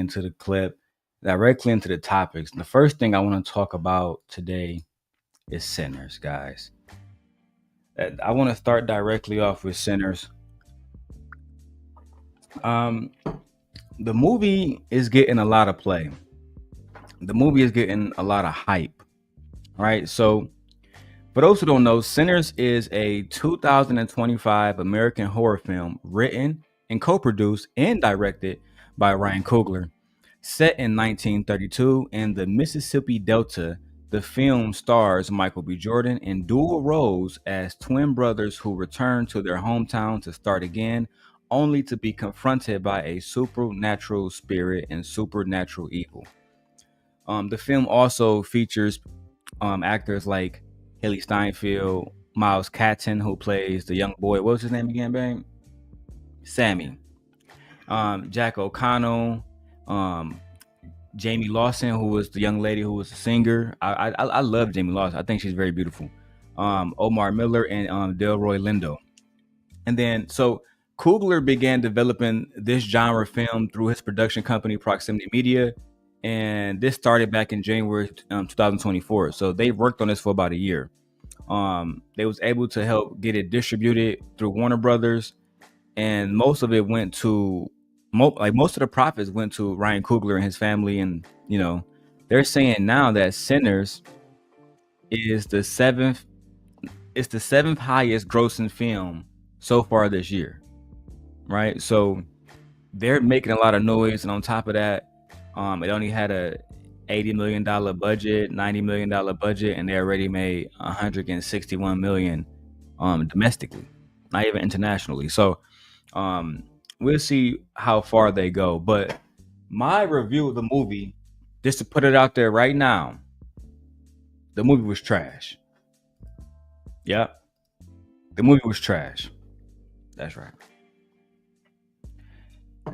into the clip, directly into the topics. The first thing I want to talk about today is Sinners, guys. I want to start directly off with Sinners. Um, the movie is getting a lot of play. The movie is getting a lot of hype, right? So, for those who don't know, Sinners is a 2025 American horror film written and co-produced and directed by Ryan Coogler. Set in 1932 in the Mississippi Delta, the film stars Michael B. Jordan in dual roles as twin brothers who return to their hometown to start again, only to be confronted by a supernatural spirit and supernatural evil. The film also features actors like Haley Steinfeld, Miles Catton, who plays the young boy. What was his name again, babe? Sammy. Jack O'Connell, um, Jamie Lawson, who was the young lady who was a singer. I love Jamie Lawson. I think she's very beautiful. Omar Miller and Delroy Lindo. And then so Coogler began developing this genre film through his production company Proximity Media, and this started back in January 2024. So they worked on this for about a year. They was able to help get it distributed through Warner Brothers, and most of it went to most of the profits went to Ryan Coogler and his family. And they're saying now that Sinners is the seventh highest grossing film so far this year, right? So they're making a lot of noise, and on top of that, it only had a $80 million budget, $90 million budget, and they already made $161 million domestically, not even internationally. So we'll see how far they go. But my review of the movie, just to put it out there right now, the movie was trash. Yep, the movie was trash. That's right.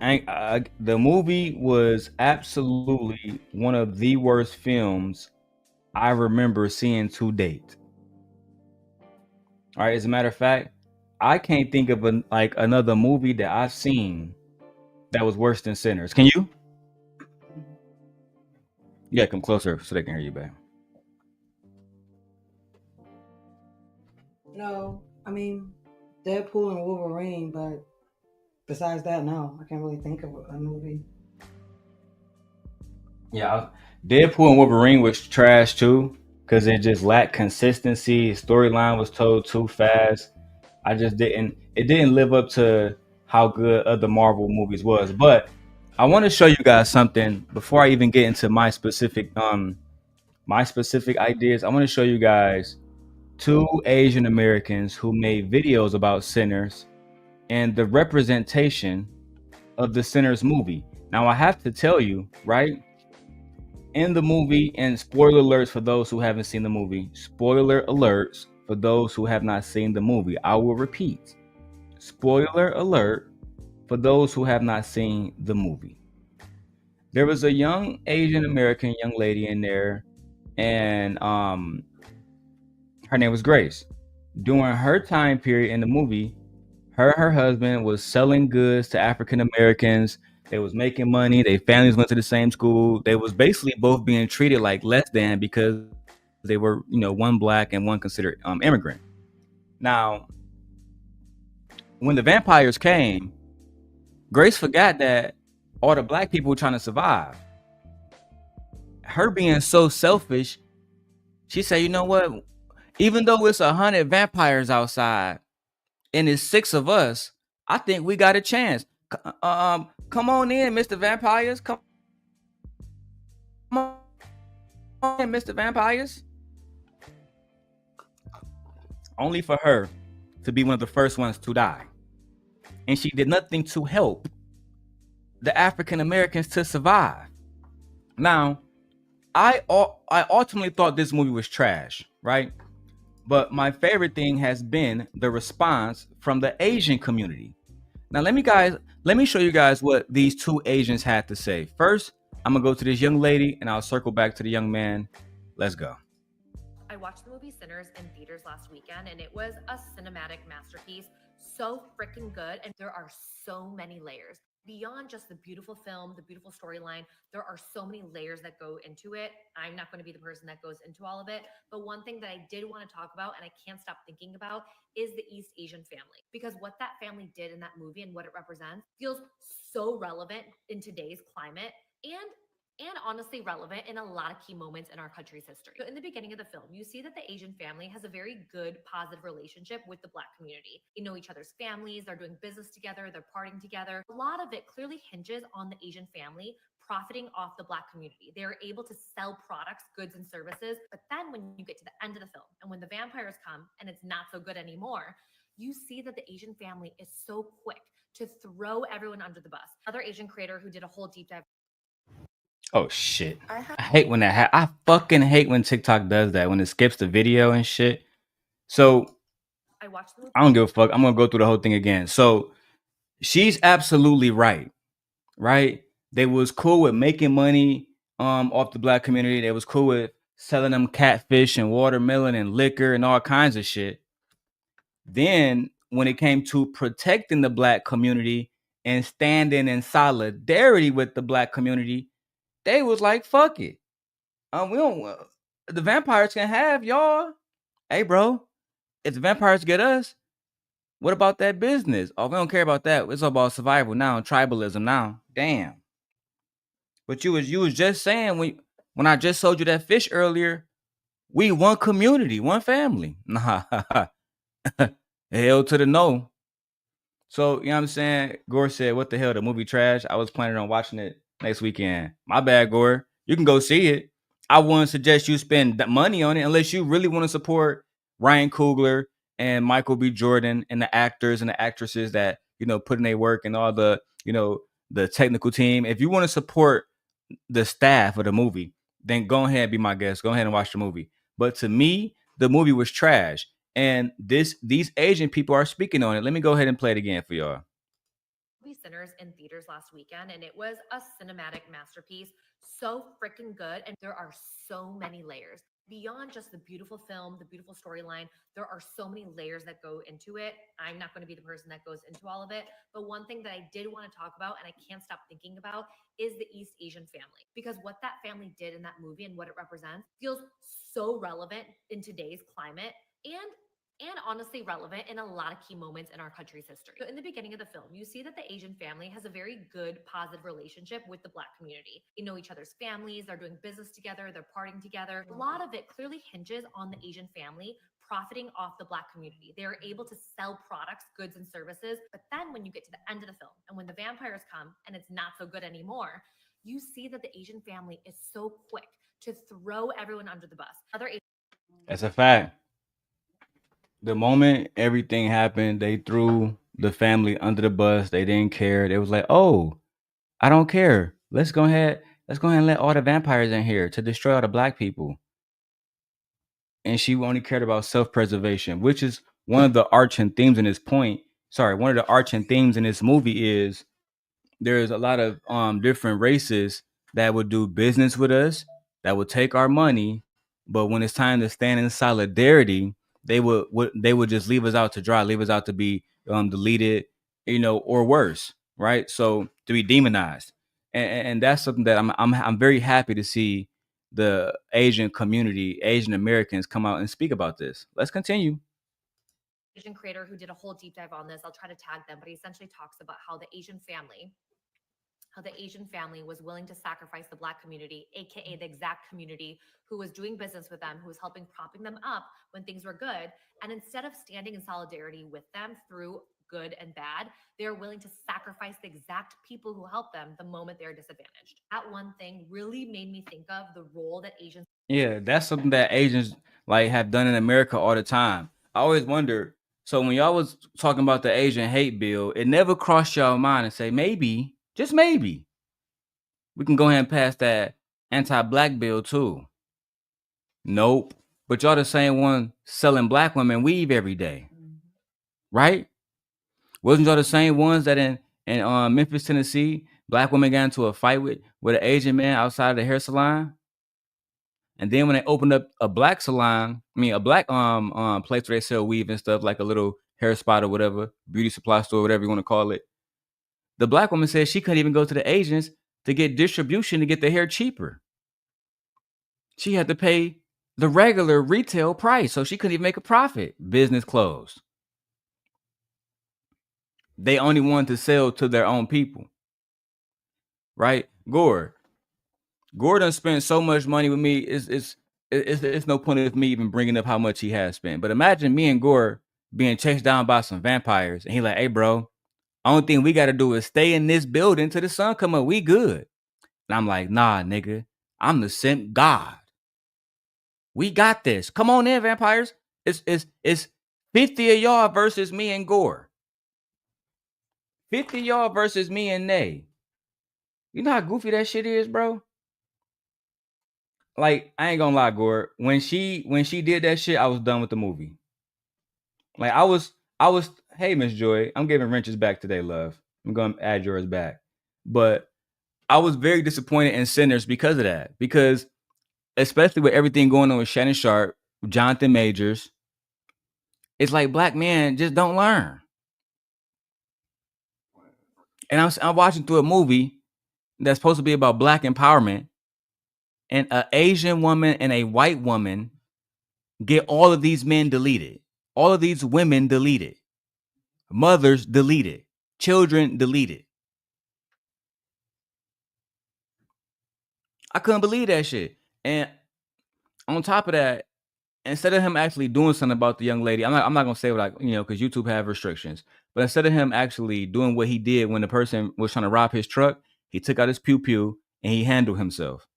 And the movie was absolutely one of the worst films I remember seeing to date. All right. As a matter of fact, I can't think of another movie that I've seen that was worse than Sinners. Can you? Yeah, come closer so they can hear you, babe. No, I mean Deadpool and Wolverine, but besides that, no, I can't really think of a movie. Yeah, Deadpool and Wolverine was trash too because it just lacked consistency. Storyline was told too fast. I just didn't. It didn't live up to how good other Marvel movies was. But I want to show you guys something before I even get into my specific ideas. I want to show you guys two Asian Americans who made videos about Sinners and the representation of the Sinners movie. Now I have to tell you, right? In the movie, and spoiler alerts for those who haven't seen the movie, spoiler alerts for those who have not seen the movie. I will repeat, spoiler alert for those who have not seen the movie. There was a young Asian American young lady in there, and her name was Grace. During her time period in the movie, her and her husband was selling goods to African Americans. They was making money. Their families went to the same school. They was basically both being treated like less than because they were, one black and one considered immigrant. Now, when the vampires came, Grace forgot that all the black people were trying to survive. Her being so selfish, she said, "You know what? Even though it's 100 vampires outside and it's 6 of us, I think we got a chance. Come on in, Mr. Vampires. Come on in, Mr. Vampires." Only for her to be one of the first ones to die. And she did nothing to help the African Americans to survive. Now, I ultimately thought this movie was trash, right? But my favorite thing has been the response from the Asian community. Now, let me show you guys what these two Asians had to say. First, I'm gonna go to this young lady, and I'll circle back to the young man. Let's go. I watched the movie Sinners in theaters last weekend, and it was a cinematic masterpiece. So freaking good, and there are so many layers. Beyond just the beautiful film, the beautiful storyline, there are so many layers that go into it. I'm not going to be the person that goes into all of it. But one thing that I did want to talk about and I can't stop thinking about is the East Asian family. Because what that family did in that movie and what it represents feels so relevant in today's climate and honestly relevant in a lot of key moments in our country's history. So in the beginning of the film, you see that the Asian family has a very good, positive relationship with the Black community. They know each other's families, they're doing business together, they're partying together. A lot of it clearly hinges on the Asian family profiting off the Black community. They are able to sell products, goods, and services. But then when you get to the end of the film and when the vampires come and it's not so good anymore, you see that the Asian family is so quick to throw everyone under the bus. Another Asian creator who did a whole deep dive. Oh shit! I hate when that. I fucking hate when TikTok does that, when it skips the video and shit. So I watched the movie. I don't give a fuck. I'm gonna go through the whole thing again. So she's absolutely right. Right? They was cool with making money off the Black community. They was cool with selling them catfish and watermelon and liquor and all kinds of shit. Then when it came to protecting the Black community and standing in solidarity with the Black community, they was like, fuck it. We don't. The vampires can have y'all. Hey, bro, if the vampires get us, what about that business? Oh, we don't care about that. It's all about survival now, tribalism now. Damn. But you was just saying when I just sold you that fish earlier, we one community, one family. Nah, hell to the no. So, you know what I'm saying? Gore said, what the hell, the movie trash? I was planning on watching it next weekend. My bad, Gore. You can go see it. I wouldn't suggest you spend money on it unless you really want to support Ryan Coogler and Michael B. Jordan and the actors and the actresses that, put in their work and all the, the technical team. If you want to support the staff of the movie, then go ahead and be my guest. Go ahead and watch the movie. But to me, the movie was trash. And these Asian people are speaking on it. Let me go ahead and play it again for y'all. Sinners in theaters last weekend, and it was a cinematic masterpiece. So freaking good. And there are so many layers. Beyond just the beautiful film, the beautiful storyline, there are so many layers that go into it. I'm not going to be the person that goes into all of it. But one thing that I did want to talk about, and I can't stop thinking about, is the East Asian family. Because what that family did in that movie and what it represents feels so relevant in today's climate and honestly relevant in a lot of key moments in our country's history. So in the beginning of the film, you see that the Asian family has a very good, positive relationship with the Black community. They know each other's families, they're doing business together, they're partying together. A lot of it clearly hinges on the Asian family profiting off the Black community. They are able to sell products, goods, and services. But then when you get to the end of the film and when the vampires come and it's not so good anymore, you see that the Asian family is so quick to throw everyone under the bus. That's a fact. The moment everything happened, they threw the family under the bus. They didn't care. They was like, "Oh, I don't care. Let's go ahead and let all the vampires in here to destroy all the Black people." And she only cared about self-preservation, which is one of the arching themes in this point. Sorry, one of the arching themes in this movie is there's a lot of different races that would do business with us, that would take our money, but when it's time to stand in solidarity, they would just leave us out to dry, leave us out to be deleted, or worse, right? So to be demonized, and that's something that I'm very happy to see the Asian community, Asian Americans, come out and speak about this. Let's continue. Asian creator who did a whole deep dive on this. I'll try to tag them, but he essentially talks about how the Asian family was willing to sacrifice the Black community, aka the exact community who was doing business with them, who was helping propping them up when things were good. And instead of standing in solidarity with them through good and bad, they're willing to sacrifice the exact people who help them the moment they're disadvantaged. That one thing really made me think of the role that Asians. Yeah, that's something that Asians like have done in America all the time. I always wonder. So when y'all was talking about the Asian hate bill, it never crossed y'all mind and say maybe, just maybe, we can go ahead and pass that anti-Black bill too. Nope. But y'all the same one selling Black women weave every day, right? Wasn't y'all the same ones that in Memphis, Tennessee, Black women got into a fight with an Asian man outside of the hair salon? And then when they opened up a Black salon, a Black place where they sell weave and stuff, like a little hair spot or whatever, beauty supply store, whatever you want to call it, The black woman said she couldn't even go to the Asians to get distribution to get the hair cheaper. She had to pay the regular retail price, so she couldn't even make a profit. Business closed. They only wanted to sell to their own people, right? Gore done spent so much money with me. It's no point of me even bringing up how much he has spent. But imagine me and Gore being chased down by some vampires, and he like, "Hey, bro, only thing we got to do is stay in this building till the sun come up. We good." And I'm like, "Nah, nigga, I'm the SimpGod. We got this. Come on in, vampires. It's 50 of y'all versus me and Gore. 50 of y'all versus me and Nay. You know how goofy that shit is, bro? Like, I ain't gonna lie, Gore. When she did that shit, I was done with the movie. Like, I was, hey, Miss Joy, I'm giving wrenches back today, love. I'm gonna add yours back. But I was very disappointed in Sinners because of that. Because especially with everything going on with Shannon Sharp, Jonathan Majors, it's like black men just don't learn. And I'm watching through a movie that's supposed to be about black empowerment, and an Asian woman and a white woman get all of these men deleted, all of these women deleted, mothers deleted, children deleted. I couldn't believe that shit. And on top of that, instead of him actually doing something about the young lady, I'm not gonna say what because YouTube have restrictions. But instead of him actually doing what he did when the person was trying to rob his truck, he took out his pew pew and he handled himself.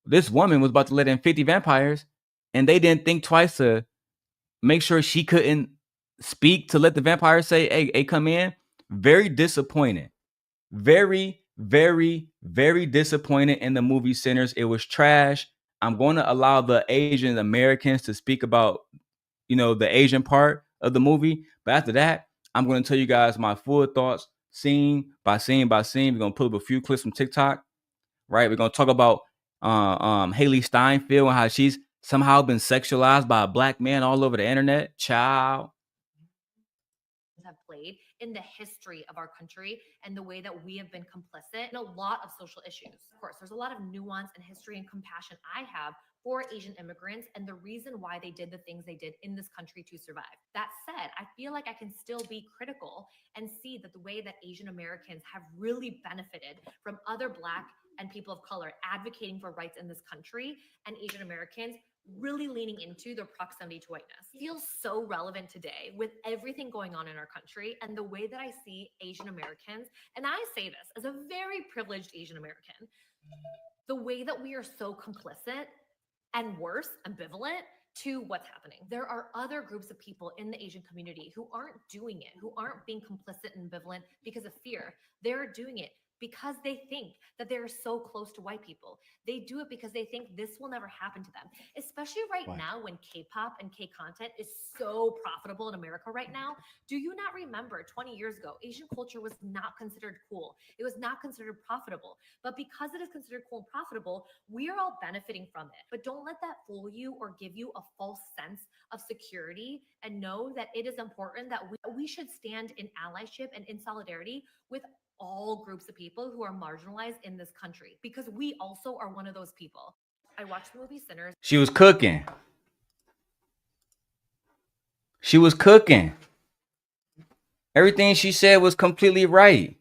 This woman was about to let in 50 vampires, and they didn't think twice to make sure she couldn't speak to let the vampires say, hey, come in. Very disappointed. Very, very, very disappointed in the movie Sinners. It was trash. I'm going to allow the Asian Americans to speak about, the Asian part of the movie. But after that, I'm going to tell you guys my full thoughts, scene by scene by scene. We're going to pull up a few clips from TikTok, right? We're going to talk about Haley Steinfeld and how she's somehow been sexualized by a black man all over the internet. Child. Have played in the history of our country and the way that we have been complicit in a lot of social issues. Of course, there's a lot of nuance and history and compassion I have for Asian immigrants and the reason why they did the things they did in this country to survive. That said, I feel like I can still be critical and see that the way that Asian Americans have really benefited from other Black and people of color advocating for rights in this country, and Asian Americans really leaning into their proximity to whiteness feels so relevant today with everything going on in our country and the way that I see Asian Americans. And I say this as a very privileged Asian American, the way that we are so complicit and worse, ambivalent to what's happening. There are other groups of people in the Asian community who aren't doing it, who aren't being complicit and ambivalent because of fear. They're doing it because they think that they're so close to white people. They do it because they think this will never happen to them, especially right now when K-pop and K-content is so profitable in America right now. Do you not remember 20 years ago, Asian culture was not considered cool. It was not considered profitable. But because it is considered cool and profitable, we are all benefiting from it. But don't let that fool you or give you a false sense of security, and know that it is important that we should stand in allyship and in solidarity with all groups of people who are marginalized in this country, because we also are one of those people. I watched the movie Sinners. She was cooking. She was cooking. Everything she said was completely right.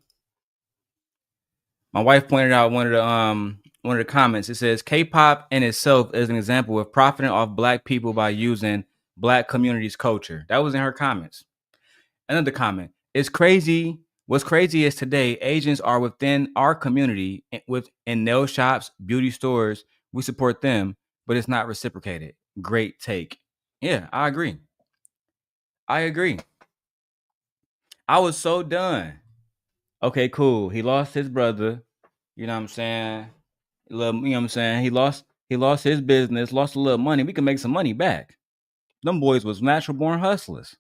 My wife pointed out one of the comments. It says K-pop in itself is an example of profiting off black people by using black communities' culture. That was in her comments. Another comment. It's crazy. What's crazy is today Asians are within our community in nail shops, beauty stores. We support them, but it's not reciprocated. Great take. Yeah, I agree. I was so done. Okay, cool. He lost his brother. You know what I'm saying? You know what I'm saying? He lost his business, lost a little money. We can make some money back. Them boys was natural born hustlers.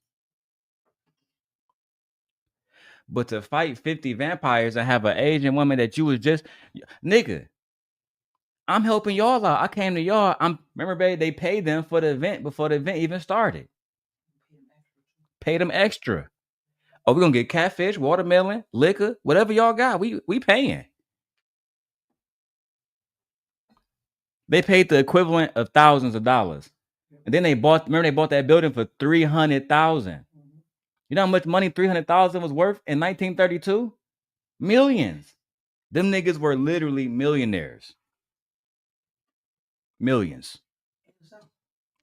But to fight 50 vampires and have an Asian woman that you was just, nigga, I'm helping y'all out. I came to y'all. Remember, babe, they paid them for the event before the event even started. Paid them extra. Oh, we're gonna get catfish, watermelon, liquor, whatever y'all got. We paying. They paid the equivalent of thousands of dollars. And then they bought that building for $300,000. You know how much money $300,000 was worth in 1932? Millions. Them niggas were literally millionaires. Millions.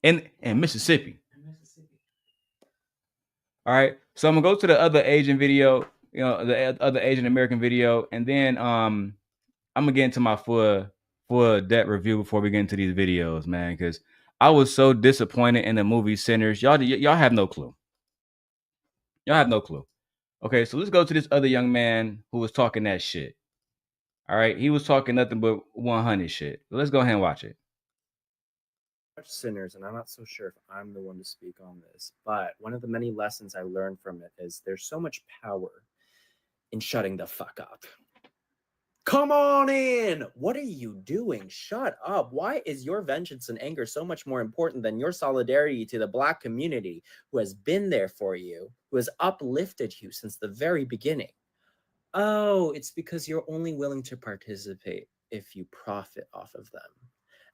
In Mississippi. All right. So I'm gonna go to the other Asian video, the other Asian American video, and then I'm gonna get into my full depth review before we get into these videos, man, because I was so disappointed in the movie Sinners. Y'all have no clue. Y'all have no clue. Okay, so let's go to this other young man who was talking that shit. All right, he was talking nothing but 100 shit. Let's go ahead and watch it. Sinners, and I'm not so sure if I'm the one to speak on this, but one of the many lessons I learned from it is there's so much power in shutting the fuck up. Come on in! What are you doing? Shut up. Why is your vengeance and anger so much more important than your solidarity to the Black community who has been there for you, who has uplifted you since the very beginning? Oh, it's because you're only willing to participate if you profit off of them.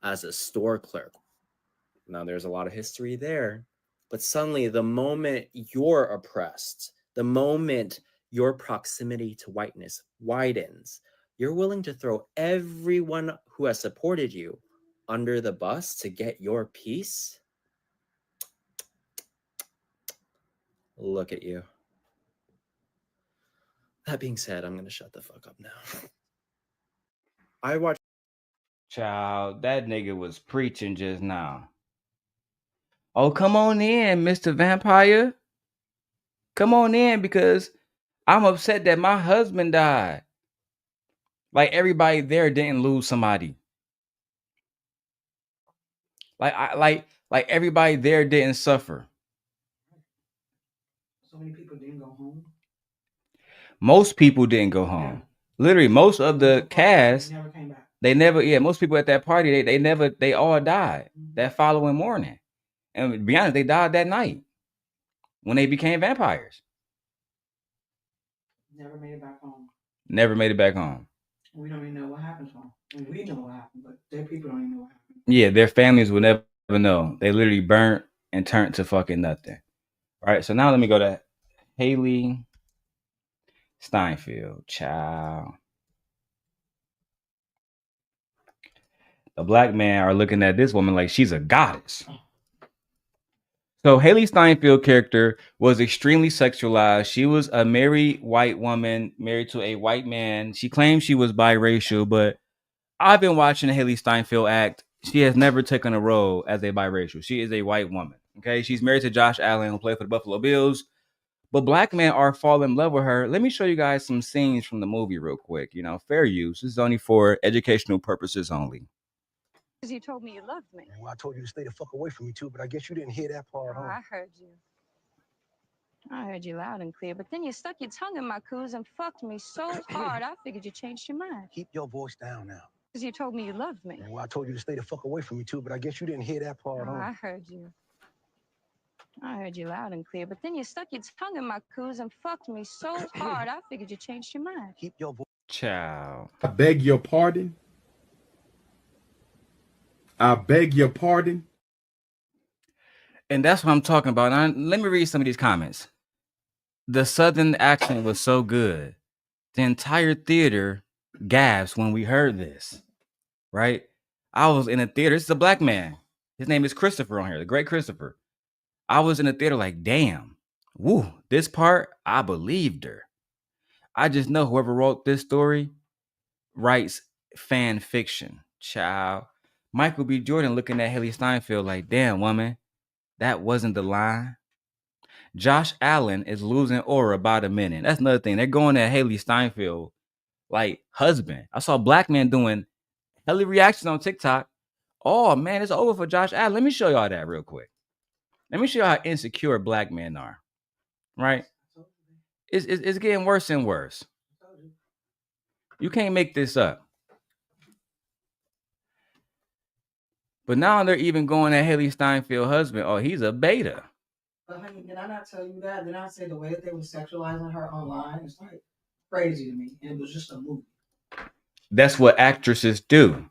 As a store clerk. Now, there's a lot of history there, but suddenly the moment you're oppressed, the moment your proximity to whiteness widens, you're willing to throw everyone who has supported you under the bus to get your piece? Look at you. That being said, I'm going to shut the fuck up now. I watched. Child, that nigga was preaching just now. Oh, come on in, Mr. Vampire. Come on in, because I'm upset that my husband died. Like everybody there didn't lose somebody. Like everybody there didn't suffer. So many people didn't go home. Most people didn't go home. Yeah. Literally, most of the cast never came back. Most people at that party, they all died that following morning. And to be honest, they died that night when they became vampires. Never made it back home. Never made it back home. We don't even know what happened to them. I mean, we know what happened, but their people don't even know what happened. Yeah, their families will never know. They literally burnt and turned to fucking nothing. All right, so now let me go to Haley Steinfeld. Child. The Black men are looking at this woman like she's a goddess. So Haley Steinfeld character was extremely sexualized. She was a married white woman married to a white man. She claimed she was biracial, but I've been watching Haley Steinfeld act. She has never taken a role as a biracial. She is a white woman. Okay, she's married to Josh Allen, who played for the Buffalo Bills. But Black men are falling in love with her. Let me show you guys some scenes from the movie real quick. Fair use. This is only for educational purposes only. Because you told me you loved me. Well, I told you to stay the fuck away from me too, but I guess you didn't hear that part, huh? I heard you. I heard you loud and clear, but then you stuck your tongue in my coos and fucked me so hard, I figured you changed your mind. Keep your voice down now. Because you told me you loved me. Well, I told you to stay the fuck away from me too, but I guess you didn't hear that part, huh? I heard you. I heard you loud and clear, but then you stuck your tongue in my coos and fucked me so hard, I figured you changed your mind. Keep your voice. Ciao. I beg your pardon. I beg your pardon. And that's what I'm talking about. Now, let me read some of these comments. The Southern accent was so good. The entire theater gasped when we heard this, right? I was in a theater. This is a Black man. His name is Christopher on here, the great Christopher. I was in the theater like, damn, woo, this part, I believed her. I just know whoever wrote this story writes fan fiction. Child. Michael B. Jordan looking at Haley Steinfeld like, damn, woman, that wasn't the line. Josh Allen is losing aura by the minute. That's another thing. They're going at Haley Steinfeld like husband. I saw Black men doing hella reactions on TikTok. Oh, man, it's over for Josh Allen. Let me show y'all that real quick. Let me show you how insecure Black men are, right? It's getting worse and worse. You can't make this up. But now they're even going at Haley Steinfeld husband. Oh, he's a beta. But honey, did I not tell you that? Did I not say the way that they were sexualizing her online is like crazy to me? And it was just a movie. That's what actresses do.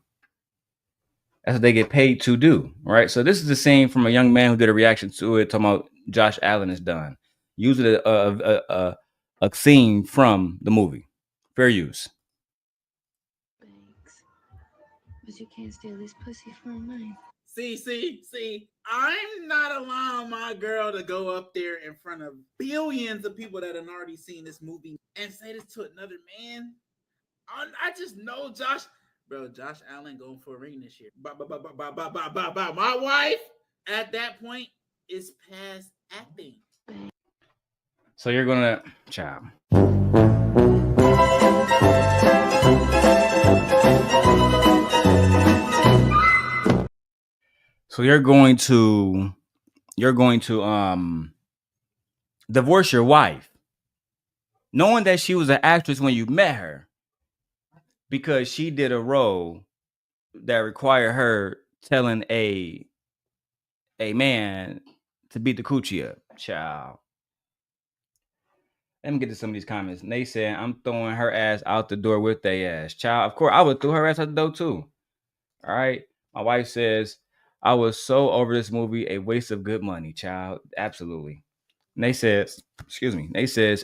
That's what they get paid to do, right? So this is the same from a young man who did a reaction to it, talking about Josh Allen is done. Using a scene from the movie. Fair use. Thanks. But you can't steal this pussy from me. See, I'm not allowing my girl to go up there in front of billions of people that have already seen this movie and say this to another man. I just know Josh Allen going for a ring this year. My wife at that point is past acting. So you're gonna, child. So you're going to divorce your wife, knowing that she was an actress when you met her, because she did a role that required her telling a man to beat the coochie up, child. Let me get to some of these comments. And they said, I'm throwing her ass out the door with their ass. Child, of course, I would throw her ass out the door too. All right. My wife says, I was so over this movie, a waste of good money, child. Absolutely. And they says,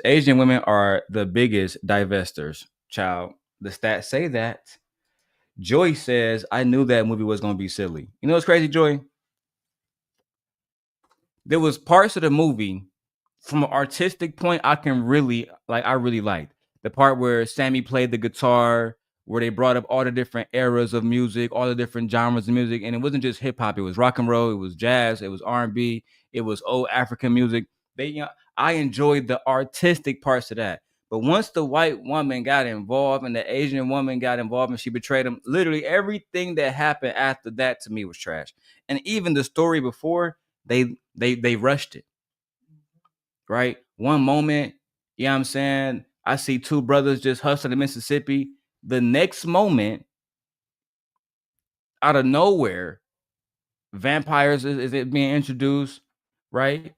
Asian women are the biggest divestors, child. The stats say that. Joy says, I knew that movie was going to be silly. You know what's crazy, Joy? There was parts of the movie from an artistic point I really liked. The part where Sammy played the guitar, where they brought up all the different eras of music, all the different genres of music. And it wasn't just hip hop. It was rock and roll. It was jazz. It was R&B. It was old African music. I enjoyed the artistic parts of that. But once the white woman got involved and the Asian woman got involved and she betrayed him, literally everything that happened after that to me was trash. And even the story before, they rushed it. Right? One moment, you know what I'm saying? I see two brothers just hustling in Mississippi. The next moment, out of nowhere, vampires is it being introduced, right?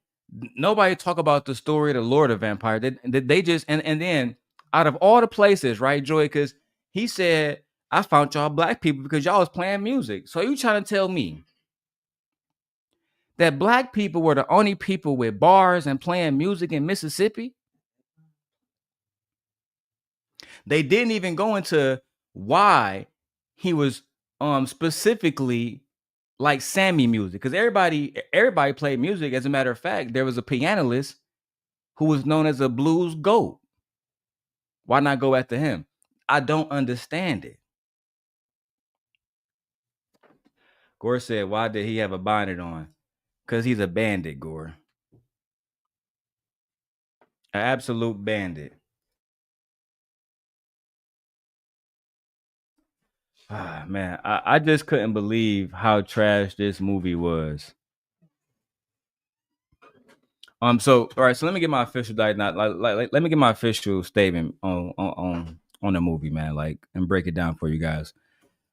Nobody talk about the story of the Lord of Vampire. They just and then out of all the places, right, Joy? Because he said, I found y'all black people because y'all was playing music. So you trying to tell me that black people were the only people with bars and playing music in Mississippi? They didn't even go into why he was specifically like Sammy music, because everybody played music. As a matter of fact, there was a pianist who was known as a blues goat. Why not go after him? I don't understand it. Gore said, why did he have a bonnet on? Because he's a bandit, Gore. An absolute bandit. Ah, man, I just couldn't believe how trash this movie was. So all right, so let me get my official let me get my official statement on the movie, man, and break it down for you guys.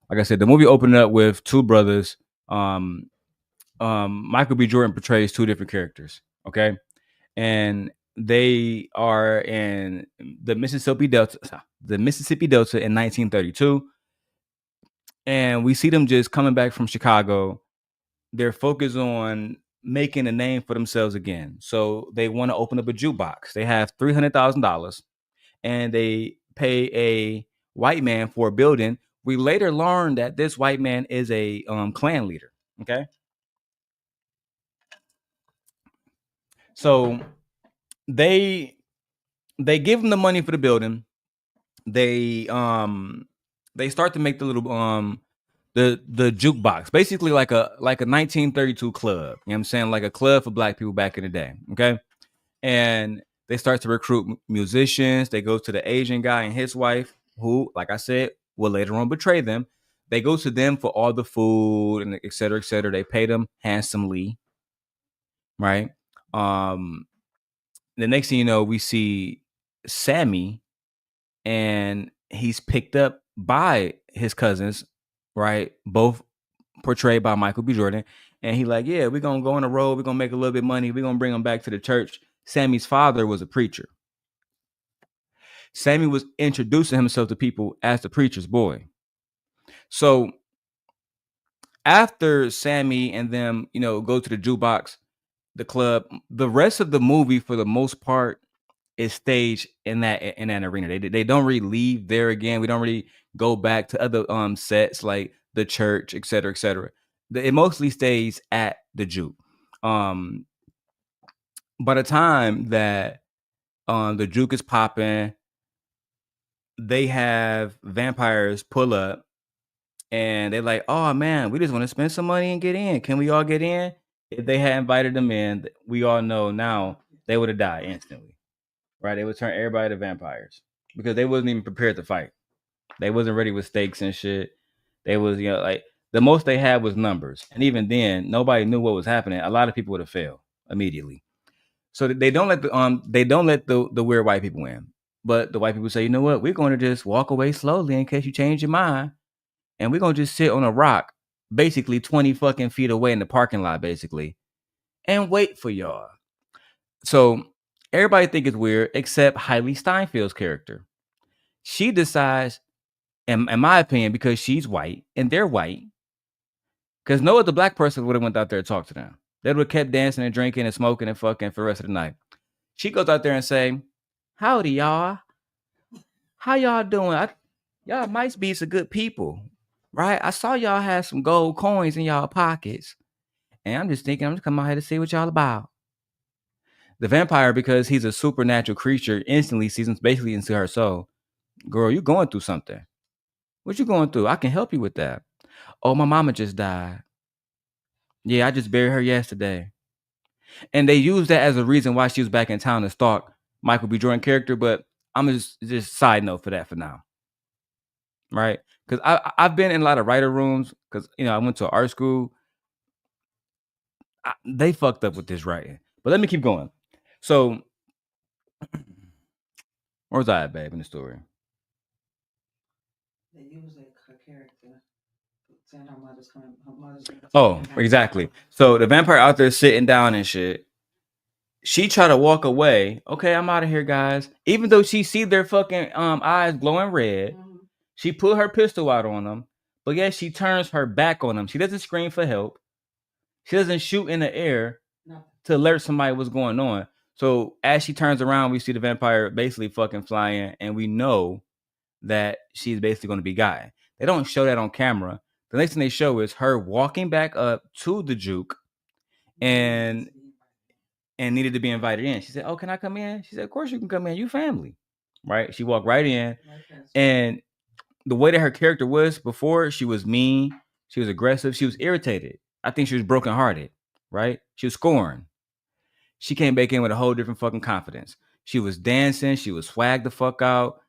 Like I said, the movie opened up with two brothers. Michael B. Jordan portrays two different characters, okay? And they are in the Mississippi Delta in 1932. And we see them just coming back from Chicago. They're focused on making a name for themselves again. So they want to open up a jukebox. They have $300,000 and they pay a white man for a building. We later learn that this white man is a Klan leader. Okay. So they give them the money for the building. They start to make the little the jukebox, basically like a 1932 club. You know what I'm saying? Like a club for black people back in the day. Okay. And they start to recruit musicians. They go to the Asian guy and his wife, who, like I said, will later on betray them. They go to them for all the food and et cetera, et cetera. They pay them handsomely. Right. The next thing you know, we see Sammy, and he's picked up by his cousins, right? Both portrayed by Michael B. Jordan. And he like, yeah, we're going to go on a road. We're going to make a little bit of money. We're going to bring him back to the church. Sammy's father was a preacher. Sammy was introducing himself to people as the preacher's boy. So after Sammy and them, go to the jukebox, the club, the rest of the movie, for the most part, is staged in that arena. They don't really leave there again. We don't really go back to other sets like the church, et cetera, et cetera. It mostly stays at the juke. By the time that the juke is popping, they have vampires pull up and they're like, oh man, we just want to spend some money and get in. Can we all get in? If they had invited them in, we all know now they would have died instantly. Right? They would turn everybody to vampires because they wasn't even prepared to fight. They wasn't ready with stakes and shit. They was, like the most they had was numbers. And even then, nobody knew what was happening. A lot of people would have failed immediately. So they don't let the weird white people in. But the white people say, you know what? We're going to just walk away slowly in case you change your mind. And we're going to just sit on a rock, basically 20 fucking feet away in the parking lot, basically, and wait for y'all. So everybody think it's weird, except Hailey Steinfeld's character. She decides, in my opinion, because she's white and they're white, because no other black person would have went out there to talk to them. They would have kept dancing and drinking and smoking and fucking for the rest of the night. She goes out there and say, howdy, y'all. How y'all doing? Y'all might be some good people, right? I saw y'all have some gold coins in y'all pockets. And I'm just thinking, I'm just coming out here to see what y'all about. The vampire, because he's a supernatural creature, instantly sees him basically into her soul. Girl, you going through something. What you going through? I can help you with that. Oh, my mama just died. Yeah, I just buried her yesterday. And they use that as a reason why she was back in town to stalk Michael B. Jordan character, but I'm just side note for that for now. Right? Because I've been in a lot of writer rooms because, I went to art school. They fucked up with this writing. But let me keep going. So, where was I at, babe, in the story? They use her character. Saying her mother's coming. Oh, exactly. So the vampire out there sitting down and shit. She try to walk away. Okay, I'm out of here, guys. Even though she see their fucking eyes glowing red, she put her pistol out on them. But yet she turns her back on them. She doesn't scream for help. She doesn't shoot in the air to alert somebody what's going on. So as she turns around, we see the vampire basically fucking flying, and we know that she's basically going to be gotten. They don't show that on camera. The next thing they show is her walking back up to the juke and needed to be invited in. She said, oh, can I come in? She said, of course you can come in. You family. Right? She walked right in. And the way that her character was before, she was mean. She was aggressive. She was irritated. I think she was brokenhearted. Right? She was scorned. She came back in with a whole different fucking confidence. She was dancing. She was swagged the fuck out.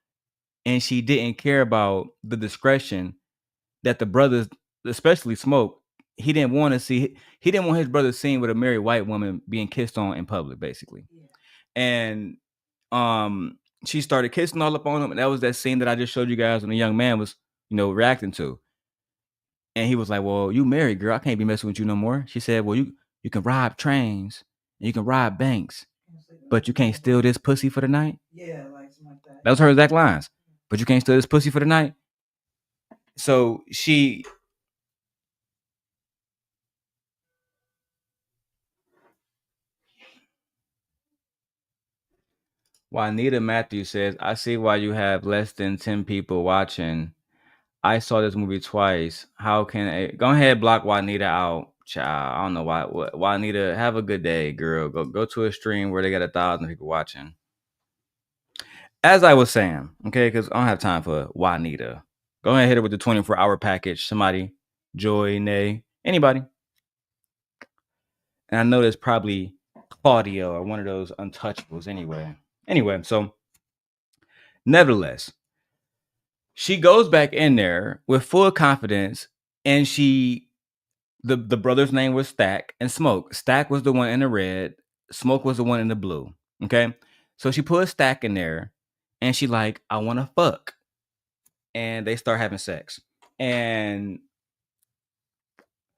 And she didn't care about the discretion that the brothers, especially Smoke, he didn't want to see. He didn't want his brother seen with a married white woman being kissed on in public, basically. Yeah. And she started kissing all up on him, and that was that scene that I just showed you guys when the young man was, reacting to. And he was like, "Well, you married, girl. I can't be messing with you no more." She said, "Well, you can rob trains and you can rob banks, but you can't steal this pussy for the night." Yeah, like something like that. That was her exact lines. But you can't steal this pussy for the night. So she Juanita Matthews says, I see why you have less than 10 people watching. I saw this movie twice. How can go ahead, block Juanita out, child? I don't know why. Juanita, have a good day, girl. Go to a stream where they got 1,000 people watching. As I was saying, okay, because I don't have time for Juanita. Go ahead and hit her with the 24-hour package. Somebody, Joy, Nay, anybody. And I know there's probably Claudio or one of those untouchables anyway. Anyway, so nevertheless, she goes back in there with full confidence, and the brother's name was Stack and Smoke. Stack was the one in the red. Smoke was the one in the blue. Okay. So she put Stack in there and she like, I want to fuck. And they start having sex. And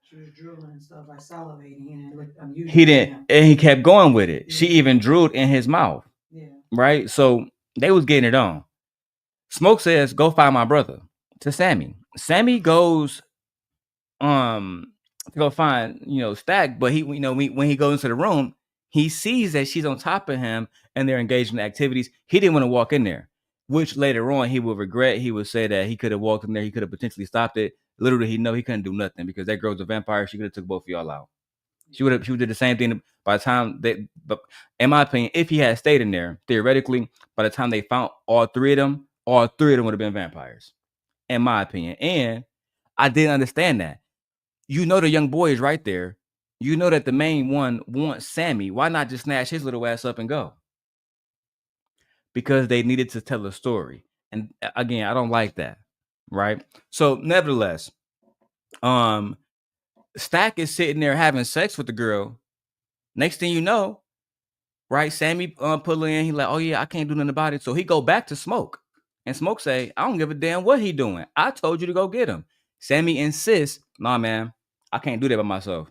She was drooling and stuff, like salivating, and it looked unusual. He didn't, and he kept going with it. Yeah. She even drooled in his mouth. Yeah. Right? So they was getting it on. Smoke says, "Go find my brother," to Sammy. Sammy goes to go find, Stack, but he, when he goes into the room, he sees that she's on top of him and they're engaged in activities. He didn't want to walk in there, which later on he will regret. He would say that he could have walked in there, he could have potentially stopped it. Literally, he couldn't do nothing because that girl's a vampire. She could have took both of y'all out. She would did the same thing by the time but in my opinion, if he had stayed in there, theoretically, by the time they found all three of them would have been vampires, in my opinion. And I didn't understand that. The young boy is right there. You know that the main one wants Sammy. Why not just snatch his little ass up and go? Because they needed to tell a story. And again, I don't like that. Right? So nevertheless, Stack is sitting there having sex with the girl. Next thing you know, right? Sammy pull in. He like, oh yeah, I can't do nothing about it. So he go back to Smoke, and Smoke say, I don't give a damn what he doing. I told you to go get him. Sammy insists, nah, man, I can't do that by myself.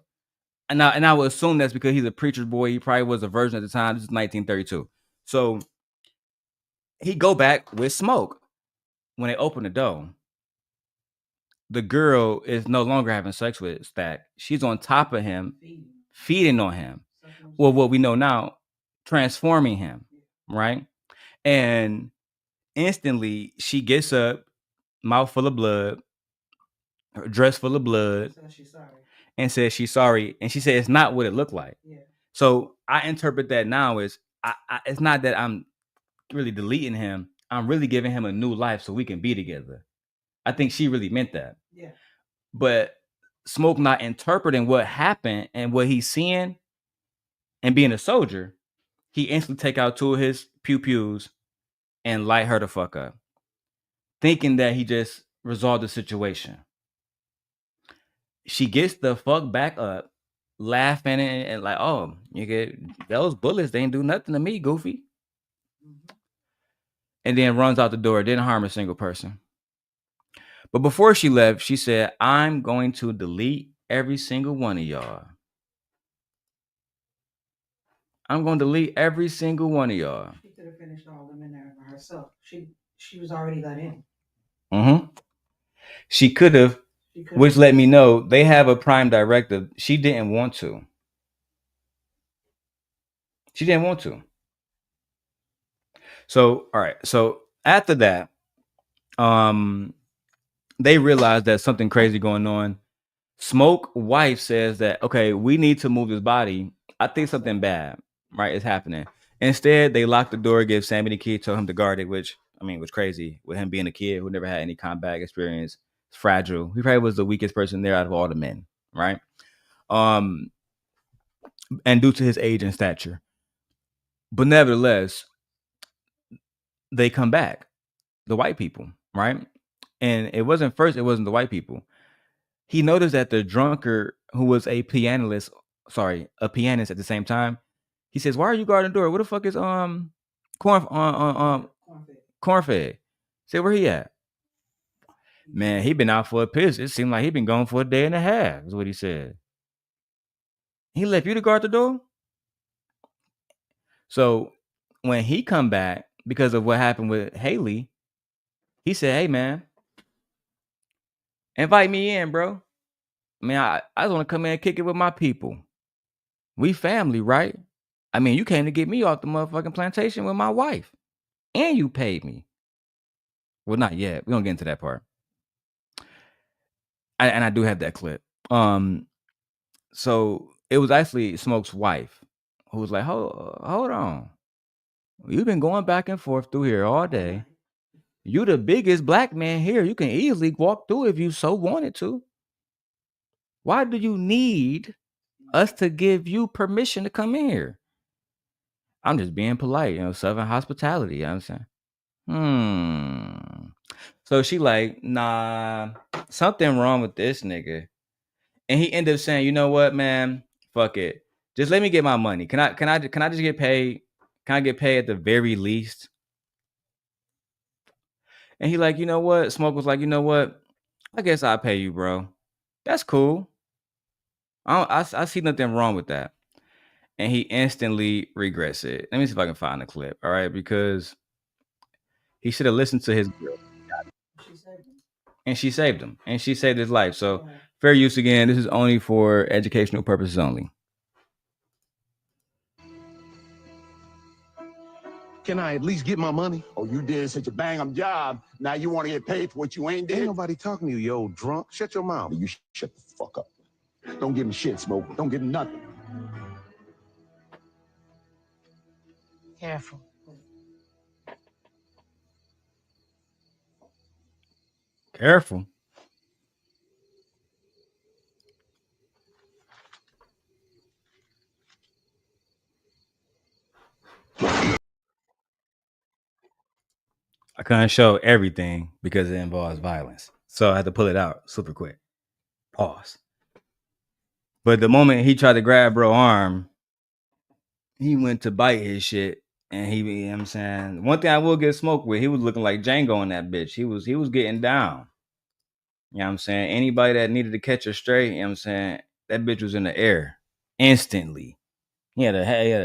And I would assume that's because he's a preacher's boy. He probably was a virgin at the time. This is 1932. So he go back with Smoke. When they open the door, the girl is no longer having sex with Stack. She's on top of him, feeding on him. Well, what we know now, transforming him, right? And instantly she gets up, mouth full of blood, her dress full of blood, and says she's sorry. And she said it's not what it looked like. Yeah. So I interpret that now as it's not that I'm really deleting him. I'm really giving him a new life so we can be together. I think she really meant that. Yeah. But Smoke not interpreting what happened and what he's seeing and being a soldier, he instantly take out two of his pew-pews and light her the fuck up, thinking that he just resolved the situation. She gets the fuck back up, laughing and like, oh, you get those bullets, they ain't do nothing to me, Goofy. And then runs out the door, didn't harm a single person. But before she left, she said, I'm going to delete every single one of y'all. I'm going to delete every single one of y'all. She could have finished all of them in there by herself. She was already let in. She could have, which let me know they have a prime directive. She didn't want to. She didn't want to. So, all right. So after that, they realized that something crazy going on. Smoke wife says that, okay, we need to move his body. I think something bad, right, is happening. Instead, they locked the door, give Sammy the key, told him to guard it, which, I mean, was crazy with him being a kid who never had any combat experience, fragile. He probably was the weakest person there out of all the men, right? And due to his age and stature. But nevertheless, they come back, the white people, right? And it wasn't the white people. He noticed that the drunkard who was a pianist at the same time, he says, why are you guarding the door? What the fuck is Cornfed? Say, where he at? Man, he been out for a piss. It seemed like he been gone for a day and a half, is what he said. He left you to guard the door? So when he come back, because of what happened with Haley, he said, hey man, invite me in, bro. I mean, I just want to come in and kick it with my people. We family, right? I mean, you came to get me off the motherfucking plantation with my wife. And you paid me. Well, not yet. We don't get into that part. And I do have that clip. So it was actually Smoke's wife who was like, hold on. You've been going back and forth through here all day. You the biggest black man here. You can easily walk through if you so wanted to. Why do you need us to give you permission to come in here? I'm just being polite, Southern hospitality, you know what I'm saying? So she like, nah, something wrong with this nigga. And he ended up saying, you know what, man? Fuck it. Just let me get my money. Can I just get paid? Can I get paid at the very least? And he like, you know what? Smoke was like, you know what? I guess I'll pay you, bro. That's cool. I see nothing wrong with that. And he instantly regrets it. Let me see if I can find the clip. All right, because he should have listened to his girl. And she saved him. And she saved his life. So fair use again. This is only for educational purposes only. Can I at least get my money? Oh, you did such a bang-up job. Now you want to get paid for what you ain't did? Ain't nobody talking to you, you old drunk. Shut your mouth. You shut the fuck up. Don't give me shit, Smoke. Don't give me nothing. Careful. Careful. I couldn't show everything because it involves violence. So I had to pull it out super quick. Pause. But the moment he tried to grab bro arm, he went to bite his shit. And he, you know what I'm saying? One thing I will get smoked with, he was looking like Django in that bitch. He was getting down. You know what I'm saying? Anybody that needed to catch her straight, you know what I'm saying? That bitch was in the air instantly. He had a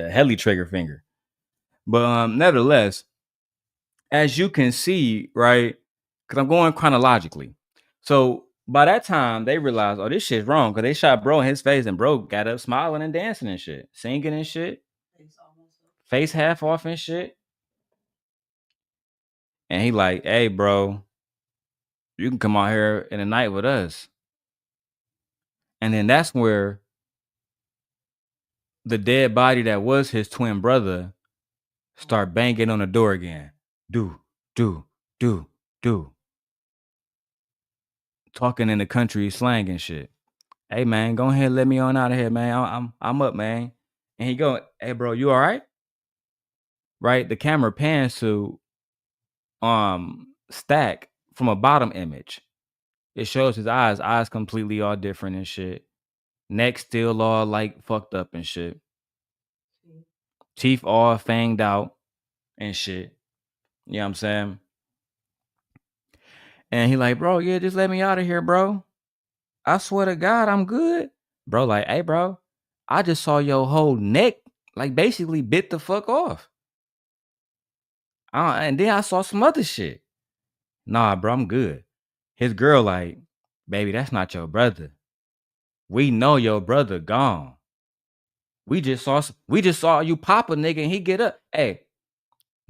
heli trigger finger. But nevertheless, as you can see, right? Because I'm going chronologically. So by that time, they realized, oh, this shit's wrong. Because they shot bro in his face, and bro got up smiling and dancing and shit. Singing and shit. Face half off and shit. And he like, hey, bro, you can come out here in the night with us. And then that's where the dead body that was his twin brother start banging on the door again. Do. Talking in the country slang and shit. Hey man, go ahead, let me on out of here, man. I'm up, man. And he go, hey bro, you all right? Right? The camera pans to Stack from a bottom image. It shows his eyes completely all different and shit. Neck still all like fucked up and shit. Teeth all fanged out and shit. You know what I'm saying? And he like, bro, yeah, just let me out of here, bro. I swear to God, I'm good. Bro, like, hey, bro, I just saw your whole neck, like, basically bit the fuck off. And then I saw some other shit. Nah, bro, I'm good. His girl like, baby, that's not your brother. We know your brother gone. We just saw you pop a nigga and he get up. Hey,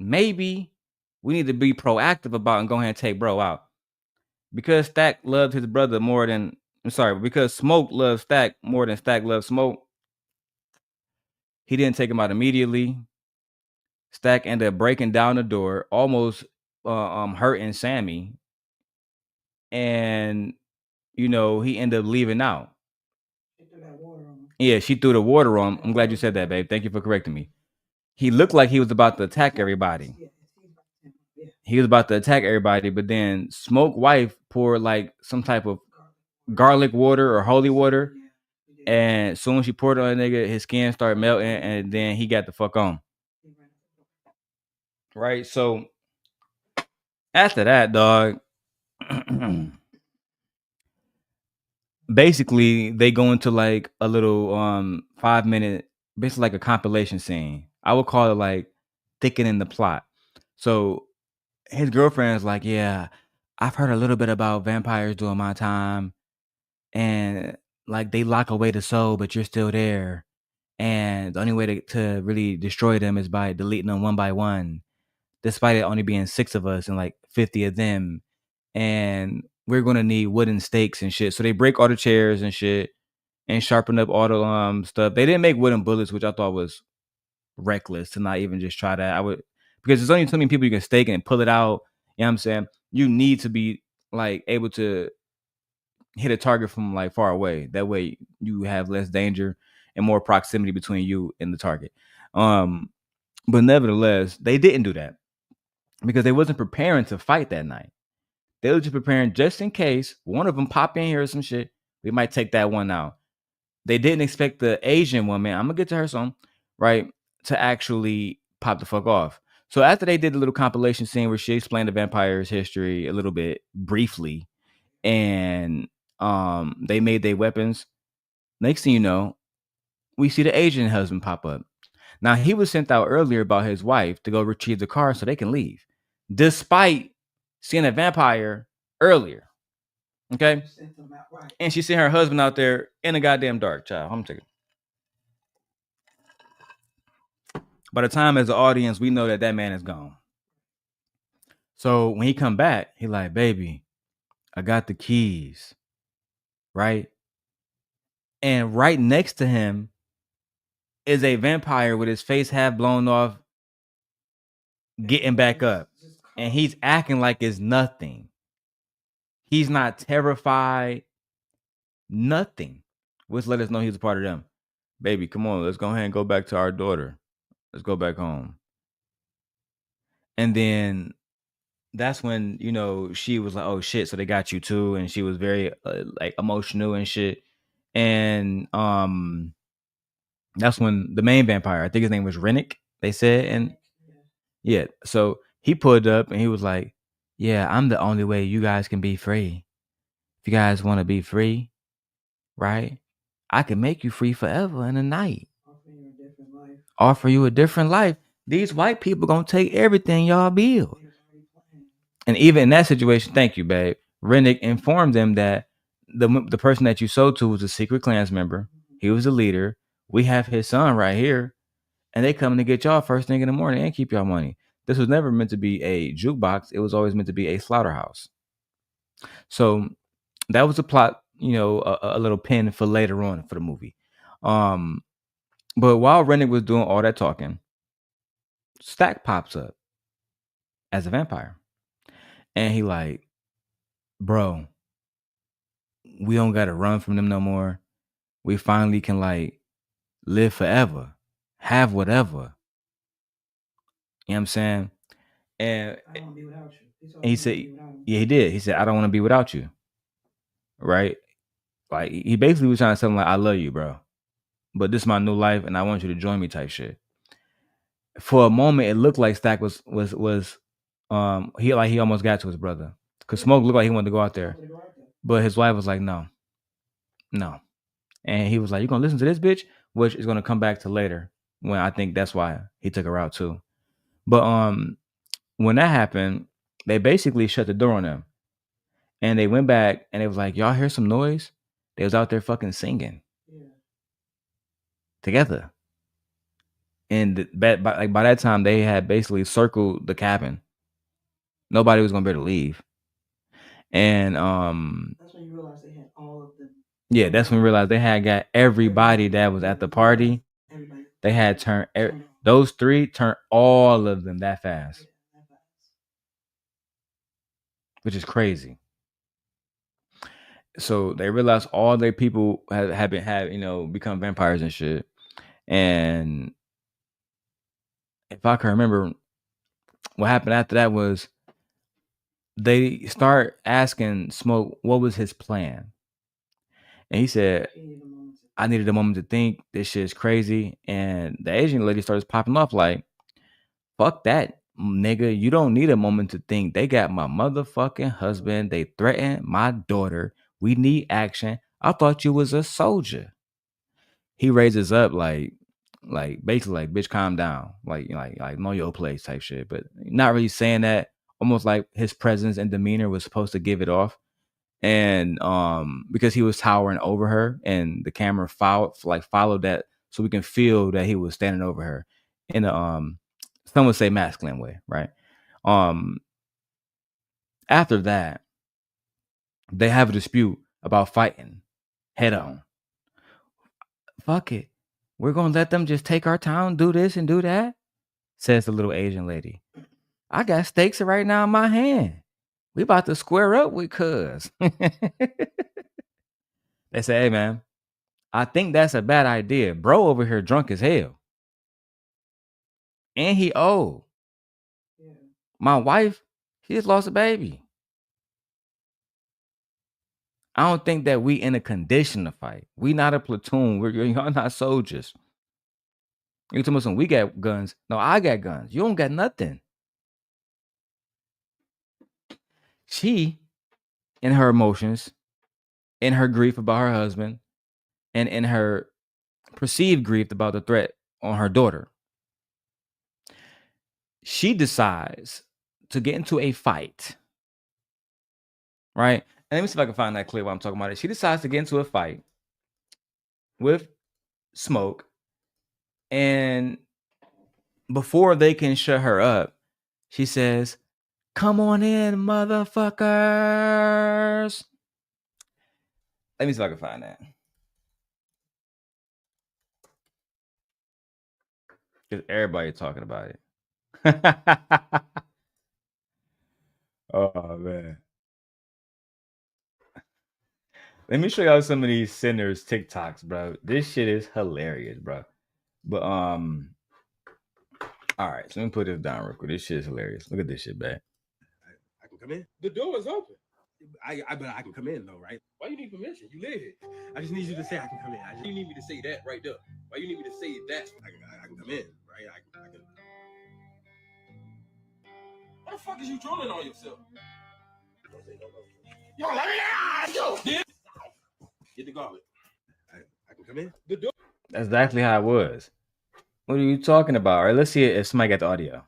maybe we need to be proactive about and go ahead and take bro out. Because Stack loved his brother more than, because Smoke loved Stack more than Stack loved Smoke. He didn't take him out immediately. Stack ended up breaking down the door, almost hurting Sammy. And, you know, he ended up leaving out. Yeah, she threw the water on him. I'm glad you said that, babe. Thank you for correcting me. He looked like he was about to attack everybody. He was about to attack everybody, but then Smoke wife poured like some type of garlic water or holy water. And as soon as she poured it on the nigga, his skin started melting, and then he got the fuck on. Right? So after that, dog, basically they go into like a little 5-minute, basically like a compilation scene. I would call it like thickening the plot. So his girlfriend's like, yeah, I've heard a little bit about vampires during my time, and like they lock away the soul, but you're still there. And the only way to really destroy them is by deleting them one by one, despite it only being 6 of us and like 50 of them. And we're going to need wooden stakes and shit. So they break all the chairs and shit and sharpen up all the stuff. They didn't make wooden bullets, which I thought was reckless to not even just try that. Because there's only so many people you can stake and pull it out. You know what I'm saying? You need to be like able to hit a target from like far away. That way you have less danger and more proximity between you and the target. But nevertheless, they didn't do that because they wasn't preparing to fight that night. They were just preparing just in case one of them pop in here or some shit. We might take that one out. They didn't expect the Asian woman, I'm gonna get to her soon, right, to actually pop the fuck off. So after they did the little compilation scene where she explained the vampire's history a little bit briefly, and they made their weapons, Next thing you know, we see the Asian husband pop up. Now, he was sent out earlier by his wife to go retrieve the car so they can leave, despite seeing a vampire earlier. Okay? And she sent her husband out there in the goddamn dark, child. I'm taking. By the time as the audience, we know that man is gone. So when he come back, he like, baby, I got the keys, right? And right next to him is a vampire with his face half blown off, getting back up. And he's acting like it's nothing. He's not terrified, nothing. Which let us know he's a part of them. Baby, come on, let's go ahead and go back to our daughter. Let's go back home. And then that's when, she was like, oh shit, so they got you too. And she was very like emotional and shit. And that's when the main vampire, I think his name was Rennick, they said. And yeah, so he pulled up and he was like, yeah, I'm the only way you guys can be free. If you guys want to be free, right? I can make you free forever in a night. Offer you a different life. These white people gonna take everything y'all build. And even in that situation, thank you, babe. Rennick informed them that the person that you sold to was a secret Klans member. He was the leader. We have his son right here. And they coming to get y'all first thing in the morning and keep y'all money. This was never meant to be a jukebox. It was always meant to be a slaughterhouse. So that was a plot, a little pin for later on for the movie. But while Rennick was doing all that talking, Stack pops up as a vampire. And he like, bro, we don't got to run from them no more. We finally can like live forever, have whatever. You know what I'm saying? And he said, yeah, he did. He said, I don't want to be without you. Right? Like he basically was trying to tell him like, I love you, bro. But this is my new life and I want you to join me type shit. For a moment, it looked like Stack was he almost got to his brother. Cause Smoke looked like he wanted to go out there. But his wife was like, no. And he was like, you gonna listen to this bitch? Which is gonna come back to later. When I think that's why he took her out too. But when that happened, they basically shut the door on them. And they went back and it was like, y'all hear some noise? They was out there fucking singing. Together. And by that time, they had basically circled the cabin. Nobody was gonna be able to leave. And that's when you realize they had all of them. Yeah, that's when we realized they had got everybody that was at the party. They had turned those three turned all of them that fast, which is crazy. So they realized all their people had become vampires and shit. And if I can remember, what happened after that was they start asking Smoke what was his plan. And he said, I needed a moment to think. This shit is crazy. And the Asian lady starts popping off like, fuck that, nigga. You don't need a moment to think. They got my motherfucking husband. They threatened my daughter. We need action. I thought you was a soldier. He raises up like basically like, bitch, calm down. Like know your place type shit. But not really saying that. Almost like his presence and demeanor was supposed to give it off. And because he was towering over her and the camera followed that so we can feel that he was standing over her in a some would say masculine way, right? After that, they have a dispute about fighting head on. Fuck it. We're gonna let them just take our town, do this and do that, says the little Asian lady. I got stakes right now in my hand. We about to square up with cuz. They say, hey man, I think that's a bad idea. Bro over here drunk as hell. And he old. Yeah. My wife, she just lost a baby. I don't think that we in a condition to fight. We not a platoon. Y'all not soldiers. You talking about some, we got guns. No, I got guns. You don't got nothing. She, in her emotions, in her grief about her husband, and in her perceived grief about the threat on her daughter, she decides to get into a fight, right? And let me see if I can find that clip while I'm talking about it. She decides to get into a fight with Smoke, and before they can shut her up, she says, "Come on in, motherfuckers." Let me see if I can find that. Because everybody talking about it. Oh, man. Let me show y'all some of these sinners TikToks, bro. This shit is hilarious, bro. But all right, so let me put this down real quick. This shit is hilarious. Look at this shit, man. I can come in. The door is open. But I can come in though, right? Why you need permission? You live here. I just need you to say I can come in. You need me to say that right there. Why you need me to say that? I can come in, right? I can. What the fuck is you trolling on yourself? Yo, let me out! Yo, get the garbage. I can come in. The door. That's exactly how it was. What are you talking about? All right, let's see if somebody got the audio.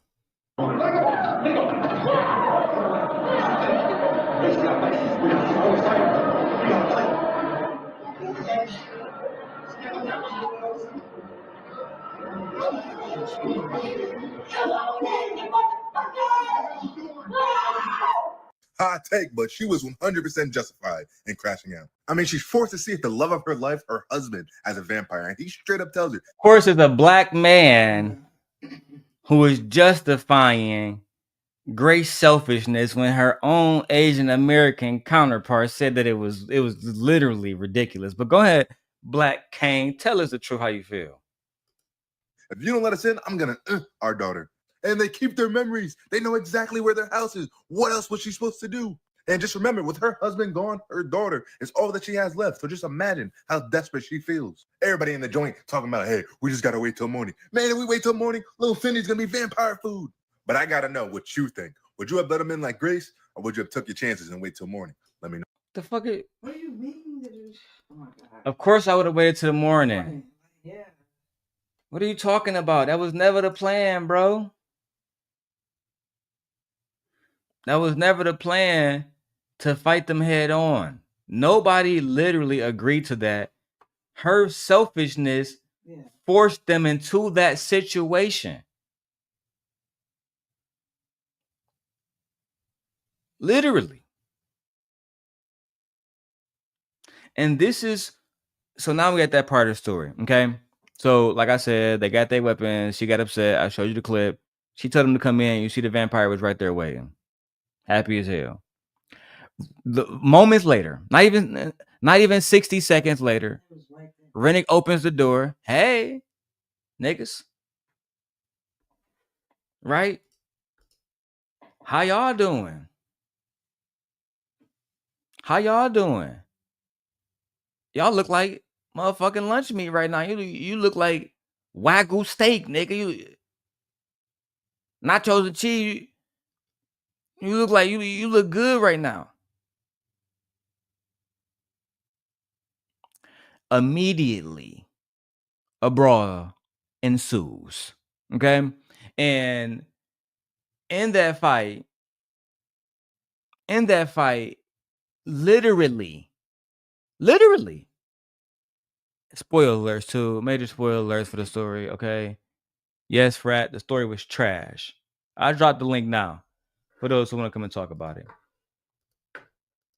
Hot take, but she was 100% justified in crashing out. I mean, she's forced to see if the love of her life, her husband, as a vampire, and he straight up tells her. Of course, it's a black man who is justifying great selfishness when her own Asian American counterpart said that it was literally ridiculous. But go ahead, Black Kane, tell us the truth how you feel. If you don't let us in, I'm gonna our daughter. And they keep their memories. They know exactly where their house is. What else was she supposed to do? And just remember, with her husband gone, her daughter is all that she has left. So just imagine how desperate she feels. Everybody in the joint talking about, hey, we just gotta wait till morning. Man, if we wait till morning, little Finny's gonna be vampire food. But I gotta know what you think. Would you have let him in like Grace, or would you have took your chances and wait till morning? Let me know. The fuck it? What do you mean? Oh my God. Of course, I would have waited till the morning. Yeah. What are you talking about? That was never the plan, bro. That was never the plan to fight them head on. Nobody literally agreed to that. Her selfishness forced them into that situation. Literally. And this is, so now we got that part of the story, okay? So, like I said, they got their weapons. She got upset. I showed you the clip. She told them to come in. You see the vampire was right there waiting. Happy as hell. The moments later, not even 60 seconds later, Rennick opens the door. Hey, niggas. Right? How y'all doing? How y'all doing? Y'all look like motherfucking lunch meat right now. You look like Wagyu steak, nigga. You nachos and cheese. You look like you look good right now. Immediately, a brawl ensues. Okay? And in that fight, literally, spoiler alerts too. Major spoiler alerts for the story, okay? Yes, Frat, the story was trash. I dropped the link now for those who want to come and talk about it.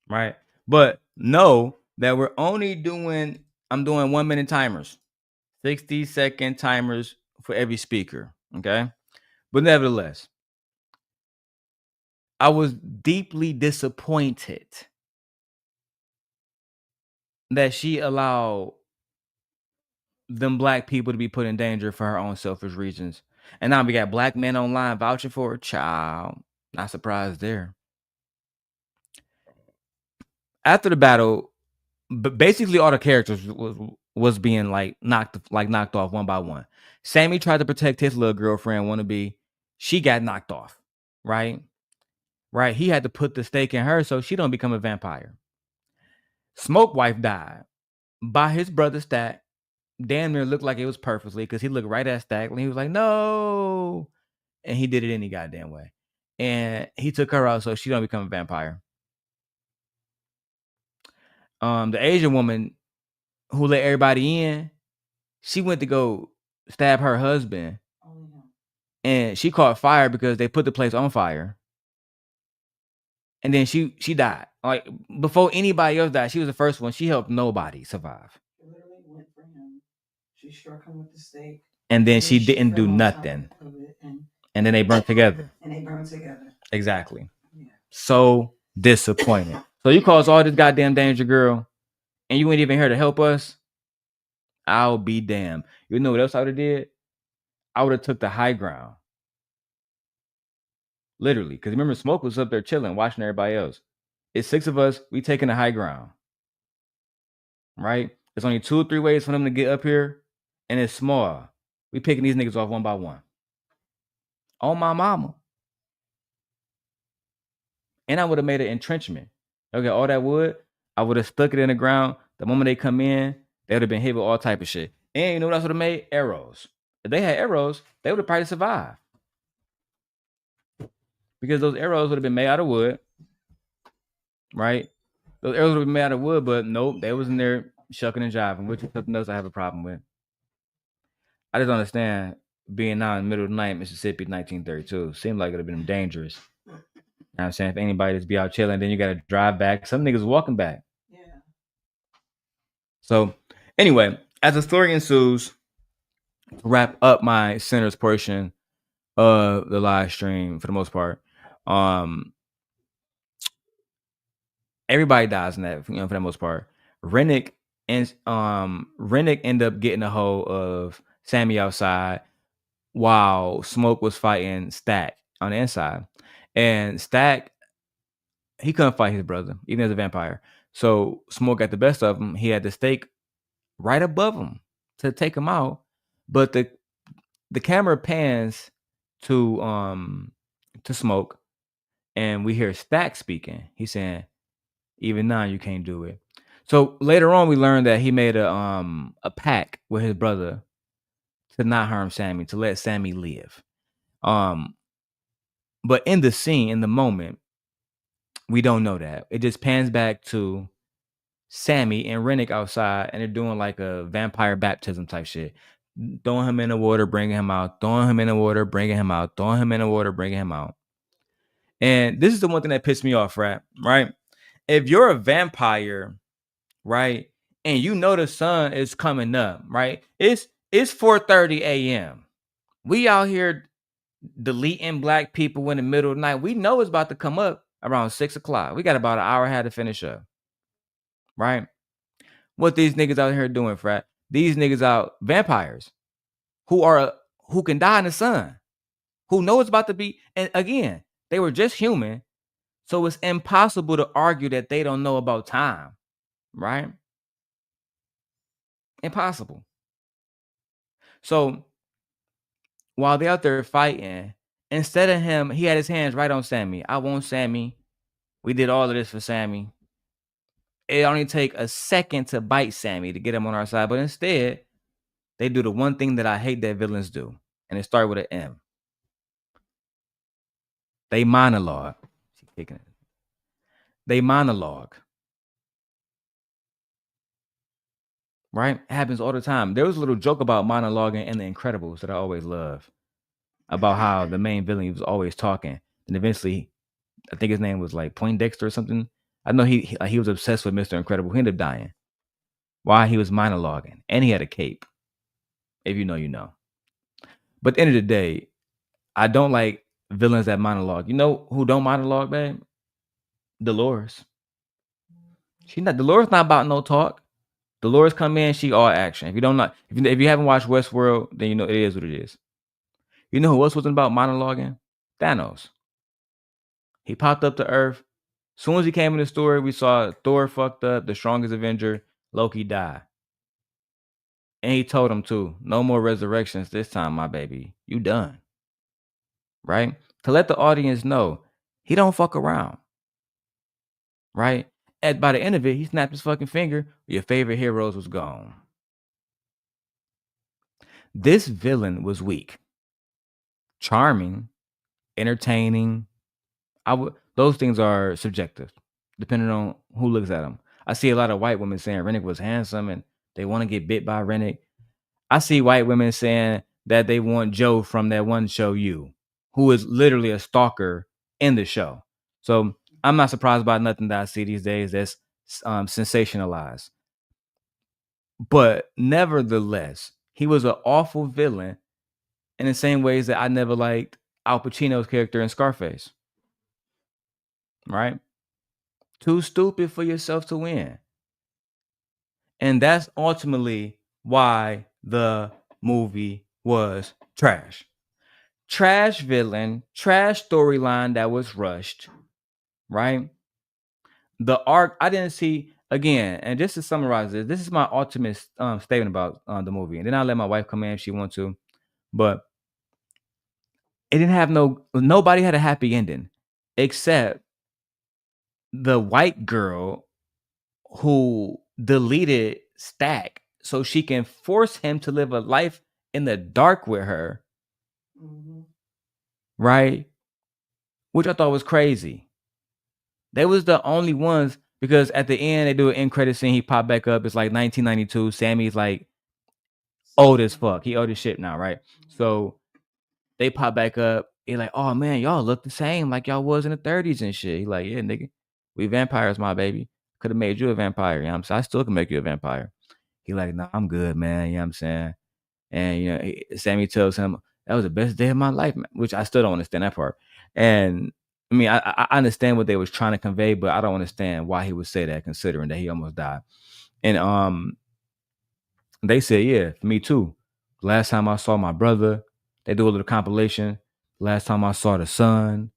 Right? But know that I'm doing 1 minute timers, 60-second timers for every speaker. Okay. But nevertheless, I was deeply disappointed that she allowed them black people to be put in danger for her own selfish reasons. And now we got black men online vouching for her. Child. Not surprised there. After the battle, basically all the characters was being knocked off one by one. Sammy tried to protect his little girlfriend, wannabe. She got knocked off. Right? He had to put the stake in her so she don't become a vampire. Smoke wife died. by his brother Stack. Damn near looked like it was purposely because he looked right at Stack and he was like, no. And he did it any goddamn way. And he took her out so she don't become a vampire. The Asian woman who let everybody in, she went to go stab her husband. And she caught fire because they put the place on fire. And then she died. Like before anybody else died, she was the first one. She helped nobody survive. She literally went for him. She struck him with the stake. And then she didn't do nothing. And then they burnt together. Exactly. Yeah. So disappointed. So you caused all this goddamn danger, girl, and you ain't even here to help us? I'll be damned. You know what else I would have did? I would have took the high ground. Literally. Because remember, Smoke was up there chilling, watching everybody else. It's 6 of us. We taking the high ground. Right? There's only 2 or 3 ways for them to get up here. And it's small. We picking these niggas off one by one. On my mama. And I would have made an entrenchment. Okay, all that wood, I would have stuck it in the ground. The moment they come in, they would have been hit with all type of shit. And you know what else would have made? Arrows. If they had arrows, they would have probably survived. Because those arrows would have been made out of wood. Right? Those arrows would have been made out of wood, but nope, they was in there shucking and jiving, which is something else I have a problem with. I just don't understand being out in the middle of the night, Mississippi, 1932. Seemed like it would have been dangerous. You know what I'm saying? If anybody just be out chilling, then you got to drive back. Some niggas walking back. Yeah. So, anyway, as the story ensues, to wrap up my Sinners portion of the live stream for the most part, everybody dies in that, for the most part. Rennick ended up getting a hold of Sammy outside while Smoke was fighting Stack on the inside. And Stack, he couldn't fight his brother, even as a vampire. So Smoke got the best of him. He had the stake right above him to take him out. But the camera pans to Smoke, and we hear Stack speaking. He's saying, even now you can't do it. So later on, we learned that he made a pact with his brother to not harm Sammy, to let Sammy live. But in the scene, in the moment, we don't know that. It just pans back to Sammy and Rennick outside, and they're doing like a vampire baptism type shit. Throwing him in the water, bringing him out. Throwing him in the water, bringing him out. Throwing him in the water, bringing him out. And this is the one thing that pissed me off, right? If you're a vampire, right, and you know the sun is coming up, right? It's 4:30 a.m. We out here deleting black people in the middle of the night. We know it's about to come up around 6 o'clock. We got about an hour and a half to finish up. Right? What these niggas out here doing, frat? These niggas out vampires who can die in the sun, who know it's about to be, and again, they were just human. So it's impossible to argue that they don't know about time. Right? Impossible. So while they out there fighting, instead of him, he had his hands right on Sammy. I want Sammy. We did all of this for Sammy. It only take a second to bite Sammy to get him on our side. But instead, they do the one thing that I hate that villains do. And it started with an M. They monologue. She's kicking it. They monologue. Right? It happens all the time. There was a little joke about monologuing in The Incredibles that I always love. About how the main villain was always talking. And eventually, I think his name was like Poindexter or something. I know he was obsessed with Mr. Incredible. He ended up dying. Why? He was monologuing. And he had a cape. If you know, you know. But at the end of the day, I don't like villains that monologue. You know who don't monologue, babe? Dolores. Dolores not about no talk. Dolores come in, she all action. If you haven't watched Westworld, then you know it is what it is. You know who else wasn't about monologuing? Thanos. He popped up to Earth. As soon as he came in the story, we saw Thor fucked up, the strongest Avenger, Loki died. And he told him too, no more resurrections this time, my baby. You done. Right? To let the audience know, he don't fuck around. Right? by the end of it, he snapped his fucking finger. Your favorite heroes was gone. This villain was weak, charming, entertaining. Those things are subjective, depending on who looks at them. I see a lot of white women saying Rennick was handsome and they want to get bit by Rennick. I see white women saying that they want Joe from that one show, You, who is literally a stalker in the show. So I'm not surprised by nothing that I see these days that's sensationalized. But nevertheless, he was an awful villain in the same ways that I never liked Al Pacino's character in Scarface. Right? Too stupid for yourself to win. And that's ultimately why the movie was trash. Trash villain, trash storyline that was rushed, right? The arc, I didn't see, again, and just to summarize this is my ultimate statement about the movie. And then I'll let my wife come in if she wants to. But it didn't have nobody had a happy ending except the white girl who deleted Stack so she can force him to live a life in the dark with her. Mm-hmm. Right? Which I thought was crazy. They was the only ones, because at the end they do an end credit scene. He popped back up. It's like 1992. Sammy's like old as fuck. He old as shit now, right? So they pop back up. He like, oh man, y'all look the same like y'all was in the 30s and shit. He like, yeah, nigga, we vampires, my baby. Could have made you a vampire. You know what I'm saying? I still can make you a vampire. He like, nah, I'm good, man. You know what I'm saying? And you know, Sammy tells him that was the best day of my life, man, which I still don't understand that part. And I mean, I understand what they was trying to convey, but I don't understand why he would say that, considering that he almost died. And they said, yeah, me too. Last time I saw my brother, they do a little compilation. Last time I saw the son,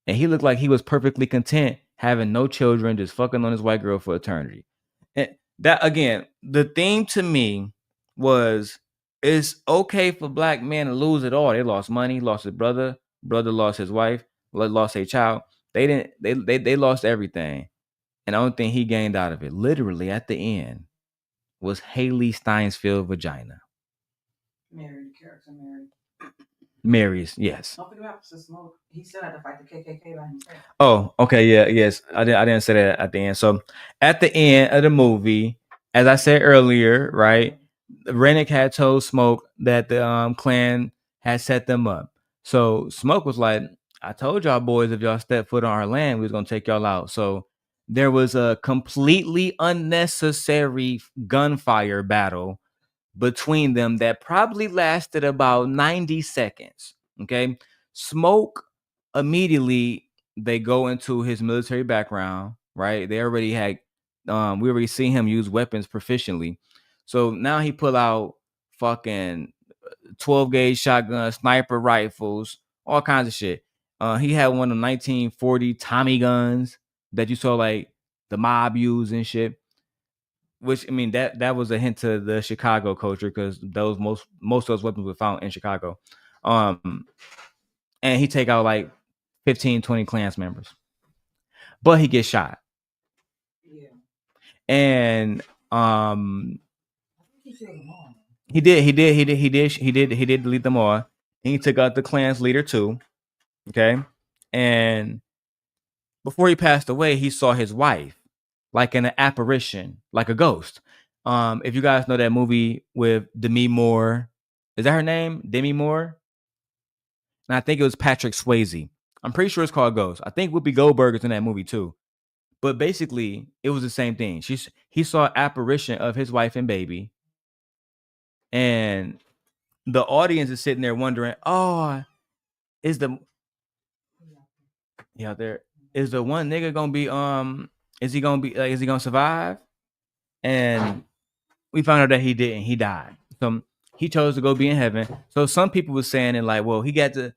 and he looked like he was perfectly content having no children, just fucking on his white girl for eternity. And that, again, the theme to me was, it's okay for black men to lose it all. They lost money, lost his brother lost his wife, lost a child. They lost everything. And the only thing he gained out of it, literally at the end, was Haley Steinsfield vagina. Mary, the character Mary. Mary's, yes. Don't forget about Smoke. He still had to fight the KKK by himself. Oh, okay, yeah, yes. I didn't say that at the end. So at the end of the movie, as I said earlier, right, Rennick had told Smoke that the clan had set them up. So Smoke was like, I told y'all boys, if y'all step foot on our land, we was gonna take y'all out. So there was a completely unnecessary gunfire battle between them that probably lasted about 90 seconds. Okay. Smoke, immediately they go into his military background, right? They already had we already seen him use weapons proficiently. So now he pull out fucking 12 gauge shotgun, sniper rifles, all kinds of shit. He had one of the 1940 Tommy guns that you saw like the mob use and shit. Which, I mean, that was a hint to the Chicago culture, because those most of those weapons were found in Chicago. And he take out like 15, 20 Klans members. But he gets shot. Yeah. And he did delete them all. And he took out the Klan's leader too. Okay. And before he passed away, he saw his wife like in an apparition, like a ghost. If you guys know that movie with Demi Moore, is that her name? Demi Moore? And I think it was Patrick Swayze. I'm pretty sure it's called Ghost. I think Whoopi Goldberg is in that movie too. But basically, it was the same thing. He saw an apparition of his wife and baby. And the audience is sitting there wondering, oh, is the one nigga gonna be is he gonna survive? And we found out that he didn't. He died. So he chose to go be in heaven. So some people were saying, and like, well, he got to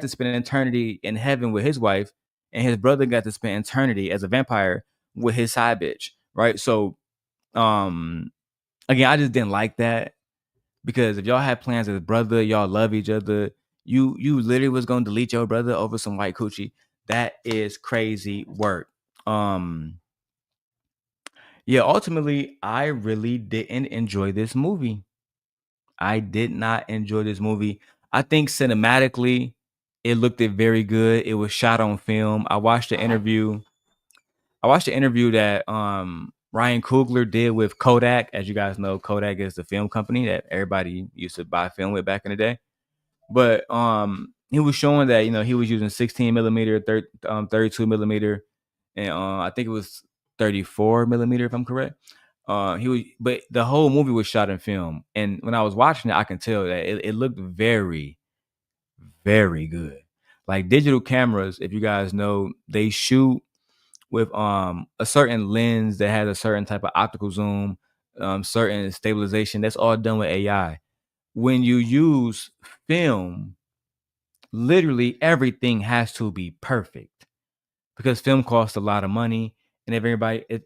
spend an eternity in heaven with his wife, and his brother got to spend eternity as a vampire with his side bitch, right? So, again, I just didn't like that, because if y'all had plans as a brother, y'all love each other, you literally was gonna delete your brother over some white coochie. That is crazy work. Yeah, ultimately, I really didn't enjoy this movie. I did not enjoy this movie. I think cinematically, it looked it very good. It was shot on film. I watched the interview. I watched the interview that Ryan Coogler did with Kodak. As you guys know, Kodak is the film company that everybody used to buy film with back in the day. But he was showing that he was using 16 millimeter, 32 millimeter, and I think it was 34 millimeter if I'm correct. But the whole movie was shot in film, and when I was watching it, I can tell that it looked very, very good. Like digital cameras, if you guys know, they shoot with a certain lens that has a certain type of optical zoom, certain stabilization. That's all done with AI. When you use film, literally everything has to be perfect because film costs a lot of money. And if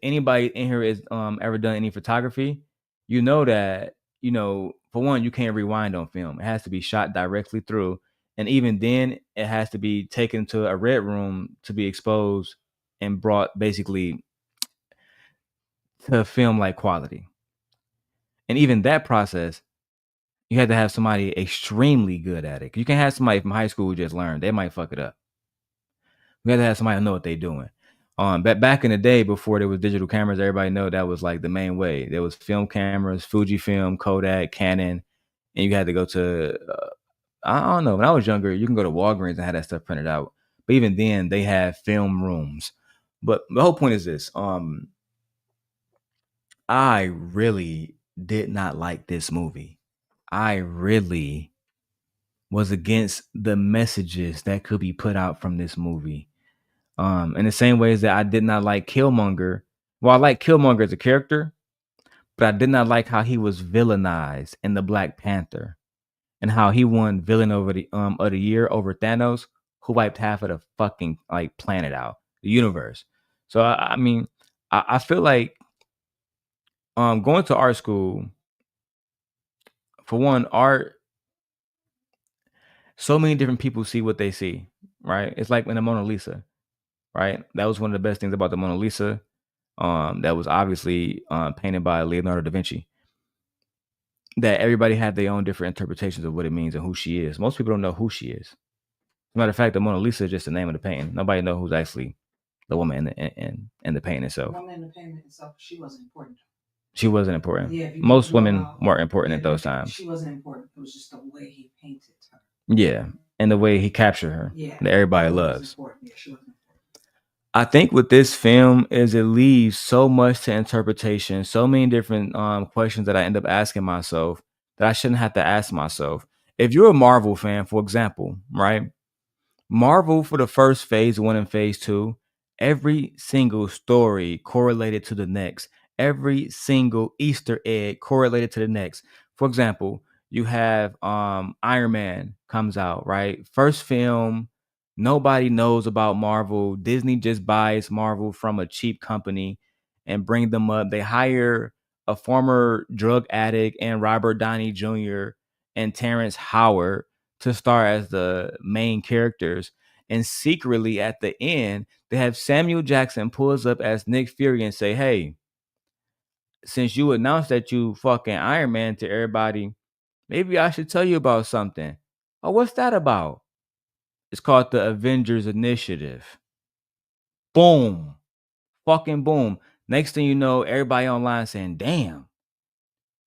anybody in here is ever done any photography, you know that for one, you can't rewind on film. It has to be shot directly through, and even then, it has to be taken to a red room to be exposed and brought basically to film like quality. And even that process, you had to have somebody extremely good at it. You can have somebody from high school who just learned; they might fuck it up. We had to have somebody know what they're doing. Back in the day before there was digital cameras, everybody know that was like the main way. There was film cameras, Fujifilm, Kodak, Canon, and you had to go to I don't know. When I was younger, you can go to Walgreens and have that stuff printed out. But even then, they had film rooms. But the whole point is this: I really did not like this movie. I really was against the messages that could be put out from this movie. In the same ways that I did not like Killmonger. Well, I like Killmonger as a character, but I did not like how he was villainized in the Black Panther and how he won villain of the year over Thanos, who wiped half of the fucking like planet out, the universe. So I mean, I feel like going to art school, for one, art, so many different people see what they see, right? It's like in the Mona Lisa, right? That was one of the best things about the Mona Lisa. That was obviously painted by Leonardo da Vinci. That everybody had their own different interpretations of what it means and who she is. Most people don't know who she is. As a matter of fact, the Mona Lisa is just the name of the painting. Nobody knows who's actually the woman in the painting itself. The woman in the painting itself, she wasn't important. She wasn't important. Yeah, most women weren't important at those times. She wasn't important. It was just the way he painted her. Yeah, and the way he captured her. Yeah, that everybody loves. Yeah, she wasn't. I think with this film is it leaves so much to interpretation, so many different questions that I end up asking myself that I shouldn't have to ask myself. If you're a Marvel fan, for example, right? Marvel for the first phase 1 and phase 2, every single story correlated to the next. Every single Easter egg correlated to the next. For example, you have Iron Man comes out, right? First film, nobody knows about Marvel. Disney just buys Marvel from a cheap company and bring them up. They hire a former drug addict and Robert Downey Jr. and Terrence Howard to star as the main characters. And secretly at the end, they have Samuel Jackson pulls up as Nick Fury and say, hey, since you announced that you fucking Iron Man to everybody, maybe I should tell you about something. Oh, what's that about? It's called the Avengers Initiative. Boom. Fucking boom. Next thing you know, everybody online saying, damn.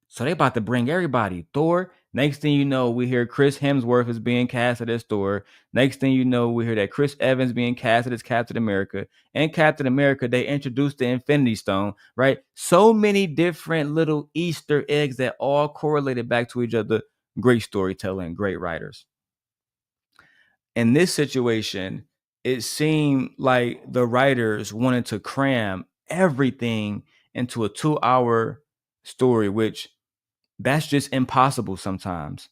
So they about to bring everybody. Thor. Next thing you know, we hear Chris Hemsworth is being casted as Thor. Next thing you know, we hear that Chris Evans being casted as Captain America. And Captain America, they introduced the Infinity Stone, right? So many different little Easter eggs that all correlated back to each other. Great storytelling, great writers. In this situation, it seemed like the writers wanted to cram everything into a 2-hour story, which that's just impossible sometimes,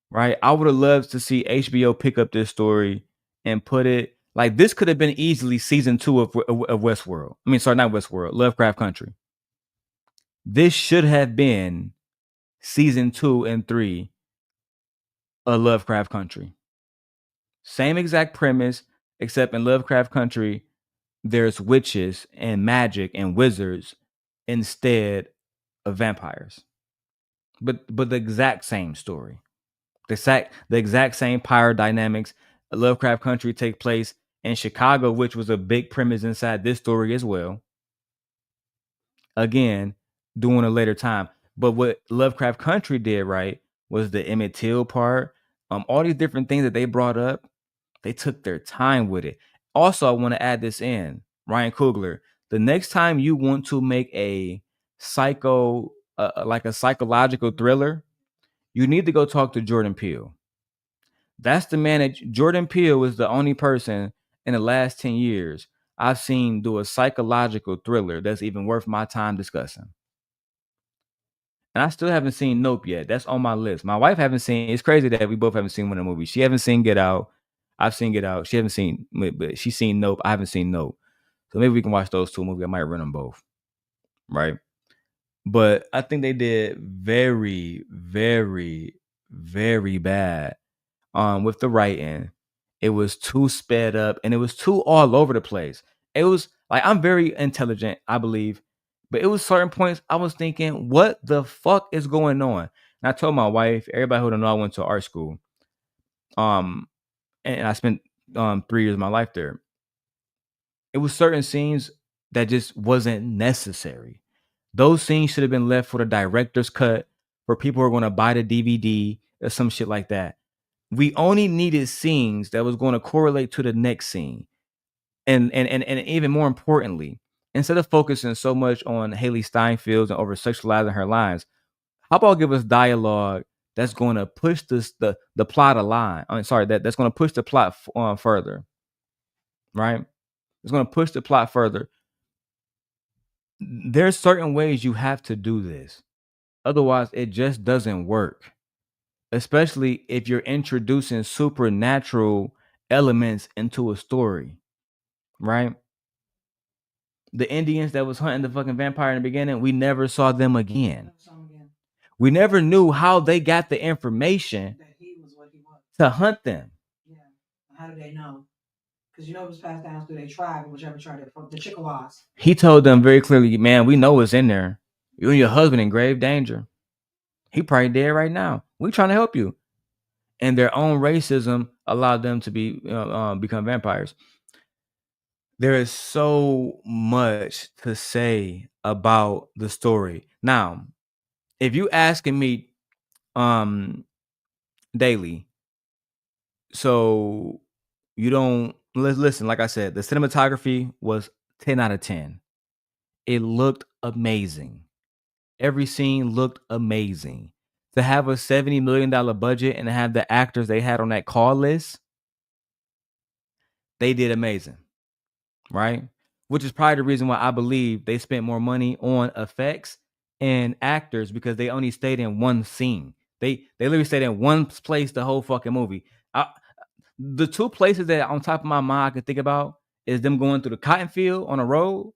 right? I would have loved to see HBO pick up this story and put it like this could have been easily season 2 of Westworld. I mean, sorry, not Westworld, Lovecraft Country. This should have been season 2 and 3 of Lovecraft Country. Same exact premise, except in Lovecraft Country, there's witches and magic and wizards instead of vampires. But the exact same story. The exact same power dynamics. Lovecraft Country take place in Chicago, which was a big premise inside this story as well. Again, during a later time. But what Lovecraft Country did right was the Emmett Till part. All these different things that they brought up, they took their time with it. Also, I want to add this in, Ryan Coogler. The next time you want to make a like a psychological thriller, you need to go talk to Jordan Peele. That's the man that Jordan Peele is the only person in the last 10 years I've seen do a psychological thriller that's even worth my time discussing. And I still haven't seen Nope yet. That's on my list. My wife haven't seen. It's crazy that we both haven't seen one of the movies. She haven't seen Get Out. I've seen Get Out. She haven't seen, but she's seen Nope. I haven't seen Nope. So maybe we can watch those two movies. I might run them both. Right. But I think they did very, very, very bad with the writing. It was too sped up and it was too all over the place. It was like, I'm very intelligent, I believe, but it was certain points I was thinking, what the fuck is going on? And I told my wife, everybody who don't know, I went to art school. And I spent 3 years of my life there. It was certain scenes that just wasn't necessary. Those scenes should have been left for the director's cut, for people who are going to buy the DVD or some shit like that. We only needed scenes that was going to correlate to the next scene. And even more importantly, instead of focusing so much on Haley Steinfeld and over sexualizing her lines, how about give us dialogue that's going to push the plot line? I'm sorry, that's going to push the plot further, right? It's going to push the plot further. There's certain ways you have to do this. Otherwise, it just doesn't work. Especially if you're introducing supernatural elements into a story, right? The Indians that was hunting the fucking vampire in the beginning, we never saw them again. We never knew how they got the information That he was what he was. to hunt them. Yeah. How did they know? Because it was passed down through their tribe, whichever tribe from the Chickasaws. He told them very clearly, man, we know what's in there. You and your husband in grave danger. He probably dead right now. We trying to help you. And their own racism allowed them to become vampires. There is so much to say about the story. Now, if you asking me daily, so you don't listen, like I said, the cinematography was 10 out of 10. It looked amazing. Every scene looked amazing. To have a $70 million budget and have the actors they had on that call list, they did amazing, right? Which is probably the reason why I believe they spent more money on effects and actors, because they only stayed in one scene. They literally stayed in one place the whole fucking movie. The two places that on top of my mind I can think about is them going through the cotton field on a road,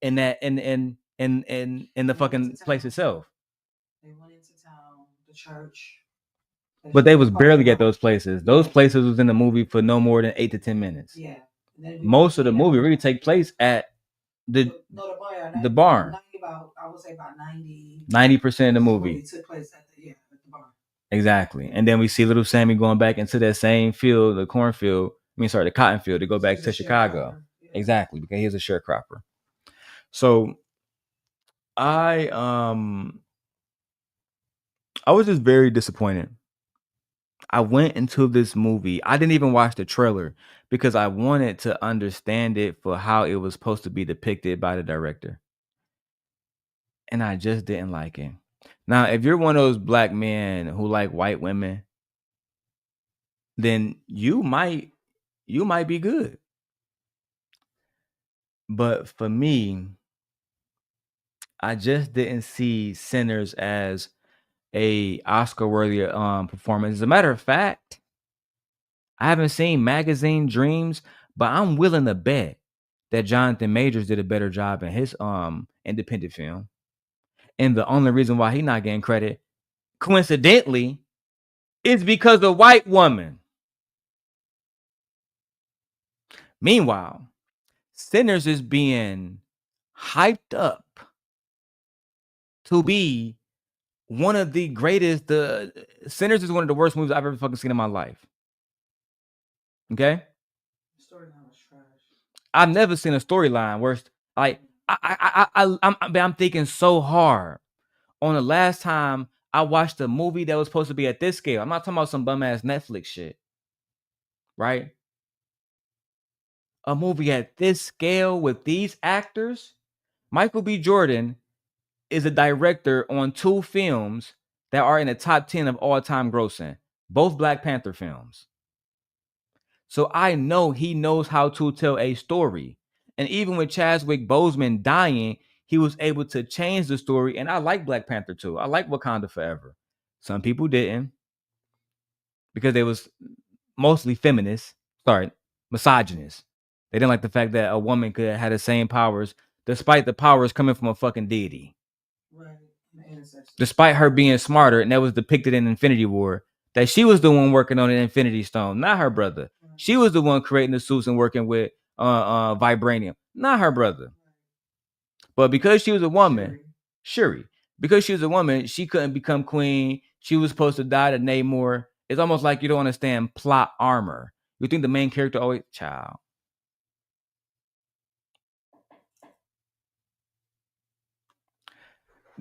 and that in the fucking place itself. They went into town, the church. But they was barely at those places. Those places was in the movie for no more than 8 to 10 minutes. Yeah. Most of the movie really take place at the barn. I would say about 90% of the movie took place at the barn. Exactly. And then we see little Sammy going back into that same field, the cornfield. The cotton field, to go back to Chicago. Yeah. Exactly, because he's a sharecropper. So I was just very disappointed. I went into this movie. I didn't even watch the trailer because I wanted to understand it for how it was supposed to be depicted by the director. And I just didn't like it. Now, if you're one of those black men who like white women, then you might be good. But for me, I just didn't see Sinners as a Oscar-worthy performance. As a matter of fact, I haven't seen Magazine Dreams, but I'm willing to bet that Jonathan Majors did a better job in his independent film. And the only reason why he's not getting credit, coincidentally, is because of white woman. Meanwhile, Sinners is being hyped up to be one of the greatest. The Sinners is one of the worst movies I've ever fucking seen in my life. Okay, Storyline was trash. I've never seen a storyline worse. Like I'm thinking so hard on the last time I watched a movie that was supposed to be at this scale. I'm not talking about some bum ass Netflix shit, right? A movie at this scale with these actors. Michael B. Jordan is a director on 2 films that are in the top 10 of all time grossing, both Black Panther films. So I know he knows how to tell a story. And even with Chadwick Boseman dying, he was able to change the story. And I like Black Panther too. I like Wakanda Forever. Some people didn't because they was mostly feminists. Sorry, misogynist. They didn't like the fact that a woman could have the same powers despite the powers coming from a fucking deity. Right. Despite her being smarter, and that was depicted in Infinity War, that she was the one working on an Infinity Stone, not her brother. She was the one creating the suits and working with vibranium, not her brother. But because she was a woman, Shuri, because she was a woman, she couldn't become queen. She was supposed to die to Namor. It's almost like you don't understand plot armor. You think the main character always child.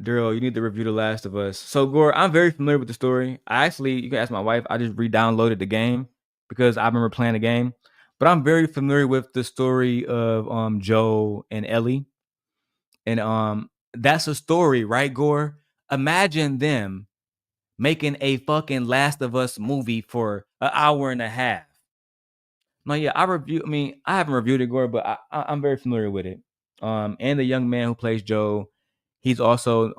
Darrel, you need to review The Last of Us. So, Gore, I'm very familiar with the story. You can ask my wife. I just re-downloaded the game because I remember playing the game. But I'm very familiar with the story of Joe and Ellie. And that's a story, right, Gore? Imagine them making a fucking Last of Us movie for an hour and a half. No, yeah, I haven't reviewed it, Gore, but I'm very familiar with it. And the young man who plays Joe, he's also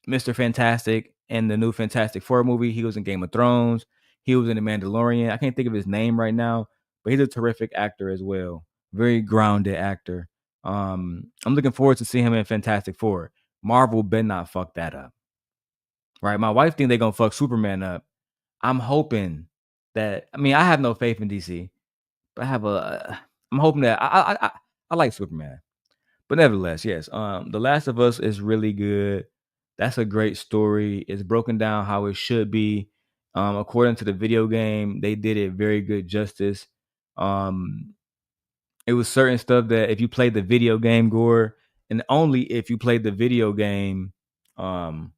Mr. Fantastic in the new Fantastic Four movie. He was in Game of Thrones. He was in The Mandalorian. I can't think of his name right now, but he's a terrific actor as well. Very grounded actor. I'm looking forward to seeing him in Fantastic Four. Marvel better not fuck that up. Right? My wife think they're gonna fuck Superman up. I'm hoping that. I have no faith in DC, but I'm hoping that I like Superman. But nevertheless, yes. The Last of Us is really good. That's a great story. It's broken down how it should be. According to the video game, they did it very good justice. It was certain stuff that if you played the video game, Gore, and only if you played the video game, all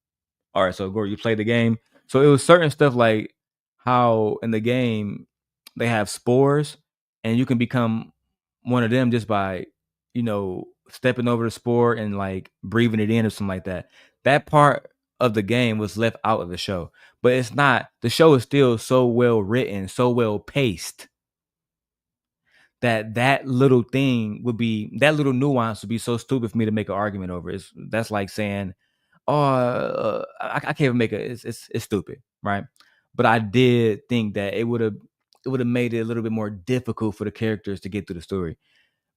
right, so Gore, you played the game. So it was certain stuff like how in the game they have spores and you can become one of them just by, stepping over the spore and like breathing it in or something like that. That part of the game was left out of the show. But it's not, the show is still so well written, so well paced that little nuance would be so stupid for me to make an argument over. That's like saying, I can't even make it's stupid, right? But I did think that it would have made it a little bit more difficult for the characters to get through the story.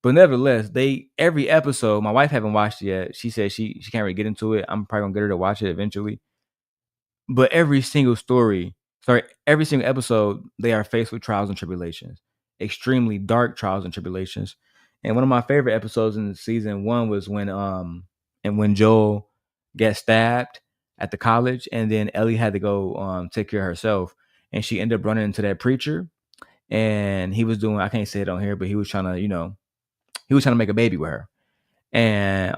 But nevertheless, every episode, my wife haven't watched it yet. She said she can't really get into it. I'm probably gonna get her to watch it eventually. But every single episode, they are faced with trials and tribulations, extremely dark trials and tribulations. And one of my favorite episodes in season 1 was when Joel gets stabbed at the college, and then Ellie had to go take care of herself, and she ended up running into that preacher, and he was doing, I can't say it on here, but he was trying to make a baby with her, and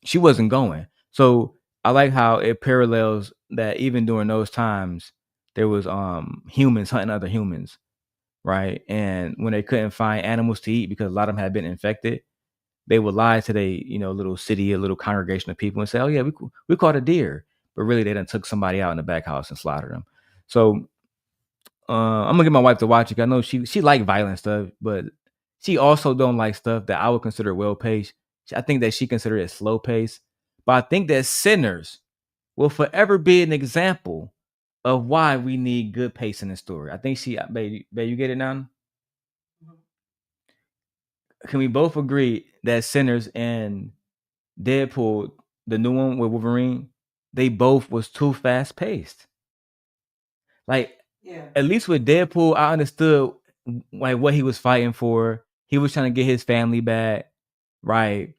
she wasn't going. So I like how it parallels that even during those times there was humans hunting other humans, right? And when they couldn't find animals to eat because a lot of them had been infected, they would lie to little city, a little congregation of people and say, "Oh yeah, we caught a deer," but really they done took somebody out in the back house and slaughtered them. So I'm gonna get my wife to watch it. I know she like violent stuff, but she also don't like stuff that I would consider well paced. I think that she considered it slow paced, but I think that Sinners will forever be an example of why we need good pace in the story. I think babe, you get it now? Can we both agree that Sinners and Deadpool, the new one with Wolverine, they both was too fast paced? Like, at least with Deadpool, I understood like what he was fighting for. He was trying to get his family back, right?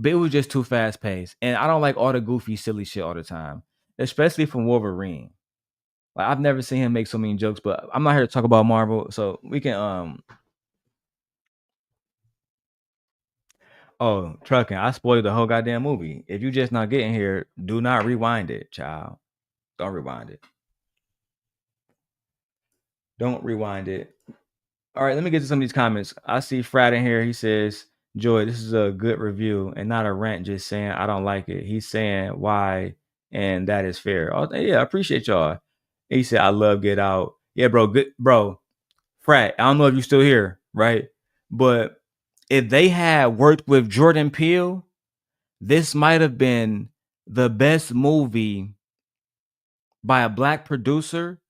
but it was just too fast paced. And I don't like all the goofy, silly shit all the time, especially from Wolverine. Like I've never seen him make so many jokes, but I'm not here to talk about Marvel, so we can Oh, trucking. I spoiled the whole goddamn movie. If you just not getting here, do not rewind it, child. Don't rewind it. Don't rewind it. All right, let me get to some of these comments. I see Frat in here. He says, Joy, this is a good review and not a rant just saying I don't like it. He's saying why, and that is fair. Oh, yeah, I appreciate y'all. He said, I love Get Out. Yeah, bro, good bro. Frat, I don't know if you're still here, right? But if they had worked with Jordan Peele, this might have been the best movie by a black producer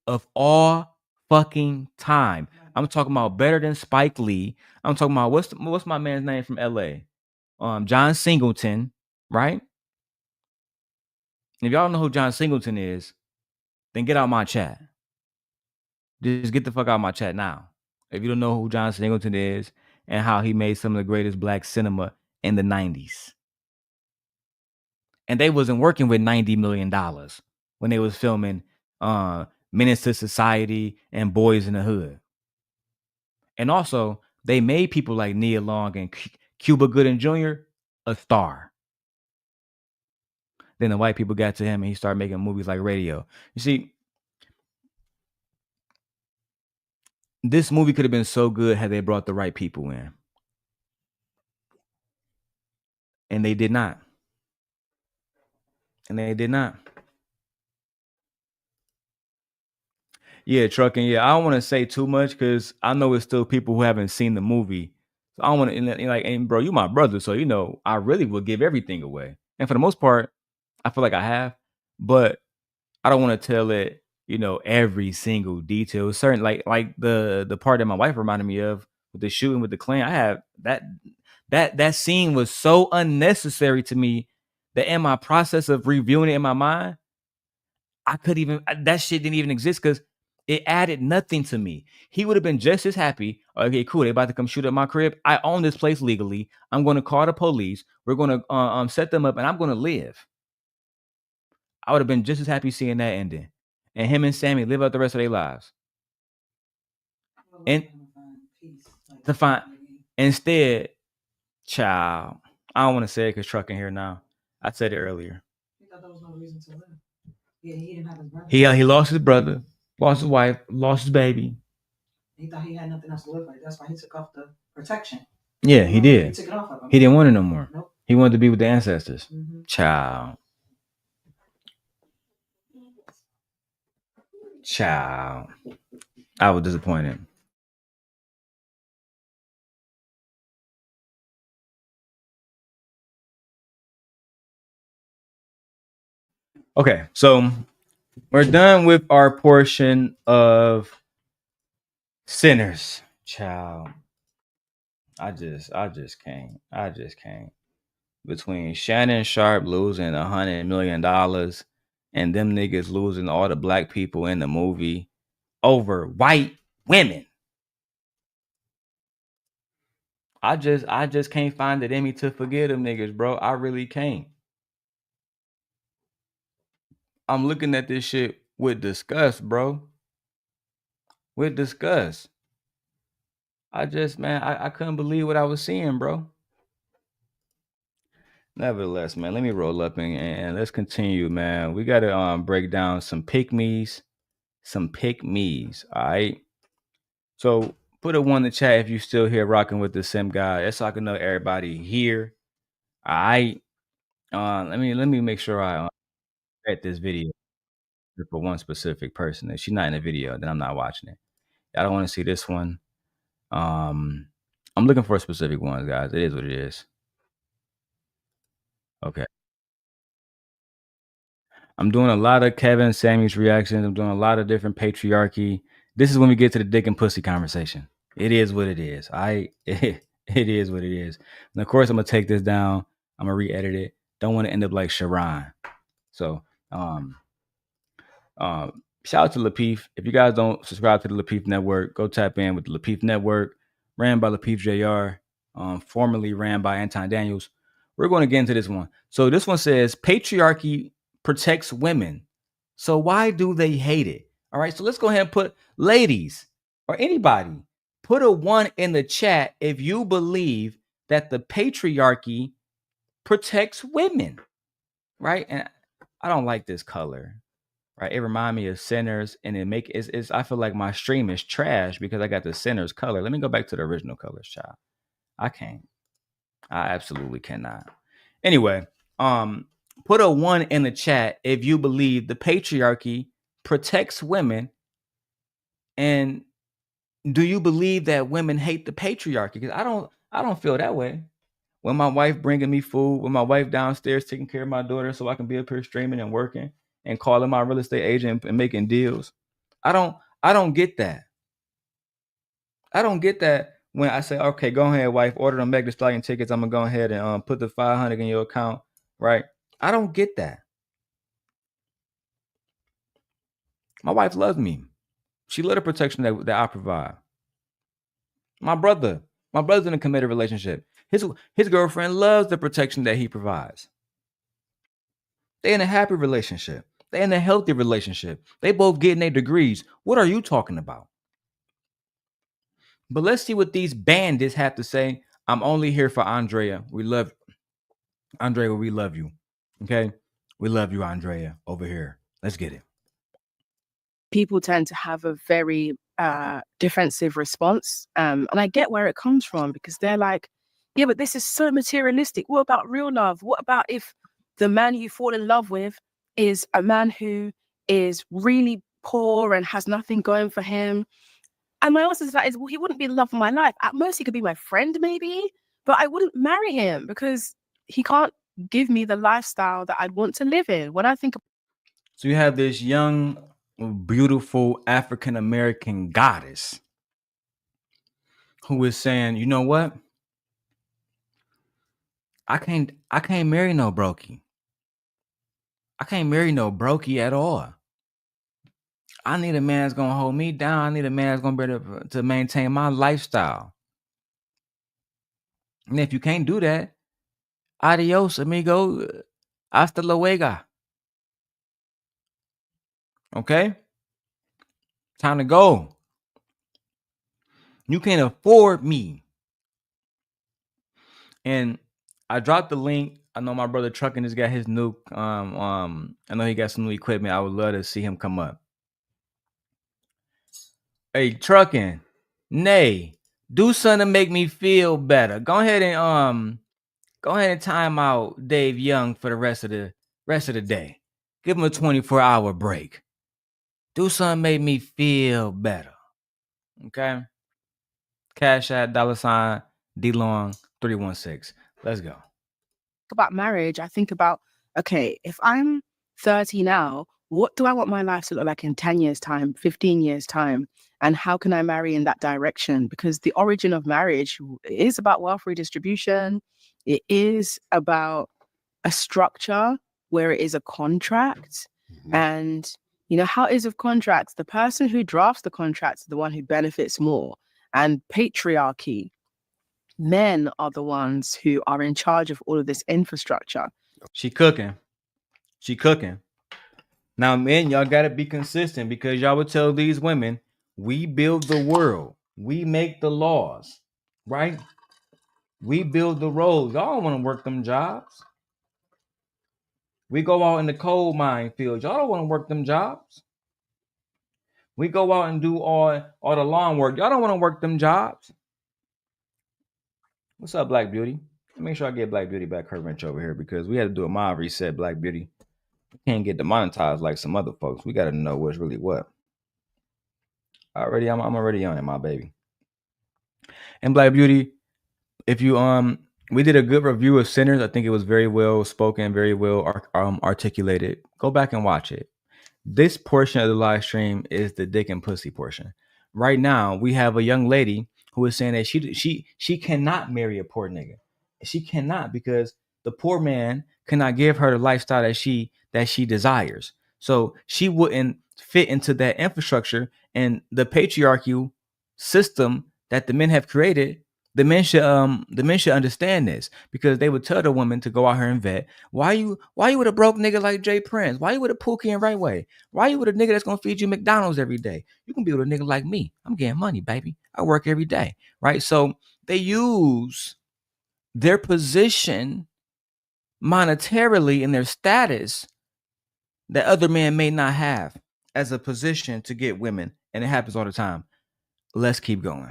of all fucking time. I'm talking about better than Spike Lee. I'm talking about what's my man's name from LA? John Singleton, right? If y'all don't know who John Singleton is, then get out my chat. Just get the fuck out of my chat now. If you don't know who John Singleton is and how he made some of the greatest black cinema in the 90s. And they wasn't working with $90 million when they was filming Menace to Society and Boys in the Hood. And also, they made people like Nia Long and Cuba Gooding Jr. a star. Then the white people got to him and he started making movies like Radio. You see, this movie could have been so good had they brought the right people in. And they did not. Yeah, trucking. Yeah, I don't want to say too much because I know it's still people who haven't seen the movie. So I don't want to like, and bro, you my brother, so I really will give everything away. And for the most part, I feel like I have, but I don't want to tell it, every single detail. Certain like the part that my wife reminded me of with the shooting with the Klan. I have that scene was so unnecessary to me that in my process of reviewing it in my mind, that shit didn't even exist because it added nothing to me. He would have been just as happy. Okay, cool. They about to come shoot at my crib. I own this place legally. I'm going to call the police. We're going to set them up, and I'm going to live. I would have been just as happy seeing that ending, and him and Sammy live out the rest of their lives. And to find instead, child. I don't want to say it because trucking here now. I said it earlier. He thought there was no reason to live. Yeah, he didn't have his brother. He lost his brother, lost his wife, lost his baby. He thought he had nothing else to live like. That's why he took off the protection. Yeah, he did. He took it off of him. He didn't want it no more. Nope. He wanted to be with the ancestors. Mm-hmm. Child. I was disappointed. Okay, so we're done with our portion of sinners. Child. I just can't. Between Shannon Sharp losing $100 million and them niggas losing all the black people in the movie over white women. I just can't find it in me to forgive them niggas, bro. I really can't. I'm looking at this shit with disgust, bro. With disgust. I couldn't believe what I was seeing, bro. Nevertheless, man, let me roll up and let's continue, man. We got to break down some pick-me's. All right? So put a 1 in the chat if you still here rocking with the SimpGod. That's so I can know everybody here. All right? Let me make sure I at this video for one specific person. If she's not in the video, then I'm not watching it. I don't want to see this one. I'm looking for specific ones, guys. It is what it is. Okay. I'm doing a lot of Kevin Samuels reactions. I'm doing a lot of different patriarchy. This is when we get to the dick and pussy conversation. It is what it is. It is what it is. And of course, I'm gonna take this down. I'm gonna re-edit it. Don't want to end up like Sharon. So, shout out to Lapeef. If you guys don't subscribe to the Lapeef Network, go tap in with the Lapeef Network, ran by Lapeef Jr., formerly ran by Anton Daniels. we're going to get into this one. So this one says patriarchy protects women. So why do they hate it? All right. So let's go ahead and put, ladies or anybody, put a 1 in the chat if you believe that the patriarchy protects women. Right. And I don't like this color. Right. It reminds me of Sinners, and it's I feel like my stream is trash because I got the Sinners color. Let me go back to the original colors, child. I can't. I absolutely cannot. Anyway, put a 1 in the chat if you believe the patriarchy protects women, and do you believe that women hate the patriarchy? Because I don't feel that way. When my wife bringing me food, when my wife downstairs taking care of my daughter so I can be up here streaming and working and calling my real estate agent and making deals, I don't get that. I don't get that when I say, okay, go ahead, wife, order them Meg Thee Stallion tickets. I'm gonna go ahead and put the 500 in your account, right? I don't get that. My wife loves me. She loves the protection that I provide. My brother's in a committed relationship. His girlfriend loves the protection that he provides. They're in a happy relationship. They're in a healthy relationship. They both getting their degrees. What are you talking about? But let's see what these bandits have to say. I'm only here for Andrea. We love Andrea. We love you. Okay. We love you, Andrea, over here. Let's get it. People tend to have a very defensive response. And I get where it comes from, because they're like, yeah, but this is so materialistic. What about real love? What about if the man you fall in love with is a man who is really poor and has nothing going for him? And my answer to that is, well, he wouldn't be the love of my life. At most, he could be my friend, maybe, but I wouldn't marry him because he can't give me the lifestyle that I'd want to live in. When I think of— So you have this young, beautiful African-American goddess who is saying, you know what? I can't marry no brokey. I can't marry no brokey at all. I need a man that's gonna hold me down. I need a man that's gonna be able to maintain my lifestyle. And if you can't do that, adios, amigo. Hasta luego. Okay? Time to go. You can't afford me. And I dropped the link. I know my brother Trucking has got his new I know he got some new equipment. I would love to see him come up. Hey, Trucking, Nay, do something to make me feel better. Go ahead and time out Dave Young for the rest of the day. Give him a 24-hour break. Do something make me feel better. Okay? Cash at $ DLong 316. Let's go. about marriage, I think about, okay, if I'm 30 now, what do I want my life to look like in 10 years' time, 15 years' time? And how can I marry in that direction? Because the origin of marriage is about wealth redistribution. It is about a structure where it is a contract. And, how it is with contracts, the person who drafts the contract is the one who benefits more. And patriarchy, men are the ones who are in charge of all of this infrastructure. She cooking. Now, men, y'all got to be consistent, because y'all would tell these women, we build the world. We make the laws, right? We build the roads. Y'all don't want to work them jobs. We go out in the coal mine fields. Y'all don't want to work them jobs. We go out and do all the lawn work. Y'all don't want to work them jobs. What's up, Black Beauty? Make sure I get Black Beauty back her wrench over here, because we had to do a mod reset, Black Beauty. We can't get demonetized like some other folks. We got to know what's really what. I'm already on it, my baby. And Black Beauty, if you we did a good review of Sinners. I think it was very well spoken, very well articulated. Go back and watch it. This portion of the live stream is the dick and pussy portion. Right now, we have a young lady who is saying that she cannot marry a poor nigga. She cannot, because the poor man cannot give her the lifestyle that she desires. So she wouldn't fit into that infrastructure, and the patriarchal system that the men have created The men should understand this, because they would tell the woman to go out here and vet. Why you with a broke nigga like Jay Prince? Why you with a Pookie and Right Way? Why you with a nigga that's gonna feed you McDonald's every day? You can be with a nigga like me. I'm getting money, baby. I work every day, right? So they use their position monetarily and their status that other men may not have as a position to get women, and it happens all the time. Let's keep going.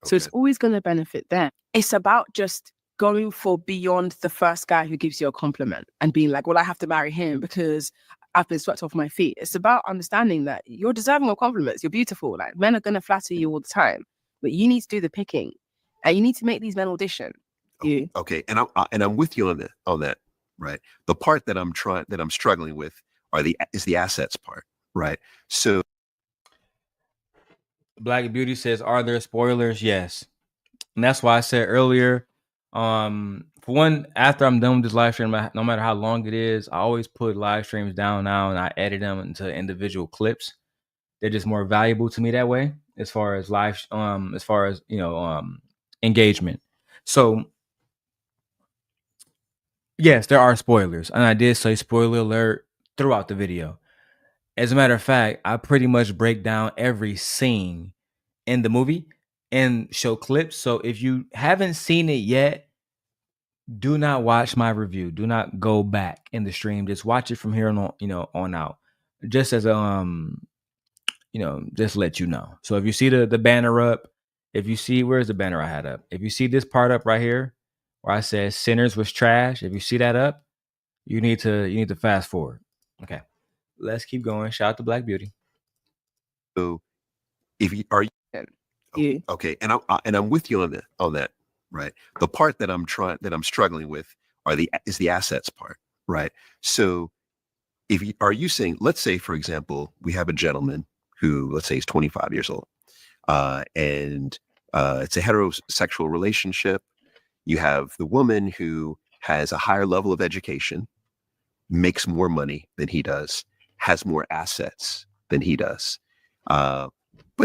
So it's always going to benefit them. It's about just going for beyond the first guy who gives you a compliment and being like, well, I have to marry him because I've been swept off my feet. It's about understanding that you're deserving of compliments. You're beautiful. Like, men are going to flatter you all the time, but you need to do the picking, and you need to make these men audition you. Okay, and I'm with you on that, right? The part that I'm struggling with is the assets part, right? So Black Beauty says, are there spoilers? Yes. And that's why I said earlier, for one, after I'm done with this live stream, no matter how long it is, I always put live streams down now and I edit them into individual clips. They're just more valuable to me that way, as far as engagement. So yes, there are spoilers, and I did say spoiler alert throughout the video. As a matter of fact, I pretty much break down every scene in the movie and show clips. So if you haven't seen it yet, do not watch my review. Do not go back in the stream. Just watch it from here on out. Just as just let you know. So if you see the banner up, if you see, where's the banner I had up? If you see this part up right here where I said Sinners was trash, if you see that up, you need to fast forward. Okay. Let's keep going. Shout out to Black Beauty. So if you are okay, and I'm with you on that, right? The part that I'm struggling with is the assets part, right? So are you saying, let's say, for example, we have a gentleman who, let's say, is 25 years old, and it's a heterosexual relationship. You have the woman who has a higher level of education, makes more money than he does, has more assets than he does, but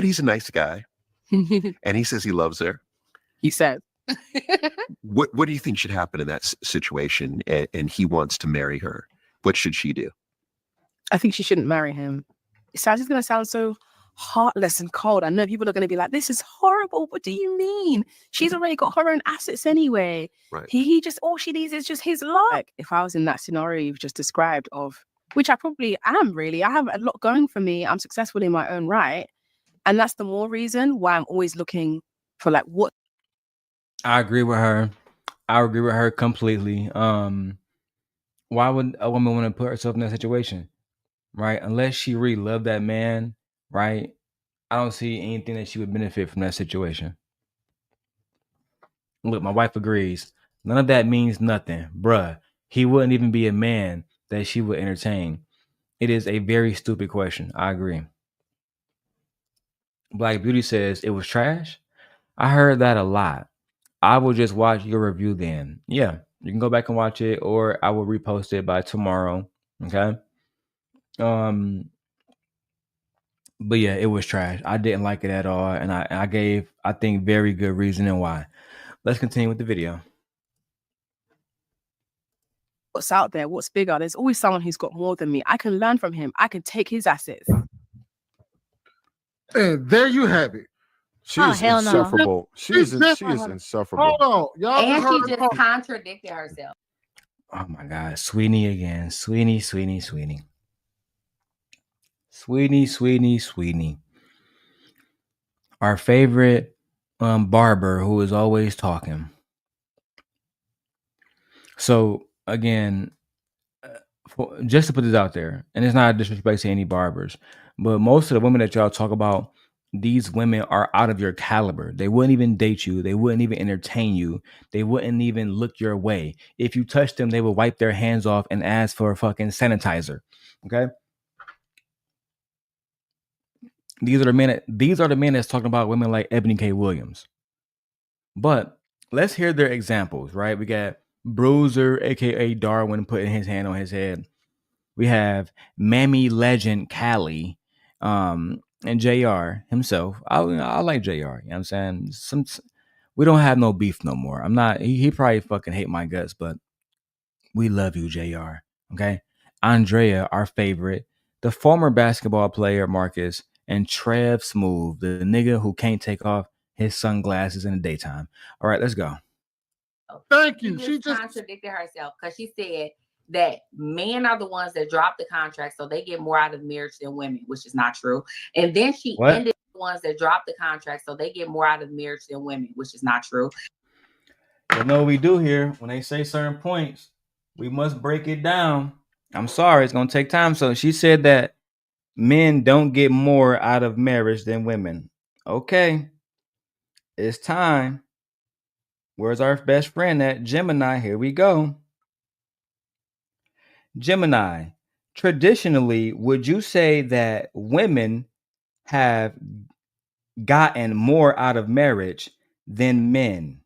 he's a nice guy, and he says he loves her. He said. What do you think should happen in that situation? And he wants to marry her. What should she do? I think she shouldn't marry him. It's going to sound so heartless and cold. I know people are going to be like, this is horrible. What do you mean? She's already got her own assets anyway. Right. He just, all she needs is just his love. Like, if I was in that scenario you've just described, of which I probably am, really, I have a lot going for me. I'm successful in my own right. And that's the more reason why I'm always looking for like what. I agree with her. I agree with her completely. Why would a woman want to put herself in that situation? Right? Unless she really loved that man, right? I don't see anything that she would benefit from that situation. Look, my wife agrees. None of that means nothing. Bruh, he wouldn't even be a man that she would entertain. It is a very stupid question. I agree. Black Beauty says it was trash. I heard that a lot. I will just watch your review then. Yeah, you can go back and watch it, or I will repost it by tomorrow. Okay. But yeah, it was trash. I didn't like it at all, and I gave, I think, very good reasoning why. Let's continue with the video. What's out there? What's bigger? There's always someone who's got more than me. I can learn from him. I can take his assets. And there you have it. She's insufferable. No. She is insufferable. Hold on. Y'all And heard she her just talk. contradicted herself. Oh my God, Sweeney again. Sweeney. Our favorite barber who is always talking. So again, just to put this out there, and it's not a disrespect to any barbers, but most of the women that y'all talk about, these women are out of your caliber. They wouldn't even date you. They wouldn't even entertain you. They wouldn't even look your way. If you touch them, they would wipe their hands off and ask for a fucking sanitizer. Okay. These are the men that's talking about women like Ebony K. Williams. But let's hear their examples, right? We got Bruiser, aka Darwin, putting his hand on his head. We have Mammy Legend Callie, and JR himself. I like JR. You know what I'm saying? We don't have no beef no more. I'm not. He probably fucking hate my guts, but we love you, Jr. Okay, Andrea, our favorite, the former basketball player Marcus, and Trev Smooth, the nigga who can't take off his sunglasses in the daytime. All right, let's go. Thank She you. She just just contradicted herself because she said that men are the ones that drop the contract, so they get more out of marriage than women, which is not true. And then she What? ended the ones that drop the contract, so they get more out of marriage than women, which is not true. You know what we do here when they say certain points, we must break it down. I'm sorry, it's gonna take time. So she said that men don't get more out of marriage than women. Okay, it's time. Where's our best friend at? Gemini? Here we go. Gemini, traditionally, would you say that women have gotten more out of marriage than men?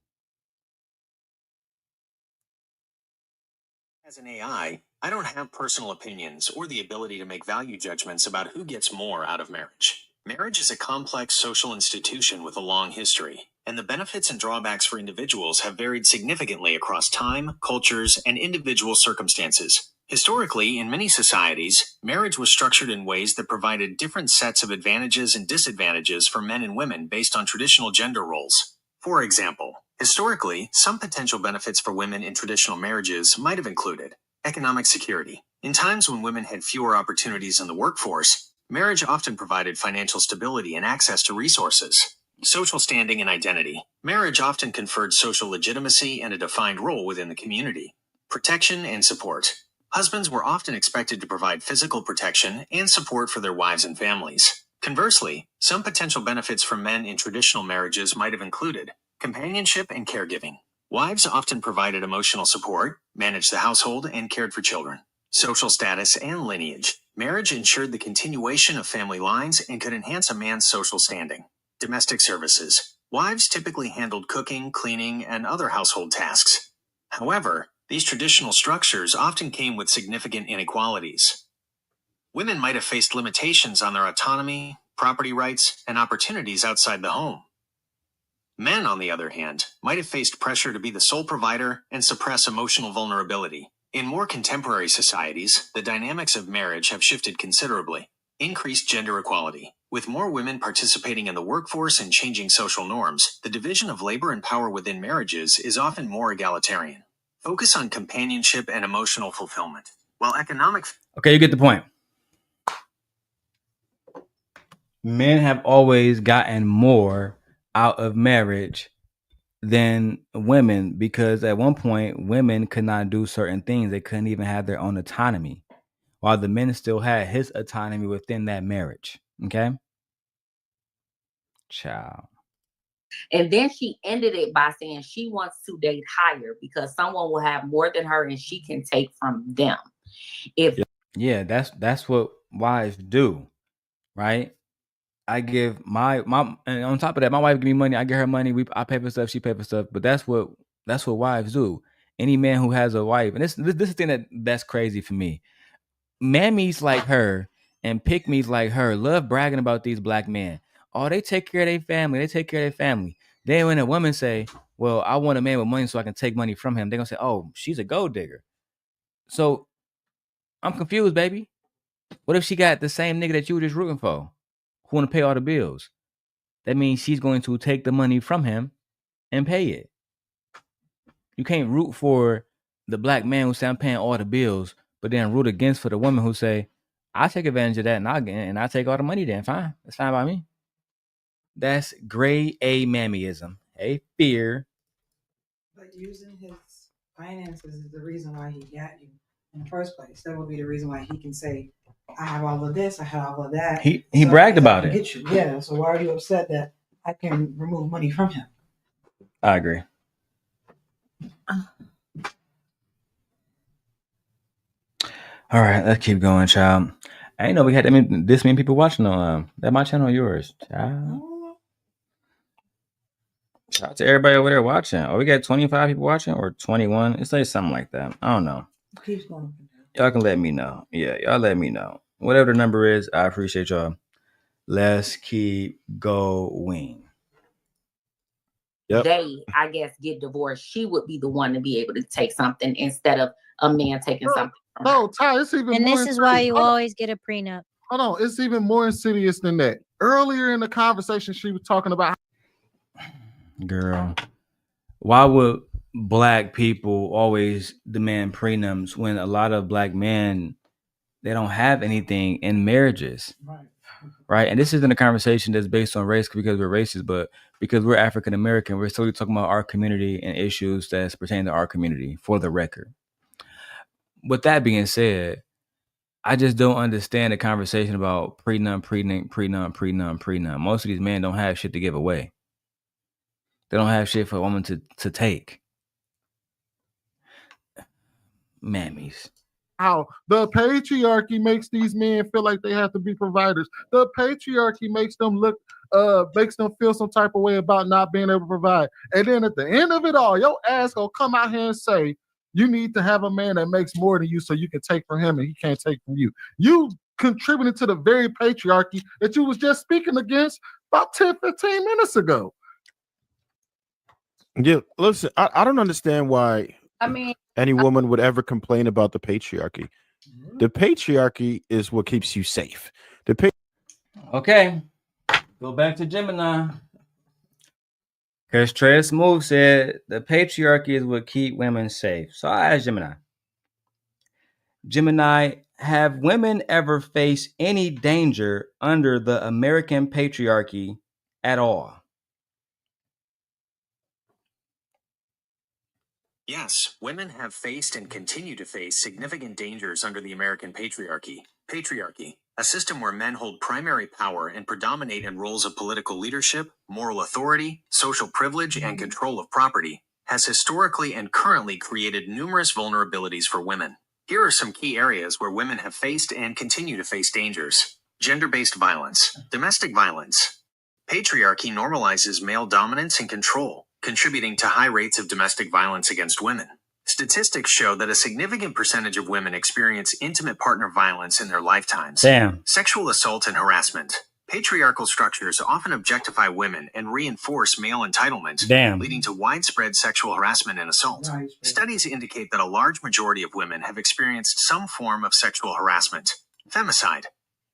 As an AI, I don't have personal opinions or the ability to make value judgments about who gets more out of marriage. Marriage is a complex social institution with a long history, and the benefits and drawbacks for individuals have varied significantly across time, cultures, and individual circumstances. Historically, in many societies, marriage was structured in ways that provided different sets of advantages and disadvantages for men and women based on traditional gender roles. For example, historically, some potential benefits for women in traditional marriages might have included economic security. In times when women had fewer opportunities in the workforce, marriage often provided financial stability and access to resources. Social standing and identity. Marriage often conferred social legitimacy and a defined role within the community. Protection and support. Husbands were often expected to provide physical protection and support for their wives and families. Conversely, some potential benefits for men in traditional marriages might have included companionship and caregiving. Wives often provided emotional support, managed the household, and cared for children. Social status and lineage. Marriage ensured the continuation of family lines and could enhance a man's social standing. Domestic services. Wives typically handled cooking, cleaning, and other household tasks. However, these traditional structures often came with significant inequalities. Women might have faced limitations on their autonomy, property rights, and opportunities outside the home. Men, on the other hand, might have faced pressure to be the sole provider and suppress emotional vulnerability. In more contemporary societies, the dynamics of marriage have shifted considerably. Increased gender equality. With more women participating in the workforce and changing social norms, the division of labor and power within marriages is often more egalitarian. Focus on companionship and emotional fulfillment. While economic... Okay, you get the point. Men have always gotten more out of marriage than women because at one point women could not do certain things. They couldn't even have their own autonomy, while the men still had his autonomy within that marriage. Okay? Ciao. And then she ended it by saying she wants to date higher because someone will have more than her and she can take from them. Yeah, that's what wives do, right? I give my and on top of that, my wife give me money. I give her money. I pay for stuff. She pay for stuff. But that's what wives do. Any man who has a wife, and this is the thing that's crazy for me. Mammies like her and pick-me's like her love bragging about these black men. Oh, they take care of their family. They take care of their family. Then when a woman say, "Well, I want a man with money so I can take money from him," they're gonna say, "Oh, she's a gold digger." So I'm confused, baby. What if she got the same nigga that you were just rooting for, who want to pay all the bills? That means she's going to take the money from him and pay it. You can't root for the black man who say I'm paying all the bills, but then root against for the woman who say, I take advantage of that and I take all the money then. Fine. That's fine by me. That's grade A mammyism. Hey, fear. But using his finances is the reason why he got you in the first place. That would be the reason why he can say, I have all of this, I have all of that. He bragged about it. Get you. Yeah, so why are you upset that I can remove money from him? I agree. All right, let's keep going, child. I didn't know we had this many people watching on that my channel or yours, child. Shout out to everybody over there watching. Oh, we got 25 people watching or 21. It's like something like that. I don't know. Keeps going. Y'all can let me know. Yeah, y'all let me know. Whatever the number is, I appreciate y'all. Let's keep going. they, I guess, get divorced, she would be the one to be able to take something instead of a man taking something from her. No, Ty, it's even And more. this is why you Hold on. always get a prenup. Hold on, it's even more insidious than that. Earlier in the conversation, she was talking about. Girl, why would black people always demand prenups when a lot of black men, they don't have anything in marriages? Right. And this isn't a conversation that's based on race because we're racist, but because we're African American, we're solely talking about our community and issues that's pertaining to our community, for the record. With that being said, I just don't understand the conversation about prenup. Most of these men don't have shit to give away. They don't have shit for a woman to take. Mammies. How the patriarchy makes these men feel like they have to be providers. The patriarchy makes them feel some type of way about not being able to provide. And then at the end of it all, your ass gonna come out here and say, you need to have a man that makes more than you so you can take from him and he can't take from you. You contributed to the very patriarchy that you was just speaking against about 10, 15 minutes ago. Yeah, listen, I don't understand why any woman would ever complain about the patriarchy. The patriarchy is what keeps you safe. Okay, go back to Gemini. Because Trey Smooth said the patriarchy is what keep women safe. So I asked Gemini, have women ever faced any danger under the American patriarchy at all? Yes, women have faced and continue to face significant dangers under the American patriarchy. Patriarchy, a system where men hold primary power and predominate in roles of political leadership, moral authority, social privilege, and control of property, has historically and currently created numerous vulnerabilities for women. Here are some key areas where women have faced and continue to face dangers. Gender-based violence, domestic violence. Patriarchy normalizes male dominance and control, contributing to high rates of domestic violence against women. Statistics show that a significant percentage of women experience intimate partner violence in their lifetimes. Damn. Sexual assault and harassment. Patriarchal structures often objectify women and reinforce male entitlement, leading to widespread sexual harassment and assault. Studies indicate that a large majority of women have experienced some form of sexual harassment. Femicide.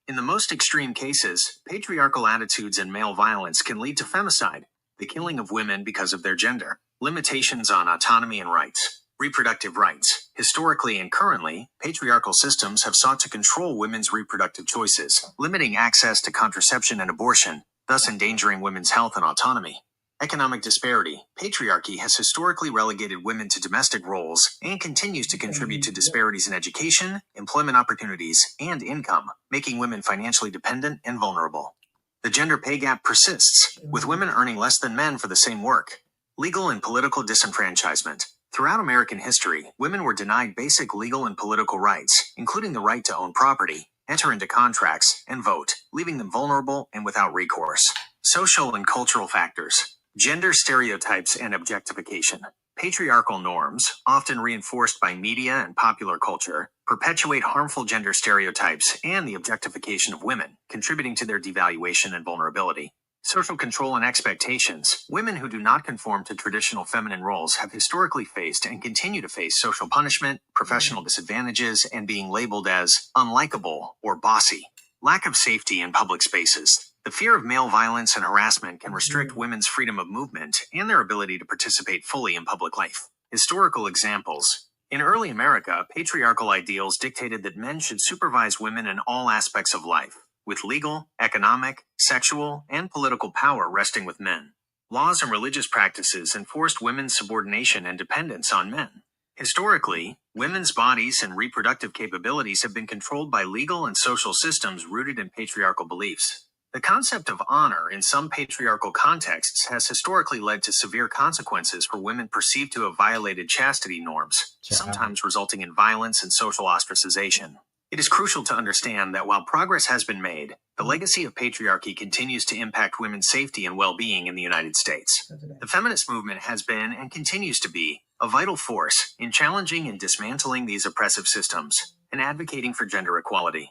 In the most extreme cases, patriarchal attitudes and male violence can lead to femicide, the killing of women because of their gender. Limitations on autonomy and rights. Reproductive rights. Historically and currently, patriarchal systems have sought to control women's reproductive choices, limiting access to contraception and abortion, thus endangering women's health and autonomy. Economic disparity. Patriarchy has historically relegated women to domestic roles and continues to contribute to disparities in education, employment opportunities, and income, making women financially dependent and vulnerable. The gender pay gap persists, with women earning less than men for the same work. Legal and political disenfranchisement. Throughout American history, women were denied basic legal and political rights, including the right to own property, enter into contracts, and vote, leaving them vulnerable and without recourse. Social and cultural factors. Gender stereotypes and objectification. Patriarchal norms, often reinforced by media and popular culture, perpetuate harmful gender stereotypes and the objectification of women, contributing to their devaluation and vulnerability. Social control and expectations. Women who do not conform to traditional feminine roles have historically faced and continue to face social punishment, professional disadvantages, and being labeled as unlikable or bossy. Lack of safety in public spaces. The fear of male violence and harassment can restrict women's freedom of movement and their ability to participate fully in public life. Historical examples. In early America, patriarchal ideals dictated that men should supervise women in all aspects of life, with legal, economic, sexual, and political power resting with men. Laws and religious practices enforced women's subordination and dependence on men. Historically, women's bodies and reproductive capabilities have been controlled by legal and social systems rooted in patriarchal beliefs. The concept of honor in some patriarchal contexts has historically led to severe consequences for women perceived to have violated chastity norms, sometimes resulting in violence and social ostracization. It is crucial to understand that while progress has been made, the legacy of patriarchy continues to impact women's safety and well-being in the United States. The feminist movement has been and continues to be a vital force in challenging and dismantling these oppressive systems and advocating for gender equality.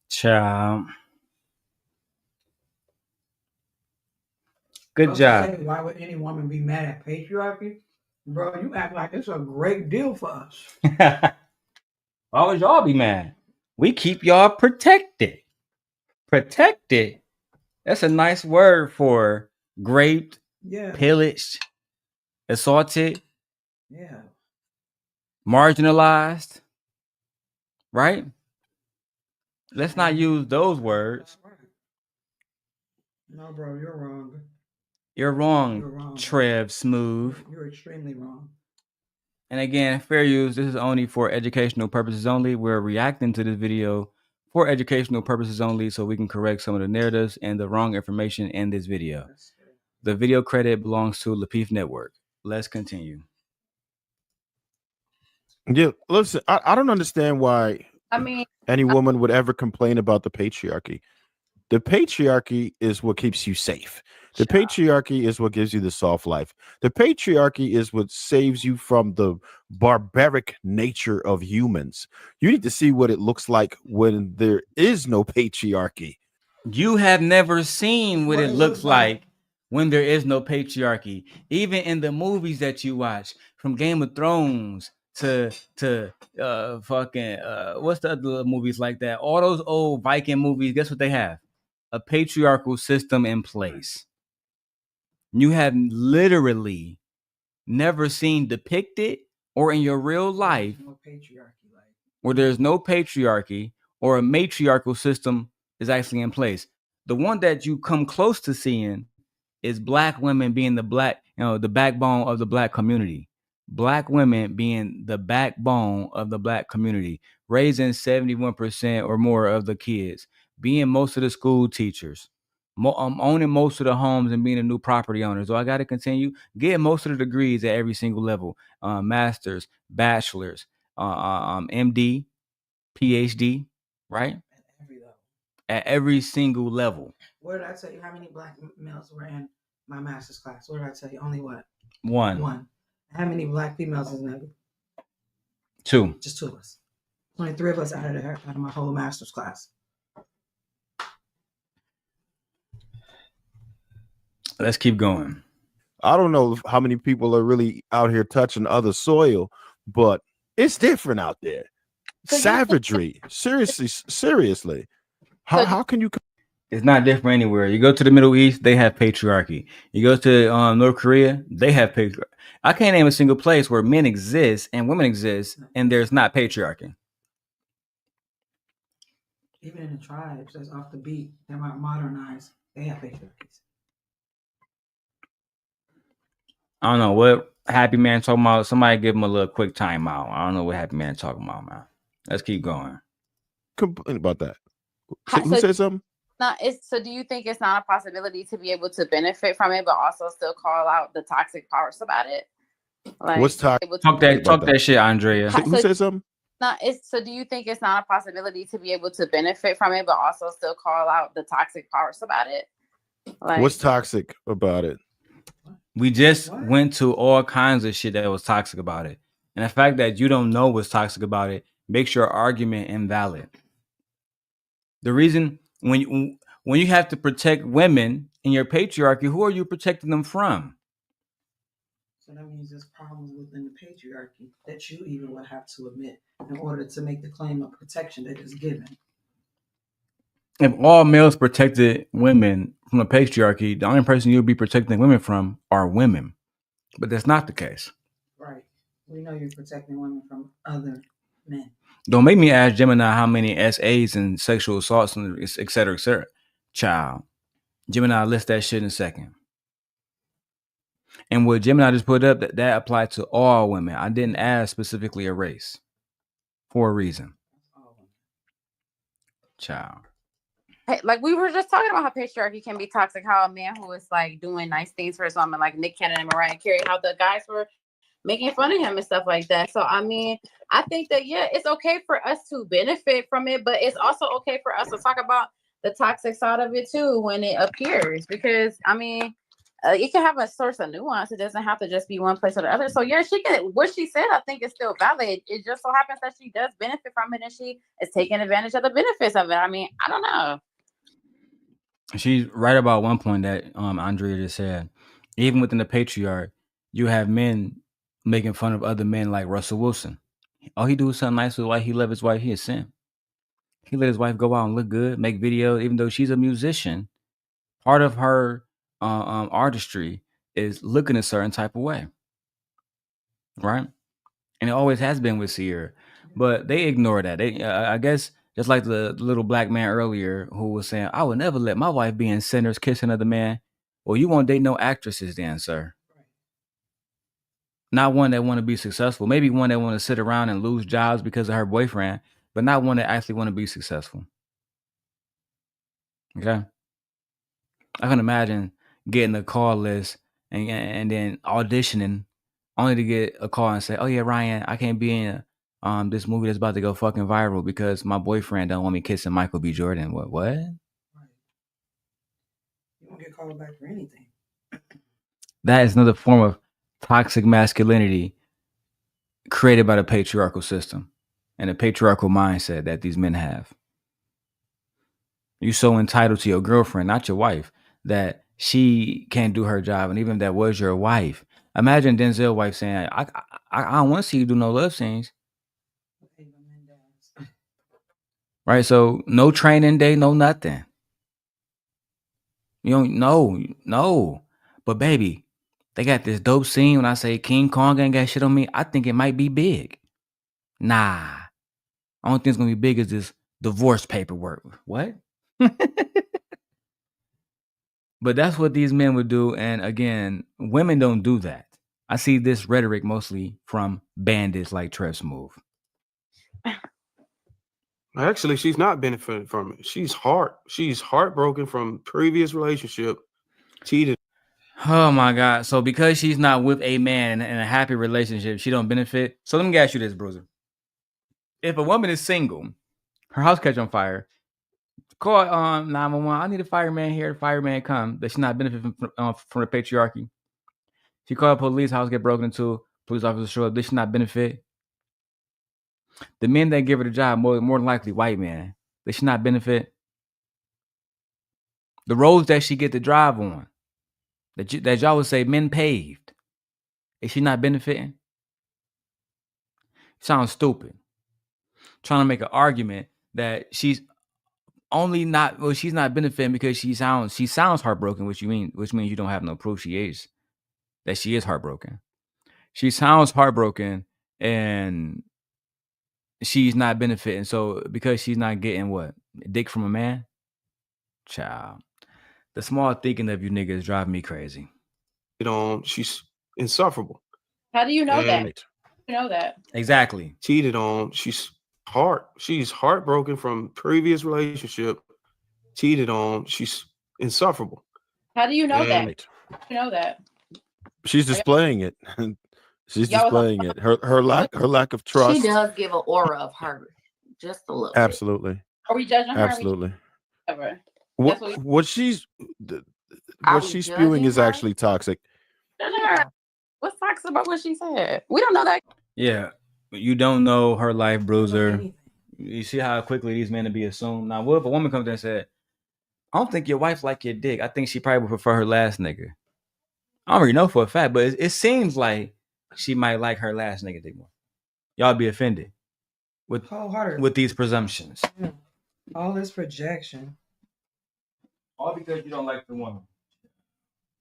Child. Good job. Say, why would any woman be mad at patriarchy? Bro, you act like it's a great deal for us. Why would y'all be mad? We keep y'all protected. Protected. That's a nice word for raped, pillaged, assaulted, marginalized. Right? Let's not use those words. No, bro, you're wrong. You're wrong, Trev Smooth. You're extremely wrong. And again, fair use. This is only for educational purposes only. We're reacting to this video for educational purposes only, so we can correct some of the narratives and the wrong information in this video. The video credit belongs to Lapeef Network. Let's continue. Yeah, listen, I don't understand why any woman would ever complain about the patriarchy. The patriarchy is what keeps you safe. The patriarchy is what gives you the soft life. The patriarchy is what saves you from the barbaric nature of humans. You need to see what it looks like when there is no patriarchy. You have never seen what it looks like when there is no patriarchy. Even in the movies that you watch, from Game of Thrones to fucking what's the other movies like that? All those old Viking movies, guess what they have? A patriarchal system in place. You have literally never seen depicted or in your real life where there's no patriarchy or a matriarchal system is actually in place. The one that you come close to seeing is black women being the backbone of the black community. Black women being the backbone of the black community, raising 71% or more of the kids, being most of the school teachers, owning most of the homes and being the new property owners. So I got to continue getting most of the degrees at every single level, masters, bachelors, MD, PhD, right? At every single level. What did I tell you? How many black males were in my master's class? What did I tell you? Only what? One. How many black females is in there? 2. Just 2 of us. Only 3 of us out of my whole master's class. Let's keep going. I don't know how many people are really out here touching other soil, but it's different out there. Savagery. Seriously. How can you? It's not different anywhere. You go to the Middle East, they have patriarchy. You go to North Korea, they have patriarchy. I can't name a single place where men exist and women exist and there's not patriarchy. Even in the tribes that's off the beat, they're not modernized. They have patriarchies. I don't know what Happy Man talking about. Somebody give him a little quick timeout. I don't know what Happy Man talking about, man. Let's keep going. Complain about that. Who said something? So do you think it's not a possibility to be able to benefit from it, but also still call out the toxic parts about it? Like, what's toxic? Talk that shit, Andrea. Who said something? So do you think it's not a possibility to be able to benefit from it, but also still call out the toxic parts about it? Like, what's toxic about it? We just went to all kinds of shit that was toxic about it. And the fact that you don't know what's toxic about it makes your argument invalid. The reason when you have to protect women in your patriarchy, who are you protecting them from? So that means there's problems within the patriarchy that you even would have to admit in order to make the claim of protection that is given. If all males protected women from the patriarchy, the only person you'll be protecting women from are women. But that's not the case. Right. We know you're protecting women from other men. Don't make me ask Gemini how many SAs and sexual assaults and et cetera, et cetera. Child. Gemini list that shit in a second. And what Gemini just put up, that applied to all women. I didn't ask specifically a race for a reason. Child. Like we were just talking about how patriarchy can be toxic, how a man who is like doing nice things for his woman, like Nick Cannon and Mariah Carey, how the guys were making fun of him and stuff like that. So I mean, I think that it's okay for us to benefit from it, but it's also okay for us to talk about the toxic side of it too when it appears, because I mean, it can have a source of nuance. It doesn't have to just be one place or the other. So she can. What she said, I think, is still valid. It just so happens that she does benefit from it, and she is taking advantage of the benefits of it. I mean, I don't know. She's right about one point that Andrea just said. Even within the patriarch, you have men making fun of other men like Russell Wilson. All he do is something nice with his wife. He love his wife. He a simp. He let his wife go out and look good, make videos, even though she's a musician. Part of her artistry is looking a certain type of way, right? And it always has been with Sierra, but they ignore that. They, I guess, just like the little black man earlier who was saying, "I would never let my wife be in Sinners kiss another man." Well, you won't date no actresses, then, sir. Not one that want to be successful. Maybe one that want to sit around and lose jobs because of her boyfriend, but not one that actually want to be successful. Okay. I can imagine getting a call list and then auditioning only to get a call and say, "Oh yeah, Ryan, I can't be in this movie that's about to go fucking viral because my boyfriend don't want me kissing Michael B. Jordan." What? You won't get called back for anything. That is another form of toxic masculinity created by the patriarchal system and the patriarchal mindset that these men have. You're so entitled to your girlfriend, not your wife, that she can't do her job. And even if that was your wife, imagine Denzel's wife saying, I don't want to see you do no love scenes. Right? So no training day, no nothing. You don't no. But baby, they got this dope scene when I say King Kong ain't got shit on me. I think it might be big. Nah. Only thing's gonna be big is this divorce paperwork. What? But that's what these men would do. And again, women don't do that. I see this rhetoric mostly from bandits like Trev Smooth. Actually, she's not benefiting from it. She's heartbroken from previous relationship, cheated. Oh my God. So because she's not with a man in a happy relationship, she don't benefit. So let me ask you this, Bruiser. If a woman is single, her house catch on fire, call 911. I need a fireman here. The fireman come. Does she not benefit from the patriarchy? She called police, house get broken into, police officers show up. Does she not benefit? The men that give her the job, more than likely white men. Does she not benefit? The roads that she get to drive on, that y'all would say men paved, is she not benefiting? Sounds stupid. Trying to make an argument that she's not benefiting because she sounds heartbroken, which means you don't have no proof she is heartbroken. She sounds heartbroken and she's not benefiting. So because she's not getting what? Dick from a man? Child. The small thinking of you niggas drive me crazy. She's insufferable. How do you know that? You know that. Exactly. Cheated on. She's heartbroken from previous relationship. Cheated on. She's insufferable. How do you know that? You know that. She's displaying it. She's displaying it. Her lack of trust. She does give an aura of her, just a little. Absolutely. Are we judging her? Absolutely. What she's spewing is actually toxic. What's toxic about what she said? We don't know that. Yeah, you don't know her life, Bruiser. You see how quickly these men to be assumed. Now, what if a woman comes there and said, "I don't think your wife like your dick. I think she probably would prefer her last nigga." I don't really know for a fact, but it seems like she might like her last nigga dick more. Y'all be offended with these presumptions. Yeah. All this projection. All because you don't like the woman.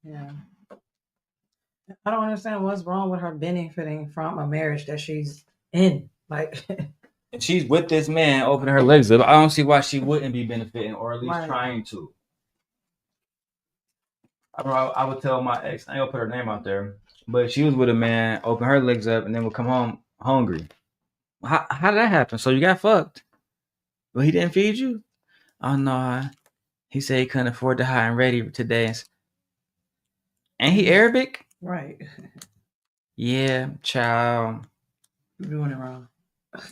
Yeah. I don't understand what's wrong with her benefiting from a marriage that she's in. Like, and she's with this man opening her legs up. I don't see why she wouldn't be benefiting, or at least trying to. I would tell my ex, I ain't gonna put her name out there, but she was with a man, open her legs up, and then would come home hungry. How did that happen? So you got fucked, but he didn't feed you? Oh no, he said he couldn't afford the high and ready today. Ain't he Arabic? Right. Yeah, child. You're doing it wrong.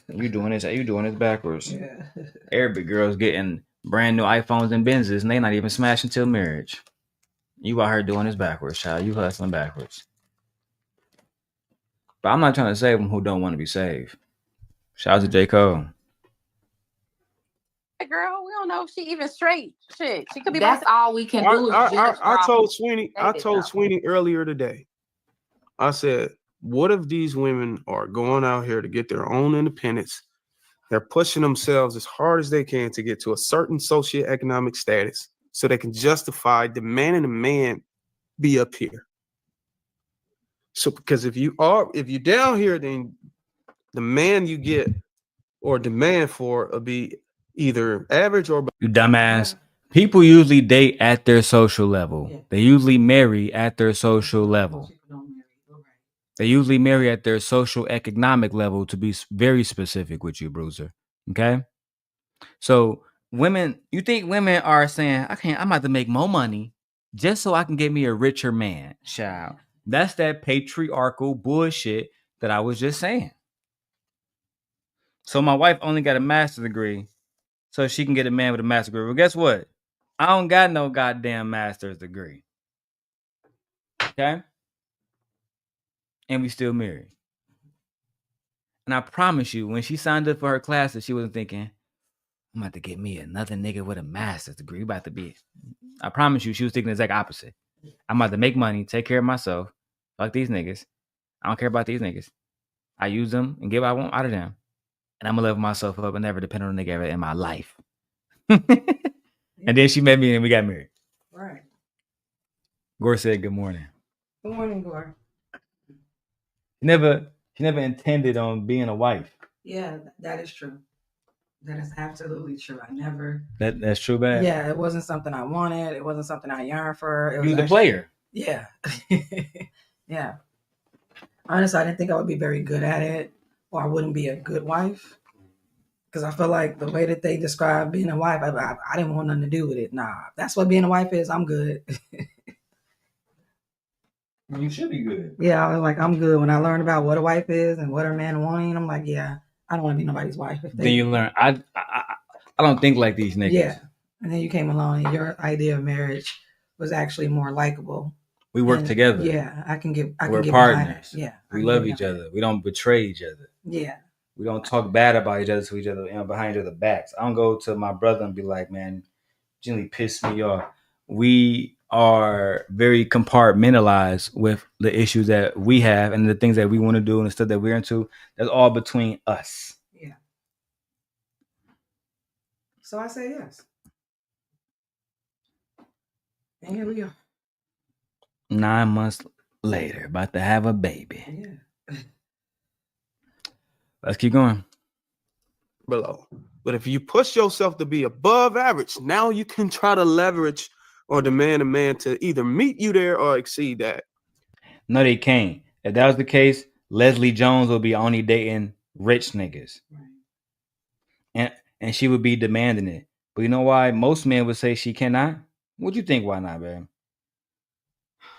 You doing this backwards. Yeah. Arabic girls getting brand new iPhones and Benzes, and they not even smashing till marriage. You out here doing this backwards, child. You hustling backwards. But I'm not trying to save them who don't want to be saved. Shout out to J. Cole. girl. We don't know if she even straight. Shit, she could be. That's all we can do. I told Sweeney earlier today. I said, what if these women are going out here to get their own independence? They're pushing themselves as hard as they can to get to a certain socioeconomic status so they can justify demanding a man be up here. So, because if you're down here, then the man you get or demand for will be either average or you dumbass. People usually date at their social level. They usually marry at their social level. They usually marry at their social economic level, to be very specific with you, Bruiser. Okay? So women, you think women are saying, I'm about to make more money just so I can get me a richer man, child. That's that patriarchal bullshit that I was just saying. So my wife only got a master's degree so she can get a man with a master's degree. Well, guess what? I don't got no goddamn master's degree. Okay? And we still married. And I promise you, when she signed up for her classes, she wasn't thinking, I'm about to get me another nigga with a master's degree. About to be. I promise you, she was thinking the exact opposite. I'm about to make money, take care of myself. Fuck these niggas. I don't care about these niggas. I use them and get what I want out of them. And I'm gonna level myself up and never depend on a nigga ever in my life. And then she met me and we got married. Right. Gore said good morning. Good morning, Gore. She never intended on being a wife. Yeah, that is true. That is absolutely true. I never. That's true, bad. Yeah, it wasn't something I wanted. It wasn't something I yearned for. It was You the player. Yeah. Yeah. Honestly, I didn't think I would be very good at it, or I wouldn't be a good wife. Because I feel like the way that they describe being a wife, I didn't want nothing to do with it. Nah, that's what being a wife is. I'm good. You should be good. Yeah, I was like, I'm good. When I learned about what a wife is and what a man wanting, I'm like, yeah, I don't want to be nobody's wife. Then you learn. I don't think like these niggas. Yeah. And then you came along and your idea of marriage was actually more likable. We work together. Yeah, We're partners. Yeah. We love each other. We don't betray each other. Yeah. We don't talk bad about each other to each other, behind each other's backs. I don't go to my brother and be like, man, Jimmy pissed me off. We are very compartmentalized with the issues that we have and the things that we want to do and the stuff that we're into. That's all between us. Yeah. So I say yes. And here we go. 9 months later, about to have a baby. Yeah. Let's keep going. Below. But if you push yourself to be above average, now you can try to leverage or demand a man to either meet you there or exceed that. No, they can't. If that was the case, Leslie Jones would be only dating rich niggas. Right. And she would be demanding it. But you know why most men would say she cannot? What do you think? Why not, babe?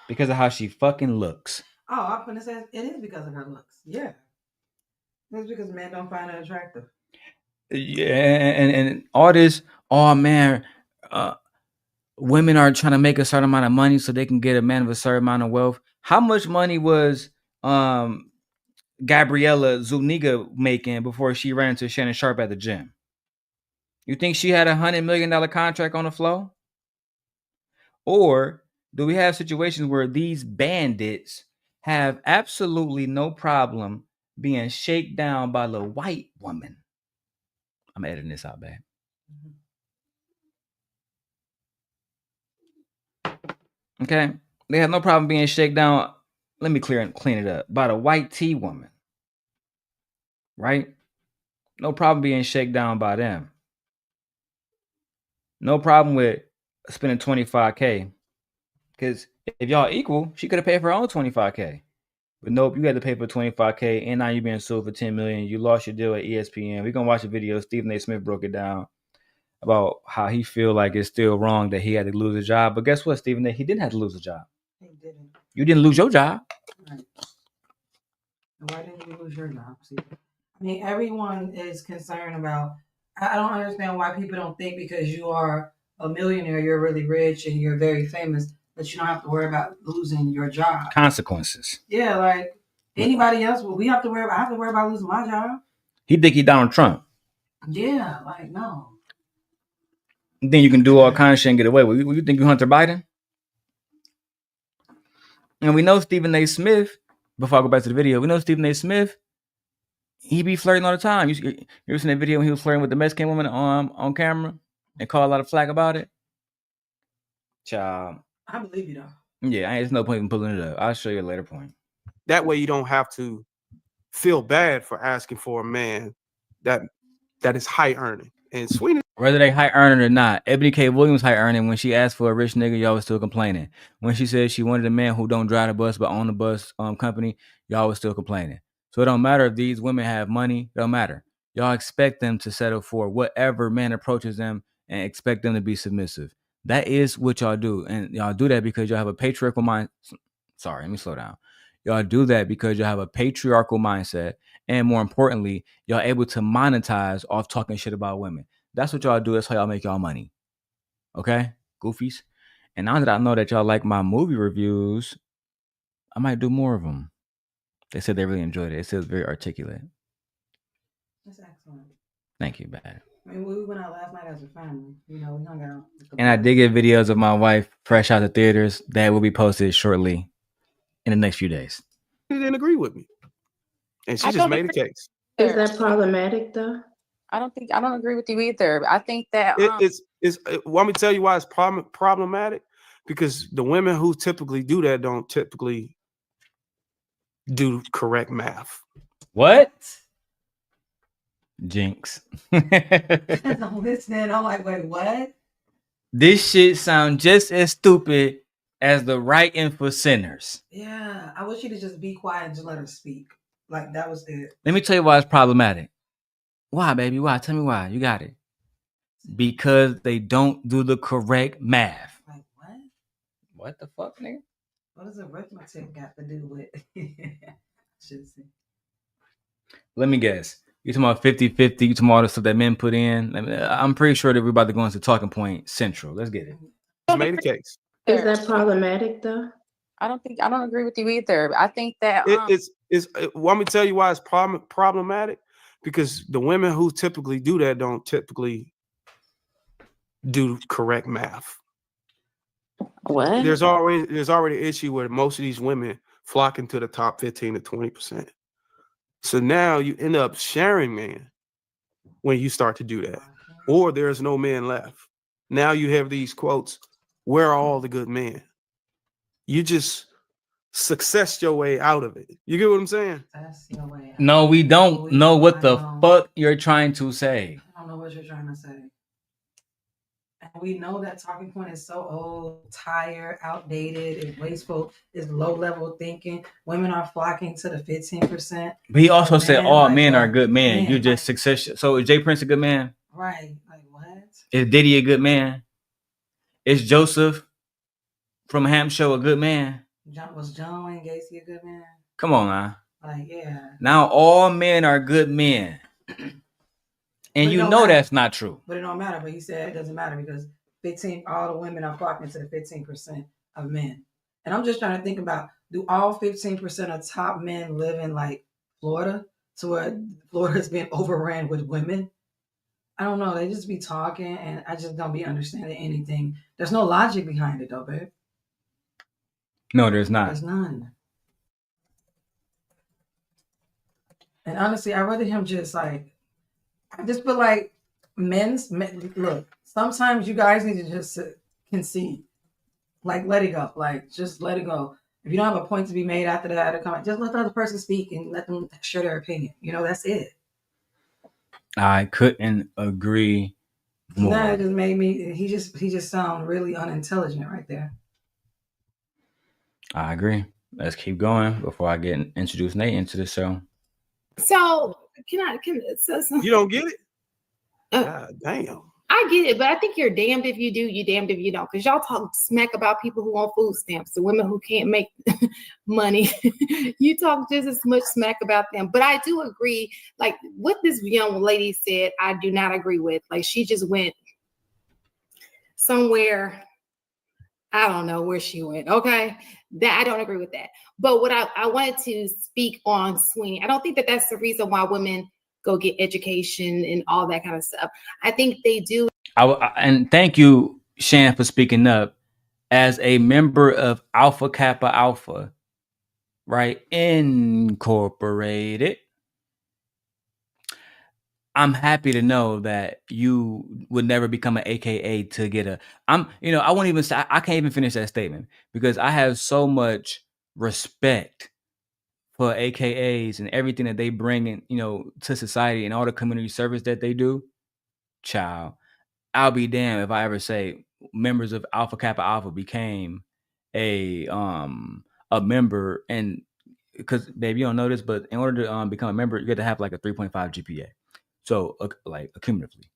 Because of how she fucking looks. Oh, I'm gonna say it is because of her looks. Yeah. That's because men don't find her attractive. Yeah, and all this, oh man, women are trying to make a certain amount of money so they can get a man of a certain amount of wealth. How much money was Gabriella Zuniga making before she ran into Shannon Sharp at the gym? You think she had $100 million contract on the floor? Or do we have situations where these bandits have absolutely no problem being shaken down by the white woman? I'm editing this out, babe. Okay? They have no problem being shaken down. Let me clean it up. By the white tea woman. Right? No problem being shaken down by them. No problem with spending $25K. Because if y'all equal, she could have paid for her own $25K. But nope, you had to pay for $25K, and now you're being sued for $10 million. You lost your deal at ESPN. We're gonna watch a video. Stephen A. Smith broke it down about how he feel like it's still wrong that he had to lose a job. But guess what, Stephen A. He didn't have to lose a job. He didn't. You didn't lose your job. Right. Why didn't you lose your job? See, I mean, everyone is concerned about. I don't understand why people don't think because you are a millionaire, you're really rich, and you're very famous, that you don't have to worry about losing your job. Consequences. Yeah, like anybody else, well, I have to worry about losing my job. He think he Donald Trump. Yeah, like no. You think you can do all kind of shit and get away with it? You think you Hunter Biden? And we know Stephen A. Smith, before I go back to the video, we know Stephen A. Smith, he be flirting all the time. You ever seen that video when he was flirting with the Mexican woman on camera and caught a lot of flack about it? Child. I believe you though. Yeah, there's no point in pulling it up. I'll show you a later point. That way you don't have to feel bad for asking for a man that is high earning. And Sweeney, whether they high earning or not, Ebony K. Williams high earning. When she asked for a rich nigga, y'all was still complaining. When she said she wanted a man who don't drive the bus but own the bus company, y'all was still complaining. So it don't matter if these women have money. It don't matter. Y'all expect them to settle for whatever man approaches them and expect them to be submissive. That is what y'all do. And y'all do that because y'all have a patriarchal mind. Sorry, let me slow down. Y'all do that because y'all have a patriarchal mindset. And more importantly, y'all able to monetize off talking shit about women. That's what y'all do. That's how y'all make y'all money. Okay? Goofies. And now that I know that y'all like my movie reviews, I might do more of them. They said they really enjoyed it. It says very articulate. That's excellent. Thank you, bad. I mean, we went out last night as a family. You know, we hung out. And I did get videos of my wife fresh out of theaters that will be posted shortly in the next few days. He didn't agree with me. And she just made a case. Is that problematic though? I don't agree with you either. I think that want me to tell you why it's problematic? Because the women who typically do that don't typically do correct math. What? Jinx. I'm listening. I'm like, wait, what? This shit sound just as stupid as the writing for sinners. Yeah, I wish you to just be quiet and just let her speak. Like that was it. Let me tell you why it's problematic. Why, baby? Why? Tell me why. You got it. Because they don't do the correct math. Like what? What the fuck, nigga? What does arithmetic got to do with? Should see. Let me guess. You talking about 50-50? You talking about all the stuff that men put in? I'm pretty sure that we're about to go into talking point central. Let's get it. Just made a case. Is that problematic though? I don't agree with you either. I think that want me to tell you why it's problematic? Because the women who typically do that don't typically do correct math. What? There's already an issue where most of these women flocking to the top 15 to 20%. So now you end up sharing men when you start to do that, or there's no men left. Now you have these quotes, where are all the good men? You just success your way out of it. You get what I'm saying? That's your way out. No, we don't know what the fuck you're trying to say. I don't know what you're trying to say. And we know that talking point is so old, tired, outdated, and wasteful. It's low-level thinking. Women are flocking to the 15%. But he also said all men are good men. You just success. So is Jay Prince a good man? Right. Like what? Is Diddy a good man? Is Joseph from Hampshire a good man? Was John Wayne Gacy a good man? Come on now. Like, yeah. Now all men are good men. And you know that's not true. But it don't matter. But he said it doesn't matter because all the women are flocking to the 15% of men. And I'm just trying to think about, do all 15% of top men live in like Florida, to where Florida's being overran with women? I don't know. They just be talking, and I just don't be understanding anything. There's no logic behind it, though, babe. No, there's not. There's none. And honestly, I'd rather him just like, I just feel like look, sometimes you guys need to just concede. Like, let it go. Like, just let it go. If you don't have a point to be made after that, just let the other person speak and let them share their opinion. You know, that's it. I couldn't agree more. That just made me, he just sound really unintelligent right there. I agree. Let's keep going before I get introduced Nate into the show. So you don't get it? God damn. I get it, but I think you're damned if you do, you damned if you don't. Because y'all talk smack about people who want food stamps, the women who can't make money. You talk just as much smack about them. But I do agree, like what this young lady said, I do not agree with. Like she just went somewhere. I don't know where she went. Okay. That I don't agree with that. But what I wanted to speak on Sweeney, I don't think that that's the reason why women go get education and all that kind of stuff. I think they do. And thank you, Shan, for speaking up. As a member of Alpha Kappa Alpha, right, Incorporated, I'm happy to know that you would never become an AKA to get a. I won't even say. I can't even finish that statement because I have so much respect for AKAs and everything that they bring in, to society and all the community service that they do. Child, I'll be damned if I ever say members of Alpha Kappa Alpha became a member, and because babe, you don't know this, but in order to become a member, you got to have like a 3.5 GPA. So like accumulatively,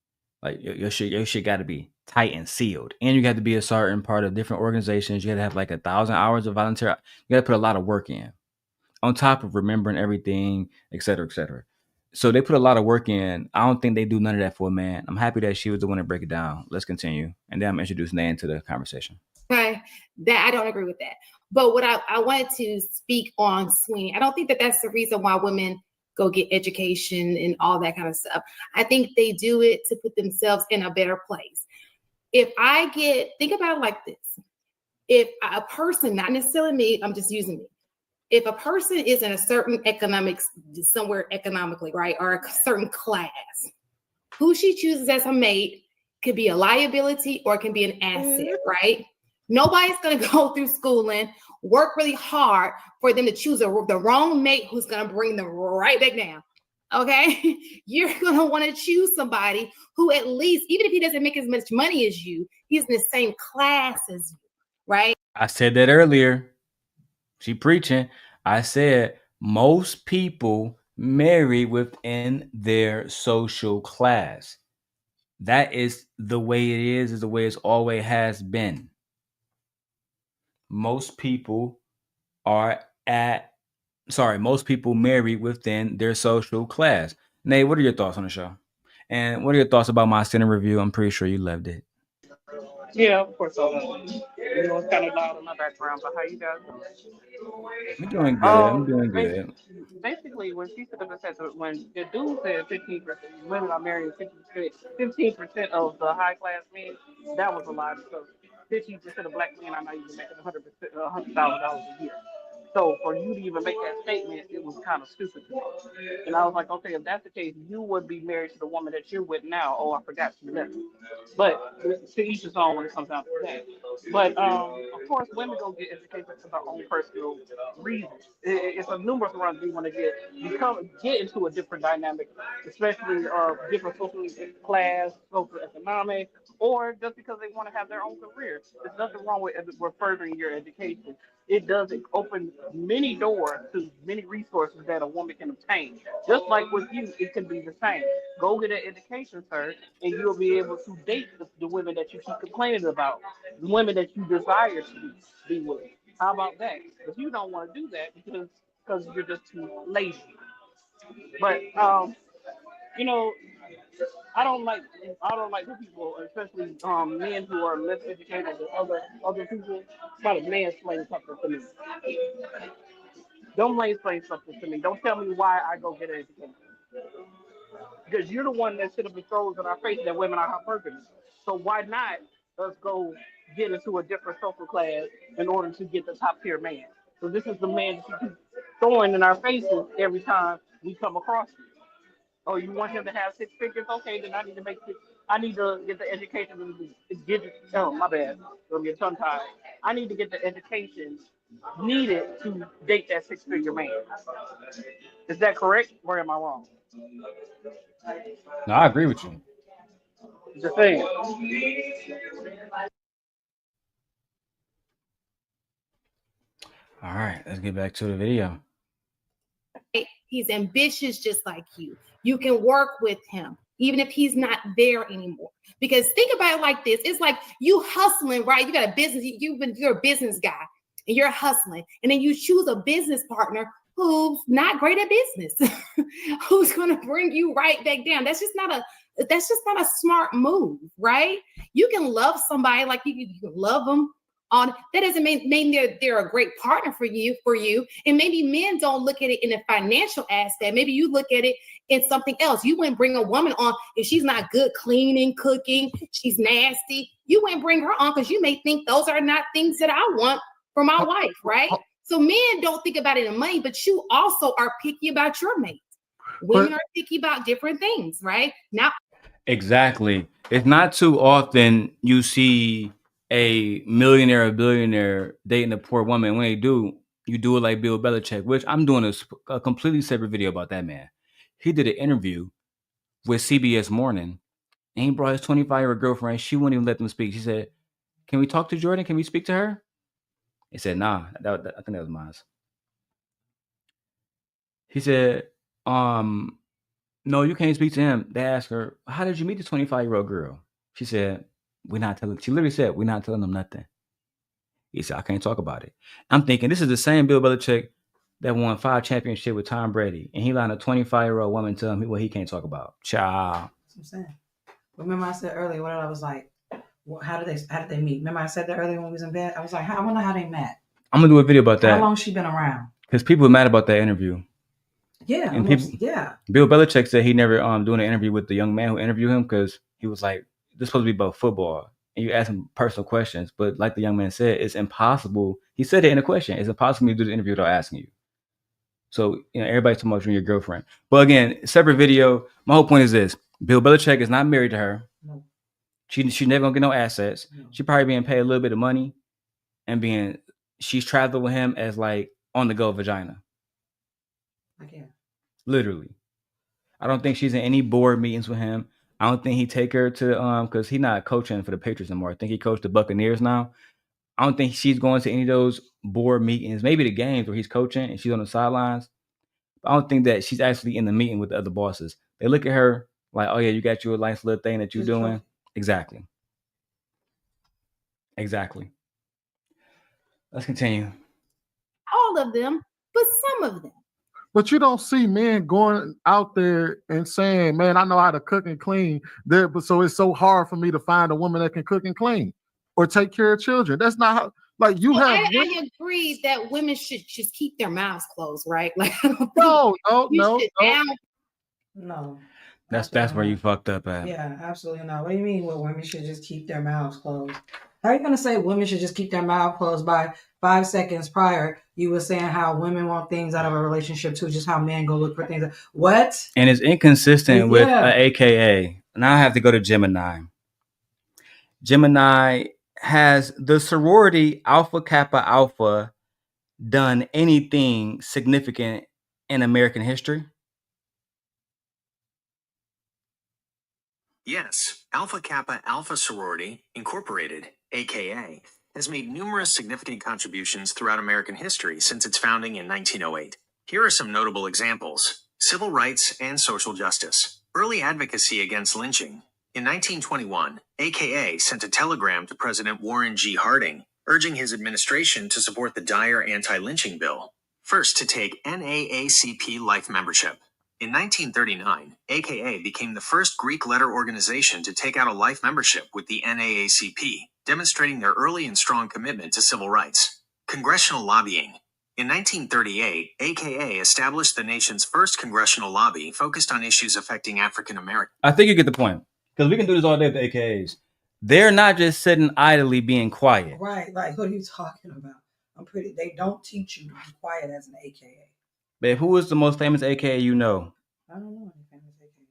like your shit got to be tight and sealed, and you got to be a certain part of different organizations. You got to have like 1,000 hours of volunteer. You got to put a lot of work in, on top of remembering everything, et cetera, et cetera. So they put a lot of work in. I don't think they do none of that for a man. I'm happy that she was the one to break it down. Let's continue, and then I'm introducing Nan to the conversation. Okay, that I don't agree with that. But what I wanted to speak on Sweeney, I don't think that that's the reason why women go get education and all that kind of stuff. I think they do it to put themselves in a better place. Think about it like this. If a person, not necessarily me, I'm just using me. If a person is in a certain somewhere economically, right, or a certain class, who she chooses as a mate could be a liability or it can be an asset, right? Nobody's going to go through schooling, work really hard for them to choose the wrong mate who's going to bring them right back down. Okay? You're going to want to choose somebody who, at least, even if he doesn't make as much money as you, he's in the same class as you, right? I said that earlier. She preaching. I said most people marry within their social class. That is the way it is the way it's always has been. Most people most people marry within their social class. Nate, what are your thoughts on the show? And what are your thoughts about my Senate review? I'm pretty sure you loved it. Yeah, of course I love it. It's kind of loud in my background, but how you guys I'm doing doing? good. I'm doing good. Basically, when she said when the dude said 15% women are marrying 15% of the high class men, that was a lie because 15% of black men are not even making $100,000 a year. So for you to even make that statement, it was kind of stupid to me. And I was like, okay, if that's the case, you would be married to the woman that you're with now. Oh, I forgot you left. But to each his own when it comes down to that. But of course, women go get education for their own personal reasons. It's a numerous runs we want to get into a different dynamic, especially different social class, social economic, or just because they want to have their own career. There's nothing wrong with furthering your education. It does open many doors to many resources that a woman can obtain. Just like with you, it can be the same. Go get an education, sir, and you'll be able to date the women that you keep complaining about, the women that you desire to be with. How about that? If you don't want to do that because you're just too lazy. But you know, I don't like the people, especially men who are less educated than other people, try to mansplain something to me. Don't mansplain something to me. Don't tell me why I go get an education. Because you're the one that sit up and throws in our face that women are hypergamous. So why not us go get into a different social class in order to get the top tier man? So this is the man that you keep throwing in our faces every time we come across you. Oh, you want him to have 6 figures? Okay, then I need to get the education and get it. Oh, my bad. Gonna get tongue tied. I need to get the education needed to date that 6-figure man. Is that correct, or am I wrong? No, I agree with you. Just saying. All right, let's get back to the video. He's ambitious just like you. You can work with him, even if he's not there anymore. Because think about it like this. It's like you hustling, right? You got a business, you're a business guy and you're hustling. And then you choose a business partner who's not great at business, who's going to bring you right back down. That's just not a smart move, right? You can love somebody like you can love them on, that doesn't mean they're a great partner for you. And maybe men don't look at it in a financial aspect. Maybe you look at it in something else. You wouldn't bring a woman on if she's not good cleaning, cooking, she's nasty. You wouldn't bring her on because you may think those are not things that I want for my wife, right? So men don't think about it in money, but you also are picky about your mate. Women are picky about different things, right? Now, exactly. It's not too often you see a millionaire or billionaire dating a poor woman. When they do, you do it like Bill Belichick, which I'm doing a completely separate video about that man. He did an interview with CBS Morning, and he brought his 25-year-old girlfriend. She wouldn't even let them speak. She said, "Can we talk to Jordan? Can we speak to her?" He said, "Nah." I think that was mine. He said, "No, you can't speak to him." They asked her, "How did you meet the 25-year-old girl?" She said, "We're not telling." She literally said, "We're not telling them nothing." He said, "I can't talk about it." I'm thinking this is the same Bill Belichick that won 5 championships with Tom Brady, and he allowed a 25-year-old woman tell him what he can't talk about. Child. That's what I'm saying. Remember I said earlier when I was like, how did they meet? Remember I said that earlier when we was in bed? I was like, I wonder how they met. I'm gonna do a video about that. How long she been around? Because people are mad about that interview. Yeah, and yeah. Bill Belichick said he never doing an interview with the young man who interviewed him because he was like, "This is supposed to be about football." And you ask him personal questions, but like the young man said, it's impossible. He said it in a question. It's impossible to do the interview without asking you. So, everybody's talking about you and your girlfriend. But again, separate video. My whole point is this. Bill Belichick is not married to her. No. She's never gonna get no assets. No. She probably being paid a little bit of money and she's traveling with him as like on the go vagina. I can't. Literally. I don't think she's in any board meetings with him. I don't think he take her to because he's not coaching for the Patriots anymore. I think he coached the Buccaneers now. I don't think she's going to any of those board meetings, maybe the games where he's coaching and she's on the sidelines. I don't think that she's actually in the meeting with the other bosses. They look at her like, "Oh yeah, you got your nice little thing that you're doing." Exactly. Let's continue. all of them, but some of them. But you don't see men going out there and saying, "Man, I know how to cook and clean." But so it's so hard for me to find a woman that can cook and clean or take care of children. That's not how. Like you have. I agree that women should just keep their mouths closed, right? Like no. That's where you fucked up at. Yeah, absolutely not. What do you mean? Well, women should just keep their mouths closed? How are you gonna say women should just keep their mouth closed? By 5 seconds prior, you were saying how women want things out of a relationship too, just how men go look for things. What? And it's inconsistent with AKA. Now I have to go to Gemini. Gemini has the sorority Alpha Kappa Alpha done anything significant in American history? Yes, Alpha Kappa Alpha Sorority Incorporated, aka, has made numerous significant contributions throughout American history since its founding in 1908. Here are some notable examples: civil rights and social justice, early advocacy against lynching. In 1921, AKA sent a telegram to President Warren G. Harding, urging his administration to support the dire anti-lynching bill. First to take NAACP life membership. In 1939, AKA became the first Greek letter organization to take out a life membership with the NAACP, demonstrating their early and strong commitment to civil rights. Congressional lobbying. In 1938, AKA established the nation's first congressional lobby focused on issues affecting African Americans. I think you get the point. Because we can do this all day with the AKAs. They're not just sitting idly being quiet. Right. Like, what are you talking about? They don't teach you to be quiet as an AKA. Babe, who is the most famous AKA you know? I don't know any famous AKA.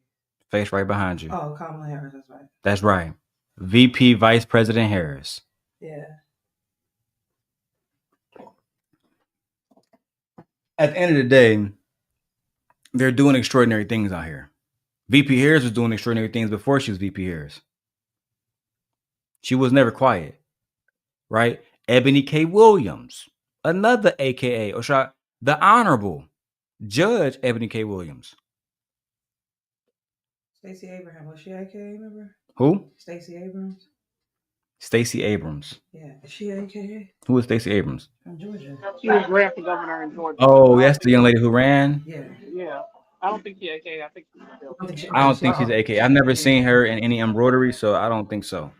Face right behind you. Oh, Kamala Harris, that's right. That's right. VP Vice President Harris. Yeah. At the end of the day, they're doing extraordinary things out here. VP Harris was doing extraordinary things before she was VP Harris. She was never quiet, right? Ebony K. Williams, another AKA, or the Honorable Judge Ebony K. Williams. Stacey Abrams, was she AKA, remember? Who? Stacey Abrams. Stacey Abrams. Yeah, is she AKA? Who is Stacey Abrams? From Georgia. She was ran for governor in Georgia. Oh, that's the young lady who ran? Yeah. Yeah. I don't think she's AKA. I think she's I don't think she's AKA. I've never seen her in any embroidery, so I don't think so.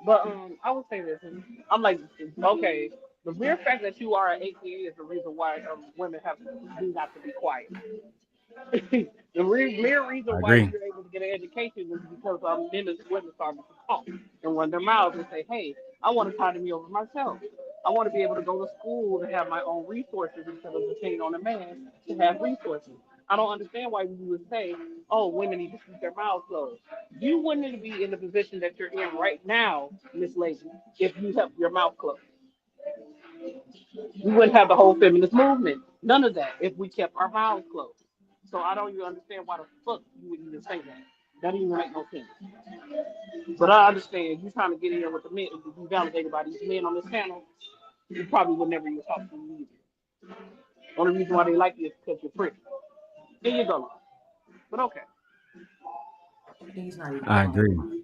But I would say this, and I'm like, okay, the mere fact that you are an AKA is the reason why women have do not to be quiet. The mere reason I why agree. you're able to get an education is because men and women started to talk and run their mouths and say, hey, I want to tie me over myself. I want to be able to go to school to have my own resources instead of depending on a man to have resources. I don't understand why you would say, oh, women need to keep their mouths closed. You wouldn't be in the position that you're in right now, Miss Lady, if you kept your mouth closed. We wouldn't have the whole feminist movement. None of that if we kept our mouths closed. So I don't even understand why the fuck you would even say that. That didn't even make no sense. But I understand you trying to get in here with the men to be validated by these men on this panel. You probably would never even talk to me either. Only reason why they like you is because you're pretty. Here you go. But okay. He's not even I a quiet agree. woman.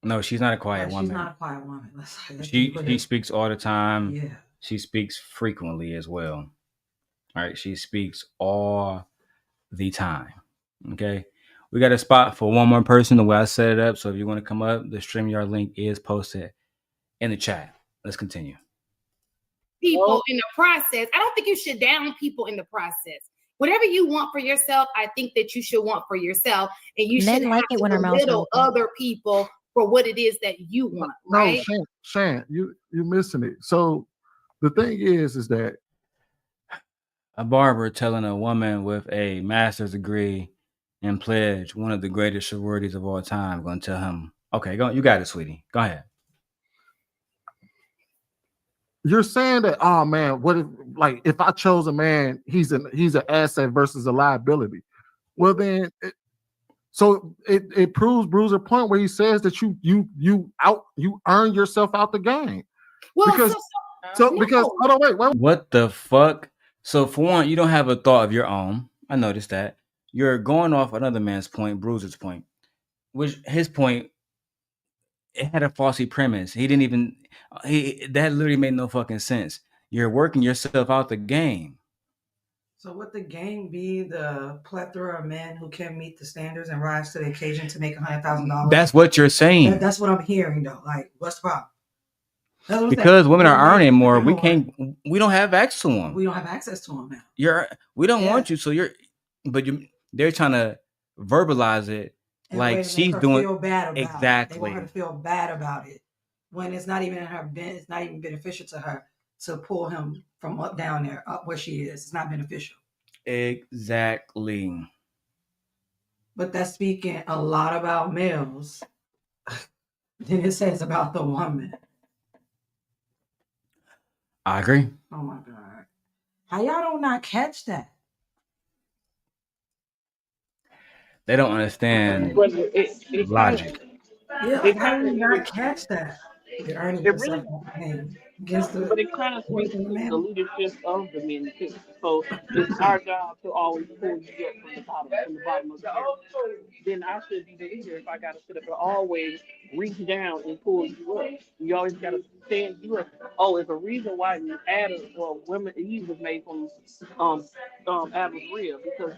No, she's not a quiet She's woman. not a quiet woman. Let's She speaks all the time. Yeah. She speaks frequently as well. All right. She speaks all the time. Okay. We got a spot for one more person the way I set it up. So if you want to come up, the StreamYard link is posted in the chat. Let's continue. People in the process. I don't think you should down people in the process. Whatever you want for yourself, I think that you should want for yourself, and you Men should like have it when to our mouths are belittle open. other people for what it is that you want, right? No, Shan, you're missing it. So the thing is that A barber telling a woman with a master's degree and pledge, one of the greatest sororities of all time, going to tell him, okay, go, you got it, sweetie. Go ahead. you're saying that, oh man, what if, like, if I chose a man, he's an asset versus a liability. Well, then it proves Bruiser's point where he says that you earn yourself out the game. Well, because hold on, wait. What the fuck? So for one, you don't have a thought of your own. I noticed that. You're going off another man's point, Bruiser's point, which his point, it had a faulty premise. He didn't even that literally made no fucking sense. You're working yourself out the game. So would the game be the plethora of men who can meet the standards and rise to the occasion to make $100,000? That's what you're saying. That's what I'm hearing though. Like, what's the problem? Because women are earning more, we don't have access to them. We don't have access to them now. We don't want you, so they're trying to verbalize it And like she's doing feel bad about exactly. It. They want her to feel bad about it when it's not even it's not even beneficial to her to pull him from up down there up where she is. It's not beneficial. Exactly. But that's speaking a lot about males than it says about the woman. I agree. Oh my God. How y'all don't not catch that? They don't understand logic. Yeah, how do you not catch that? You're earning yourself but it kind of speaks to the leadership of the men too. So it's our job to always pull you up from the bottom of the barrel. Then I should be the leader if I gotta sit up and always reach down and pull you up. You always gotta stand you up. Oh, it's a reason why Adam or women Eve was made from Adam's rib, because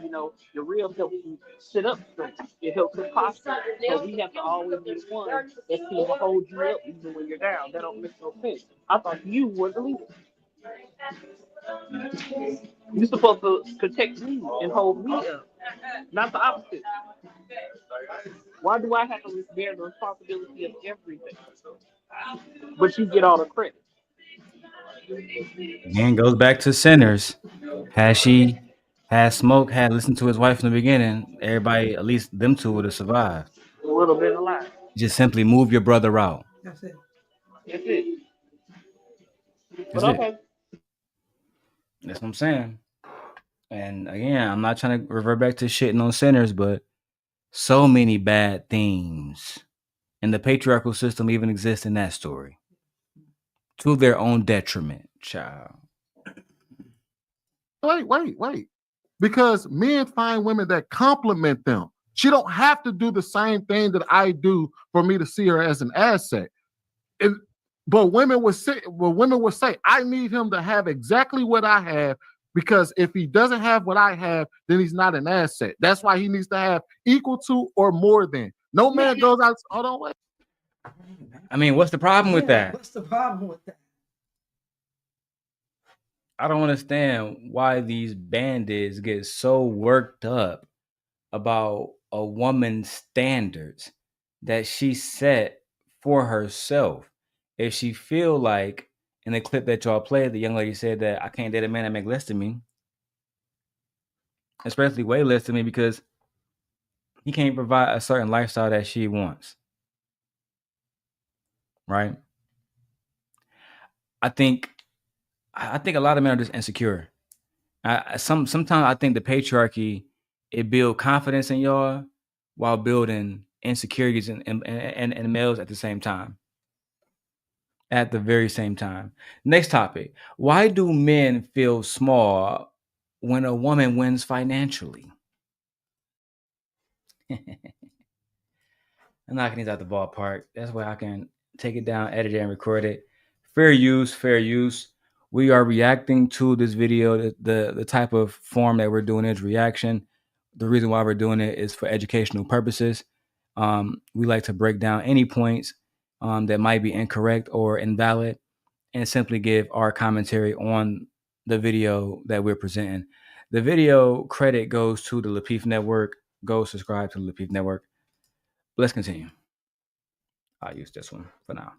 the rib helps you sit up straight. It helps with posture. So we have to always be the one that's going to hold you up even when you're down. That don't make no sense. I thought you were the leader. You're supposed to protect me and hold me up, not the opposite. Why do I have to bear the responsibility of everything, but you get all the credit? Again, goes back to sinners. Had Smoke had listened to his wife in the beginning, everybody, at least them two, would have survived. A little bit alive. Just simply move your brother out. That's it. That's it. That's it. That's what I'm saying. And again, I'm not trying to revert back to shitting on sinners, but so many bad themes. And the patriarchal system even exists in that story. To their own detriment, child. Wait. Because men find women that compliment them. She don't have to do the same thing that I do for me to see her as an asset. But women would say, I need him to have exactly what I have, because if he doesn't have what I have, then he's not an asset. That's why he needs to have equal to or more than. No man goes out. Hold on, wait. I mean, what's the problem with that? What's the problem with that? I don't understand why these bandits get so worked up about a woman's standards that she set for herself. If she feel like, in the clip that y'all played, the young lady said that I can't date a man that make less than me, especially way less than me, because he can't provide a certain lifestyle that she wants. Right? I think a lot of men are just insecure. Sometimes I think the patriarchy, it builds confidence in y'all while building insecurities in males at the same time. At the very same time. Next topic. Why do men feel small when a woman wins financially? I'm knocking these out the ballpark. That's why I can take it down, edit it, and record it. Fair use, fair use. We are reacting to this video. The type of form that we're doing is reaction. The reason why we're doing it is for educational purposes. We like to break down any points that might be incorrect or invalid and simply give our commentary on the video that we're presenting. The video credit goes to the Lapeef Network. Go subscribe to the Lapeef Network. Let's continue. I'll use this one for now.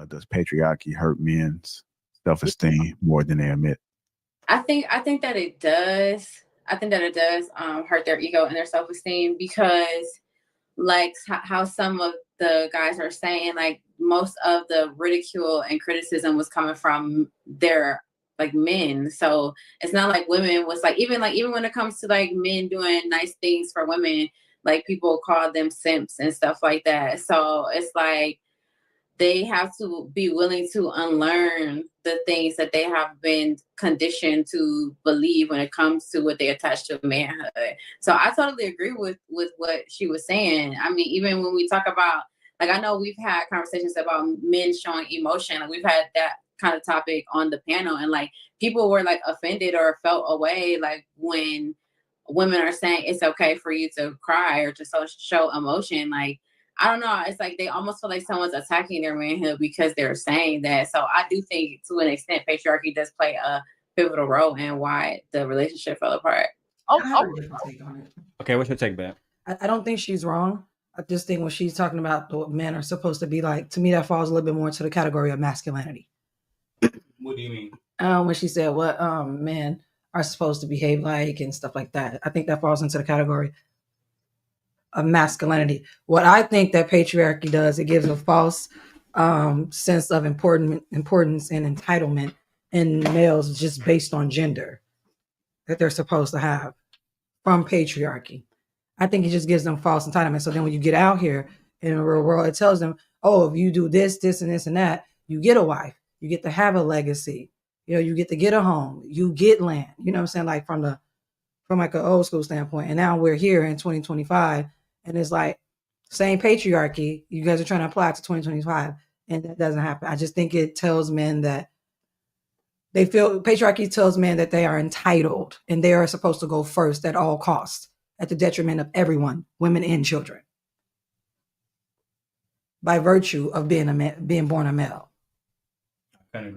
Does patriarchy hurt men's self-esteem more than they admit? I think that it does. I think that it does hurt their ego and their self-esteem because, like how some of the guys are saying, like most of the ridicule and criticism was coming from their like men. So it's not like women was like even when it comes to like men doing nice things for women, like people call them simps and stuff like that. So it's like they have to be willing to unlearn the things that they have been conditioned to believe when it comes to what they attach to manhood. So I totally agree with what she was saying. I mean, even when we talk about, like, I know we've had conversations about men showing emotion. Like, we've had that kind of topic on the panel, and like people were like offended or felt away, like when women are saying it's okay for you to cry or to show emotion. Like, I don't know. It's like they almost feel like someone's attacking their manhood because they're saying that. So I do think, to an extent, patriarchy does play a pivotal role in why the relationship fell apart. I have a different take on it. Okay, what's your take, Beth? I don't think she's wrong. I just think when she's talking about what men are supposed to be like, to me, that falls a little bit more into the category of masculinity. What do you mean? When she said what men are supposed to behave like and stuff like that, I think that falls into the category of masculinity. What I think that patriarchy does, it gives a false sense of importance and entitlement in males just based on gender that they're supposed to have from patriarchy. I think it just gives them false entitlement. So then when you get out here in the real world, it tells them, oh, if you do this, this, and this, and that, you get a wife, you get to have a legacy, you get to get a home, you get land, you know what I'm saying? Like from like an old school standpoint. And now we're here in 2025 and it's like same patriarchy. You guys are trying to apply it to 2025 and that doesn't happen. I just think it tells men that patriarchy tells men that they are entitled and they are supposed to go first at all costs, at the detriment of everyone, women and children, by virtue of being born a male. I couldn't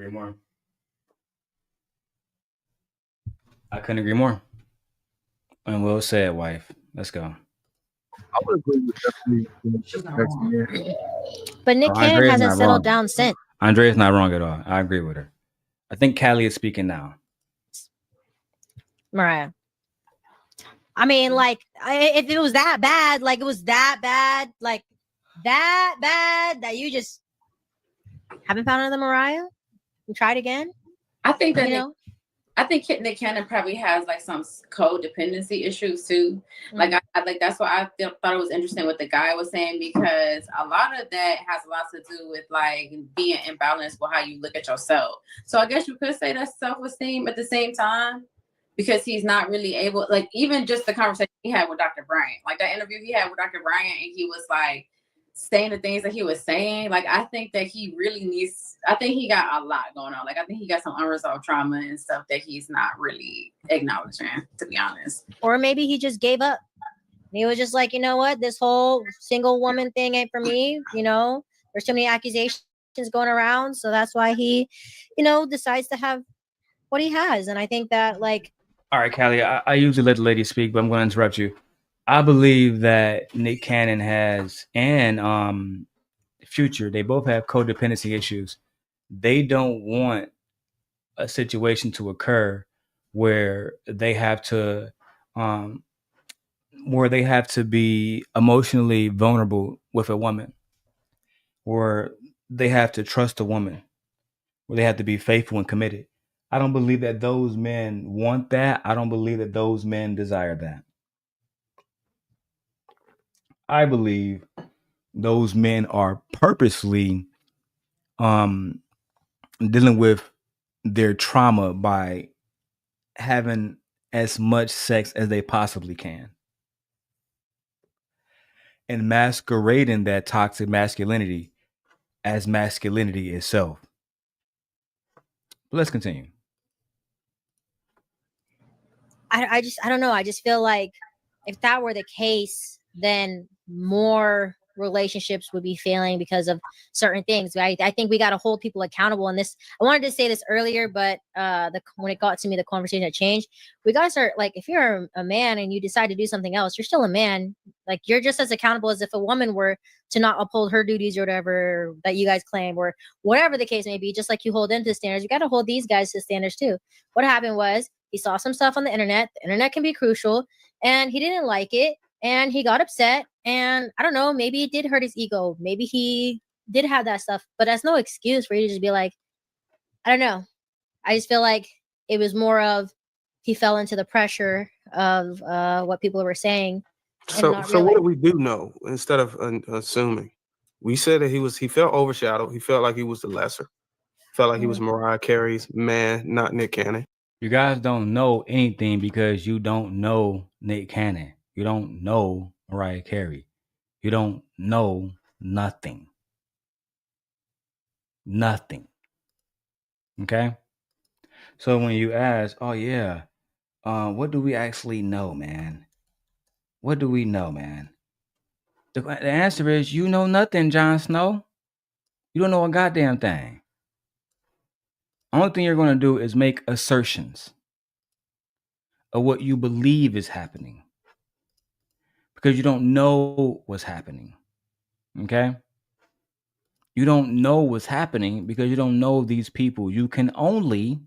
agree more. And well said, wife. Let's go. I would agree with definitely. But Nick Cannon Andrea's hasn't not settled wrong. down since. Andrea's not wrong at all. I agree with her. I think Callie is speaking now. Mariah. I mean, like, if it was that bad, like it was that bad, like that bad that you just haven't found another Mariah and tried again. I think that I think Nick Cannon probably has like some codependency issues too. Like I like that's why I thought it was interesting what the guy was saying, because a lot of that has a lot to do with like being imbalanced with how you look at yourself. So I guess you could say that's self-esteem at the same time, because he's not really able, like even just the conversation he had with Dr. Bryant, like that interview he had with Dr. Bryant, and he was like saying the things that he was saying. Like I think that he really needs, I think he got a lot going on. Like I think he got some unresolved trauma and stuff that he's not really acknowledging, to be honest. Or maybe he just gave up. And he was just like, you know what? This whole single woman thing ain't for me. You know, there's too many accusations going around. So that's why he, you know, decides to have what he has. And I think that, like, All right, Callie, I usually let the lady speak, but I'm going to interrupt you. I believe that Nick Cannon has and Future, they both have codependency issues. They don't want a situation to occur where they have to um, be emotionally vulnerable with a woman, or they have to trust a woman, where they have to be faithful and committed. I don't believe that those men want that. I don't believe that those men desire that. I believe those men are purposely dealing with their trauma by having as much sex as they possibly can and masquerading that toxic masculinity as masculinity itself. But let's continue. I don't know. I just feel like if that were the case, then more relationships would be failing because of certain things. I think we got to hold people accountable in this. I wanted to say this earlier, but when it got to me, the conversation had changed. We got to start, like, if you're a man and you decide to do something else, you're still a man. Like, you're just as accountable as if a woman were to not uphold her duties or whatever that you guys claim, or whatever the case may be. Just like you hold them to standards, you got to hold these guys to standards too. What happened was, he saw some stuff on the internet. The internet can be crucial, and he didn't like it, and he got upset. And I don't know, maybe it did hurt his ego. Maybe he did have that stuff, but that's no excuse for you to just be like, I don't know. I just feel like it was more of he fell into the pressure of what people were saying. So what do we do know instead of assuming? We said that he felt overshadowed. He felt like he was the lesser. Felt like he was Mariah Carey's man, not Nick Cannon. You guys don't know anything because you don't know Nick Cannon. You don't know Mariah Carey. You don't know nothing. Nothing. Okay? So when you ask, oh yeah, what do we actually know, man? What do we know, man? The answer is you know nothing, Jon Snow. You don't know a goddamn thing. Only thing you're going to do is make assertions of what you believe is happening because you don't know what's happening. Okay? You don't know what's happening because you don't know these people. You can only,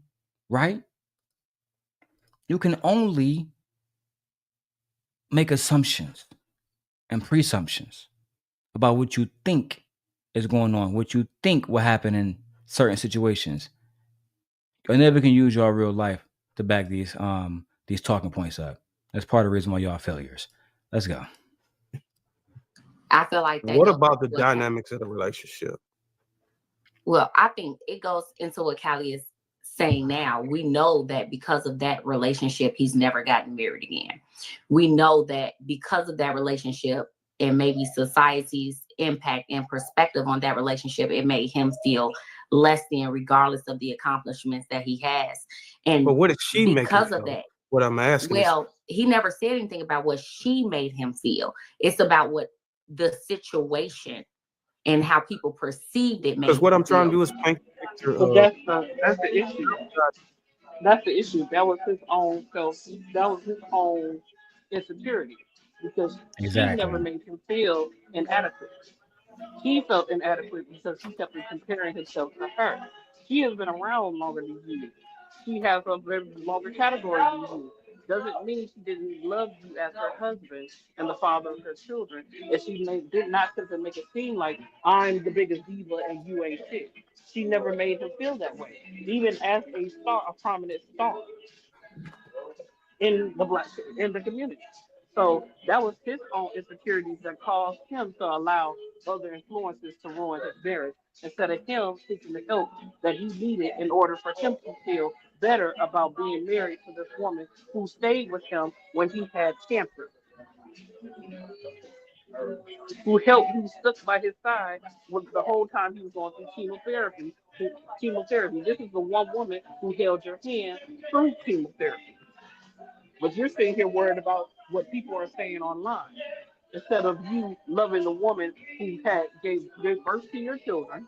right? You can only make assumptions and presumptions about what you think is going on, what you think will happen in certain situations. You never can use your real life to back these talking points up. That's part of the reason why y'all failures. Let's go. I feel like that. What about the dynamics of the relationship? Well, I think it goes into what Callie is saying now. We know that because of that relationship, he's never gotten married again. We know that because of that relationship and maybe society's impact and perspective on that relationship, it made him feel less than, regardless of the accomplishments that he has. And but what did she make because of that? What I'm asking well, he never said anything about what she made him feel. It's about what the situation and how people perceived it. Because what I'm trying to do is paint the picture. So that's the issue. That's the issue. That was his own self. That was his own insecurity because she never made him feel inadequate. He felt inadequate because he kept comparing himself to her. She has been around longer than you. She has a very longer category than you. Doesn't mean she didn't love you as her husband and the father of her children. And she did not simply make it seem like I'm the biggest diva and you ain't shit. She never made him feel that way, even as a star, a prominent star in the community. So that was his own insecurities that caused him to allow other influences to ruin his marriage instead of him seeking the help that he needed in order for him to feel better about being married to this woman who stayed with him when he had cancer, who stuck by his side with the whole time he was going through chemotherapy. This is the one woman who held your hand through chemotherapy. But you're sitting here worried about what people are saying online. Instead of you loving the woman who gave birth to your children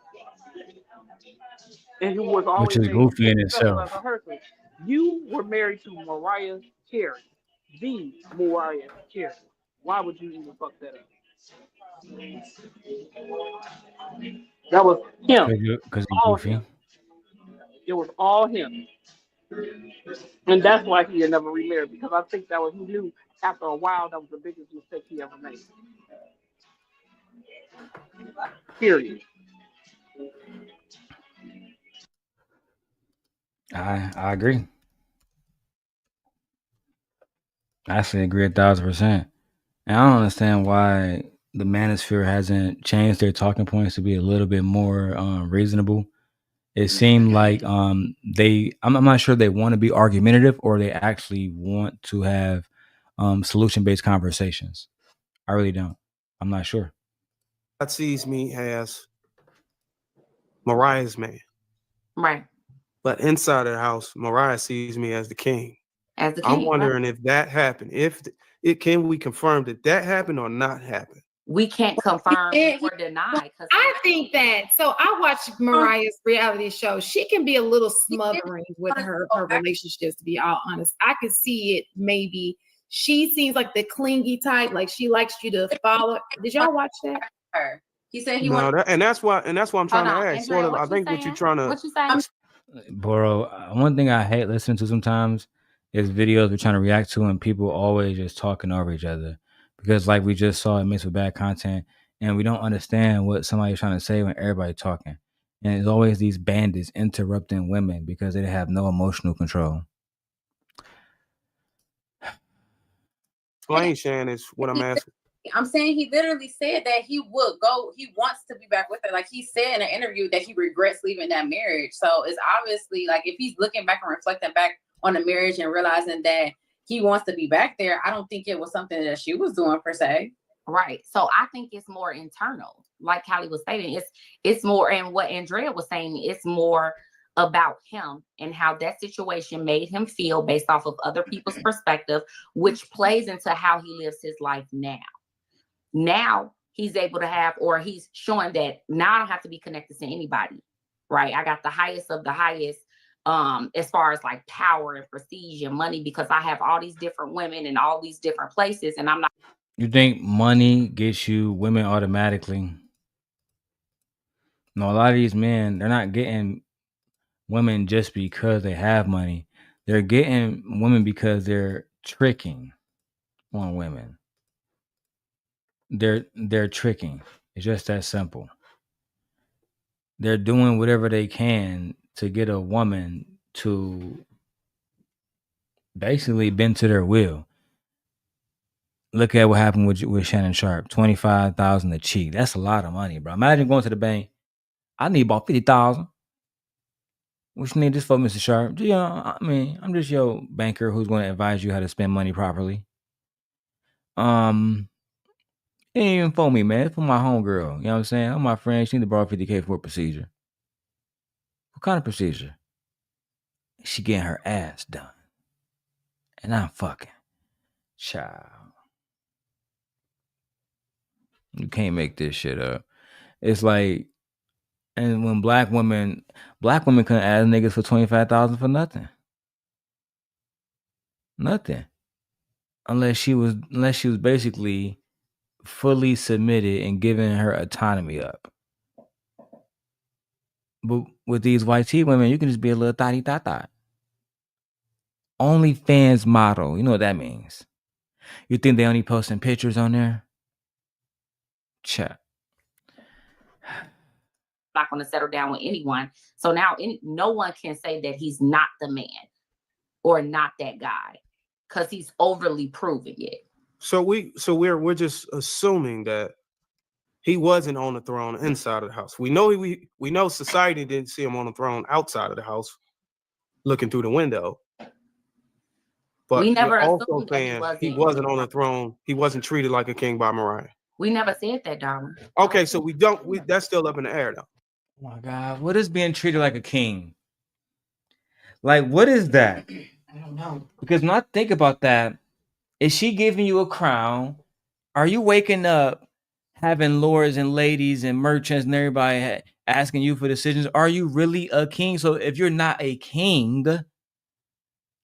and who was Which always is made goofy in successful as itself. a person. You were married to Mariah Carey, the Mariah Carey. Why would you even fuck that up? That was him, Because you're all goofy. him. It was all him, and that's why he had never remarried, because I think that was, he knew after a while that was the biggest mistake he ever made. Period. I agree. I actually agree 1,000%. And I don't understand why the manosphere hasn't changed their talking points to be a little bit more reasonable. It seemed like I'm not sure they want to be argumentative or they actually want to have solution-based conversations. I really don't. I'm not sure. God sees me as Mariah's man. Right. But inside of the house, Mariah sees me as the king. As the I'm king. wondering Right. if that happened. Can we confirm that happened or not happened? We can't confirm or deny. I think that. So I watch Mariah's reality show. She can be a little smothering with her relationships, to be all honest. I could see it maybe. She seems like the clingy type, like she likes you to follow. Did y'all watch that? He said he No, wanted. and that's why I'm trying to ask. Andrea, Sort of, I think what you're trying to. What you saying? Bro, one thing I hate listening to sometimes is videos we're trying to react to and people always just talking over each other. Because like we just saw, it mixed with bad content and we don't understand what somebody's trying to say when everybody's talking. And it's always these bandits interrupting women because they have no emotional control. Explain, Shan, is what I'm asking. I'm saying he literally said that he would go. He wants to be back with her. Like he said in an interview that he regrets leaving that marriage. So it's obviously like if he's looking back and reflecting back on the marriage and realizing that he wants to be back there, I don't think it was something that she was doing per se. Right. So I think it's more internal. Like Callie was stating, it's more, and what Andrea was saying, it's more about him and how that situation made him feel based off of other people's perspective, which plays into how he lives his life now. Now he's able to have, or he's showing that now I don't have to be connected to anybody, right? I got the highest of the highest as far as like power and prestige and money, because I have all these different women in all these different places, and I'm not. You think money gets you women automatically? No, a lot of these men, they're not getting women just because they have money. They're getting women because they're tricking on women. They're tricking. It's just that simple. They're doing whatever they can to get a woman to basically bend to their will. Look at what happened with Shannon Sharp. $25,000 a cheek. That's a lot of money, bro. Imagine going to the bank. I need about $50,000. What you need this for, Mr. Sharp? I mean, I'm just your banker who's going to advise you how to spend money properly. It ain't even for me, man. It's for my homegirl. You know what I'm saying? I'm my friend. She need to borrow $50K for a procedure. What kind of procedure? She getting her ass done. And I'm fucking. Child. You can't make this shit up. It's like, and when black women couldn't ask niggas for $25,000 for nothing. Nothing. Unless she was basically fully submitted and giving her autonomy up. But with these white tea women, you can just be a little thotty thot. OnlyFans model. You know what that means. You think they only posting pictures on there? Chat. Not going to settle down with anyone. So now no one can say that he's not the man or not that guy because he's overly proving it. So we're just assuming that he wasn't on the throne inside of the house. We know society didn't see him on the throne outside of the house, looking through the window. But we never also saying he wasn't on the throne. He wasn't treated like a king by Mariah. We never said that, darling. Okay, so that's still up in the air though. Oh my God, what is being treated like a king? Like, what is that? I don't know. Because when I think about that, Is she giving you a crown? Are you waking up having lords and ladies and merchants and everybody asking you for decisions? Are you really a king? So if you're not a king,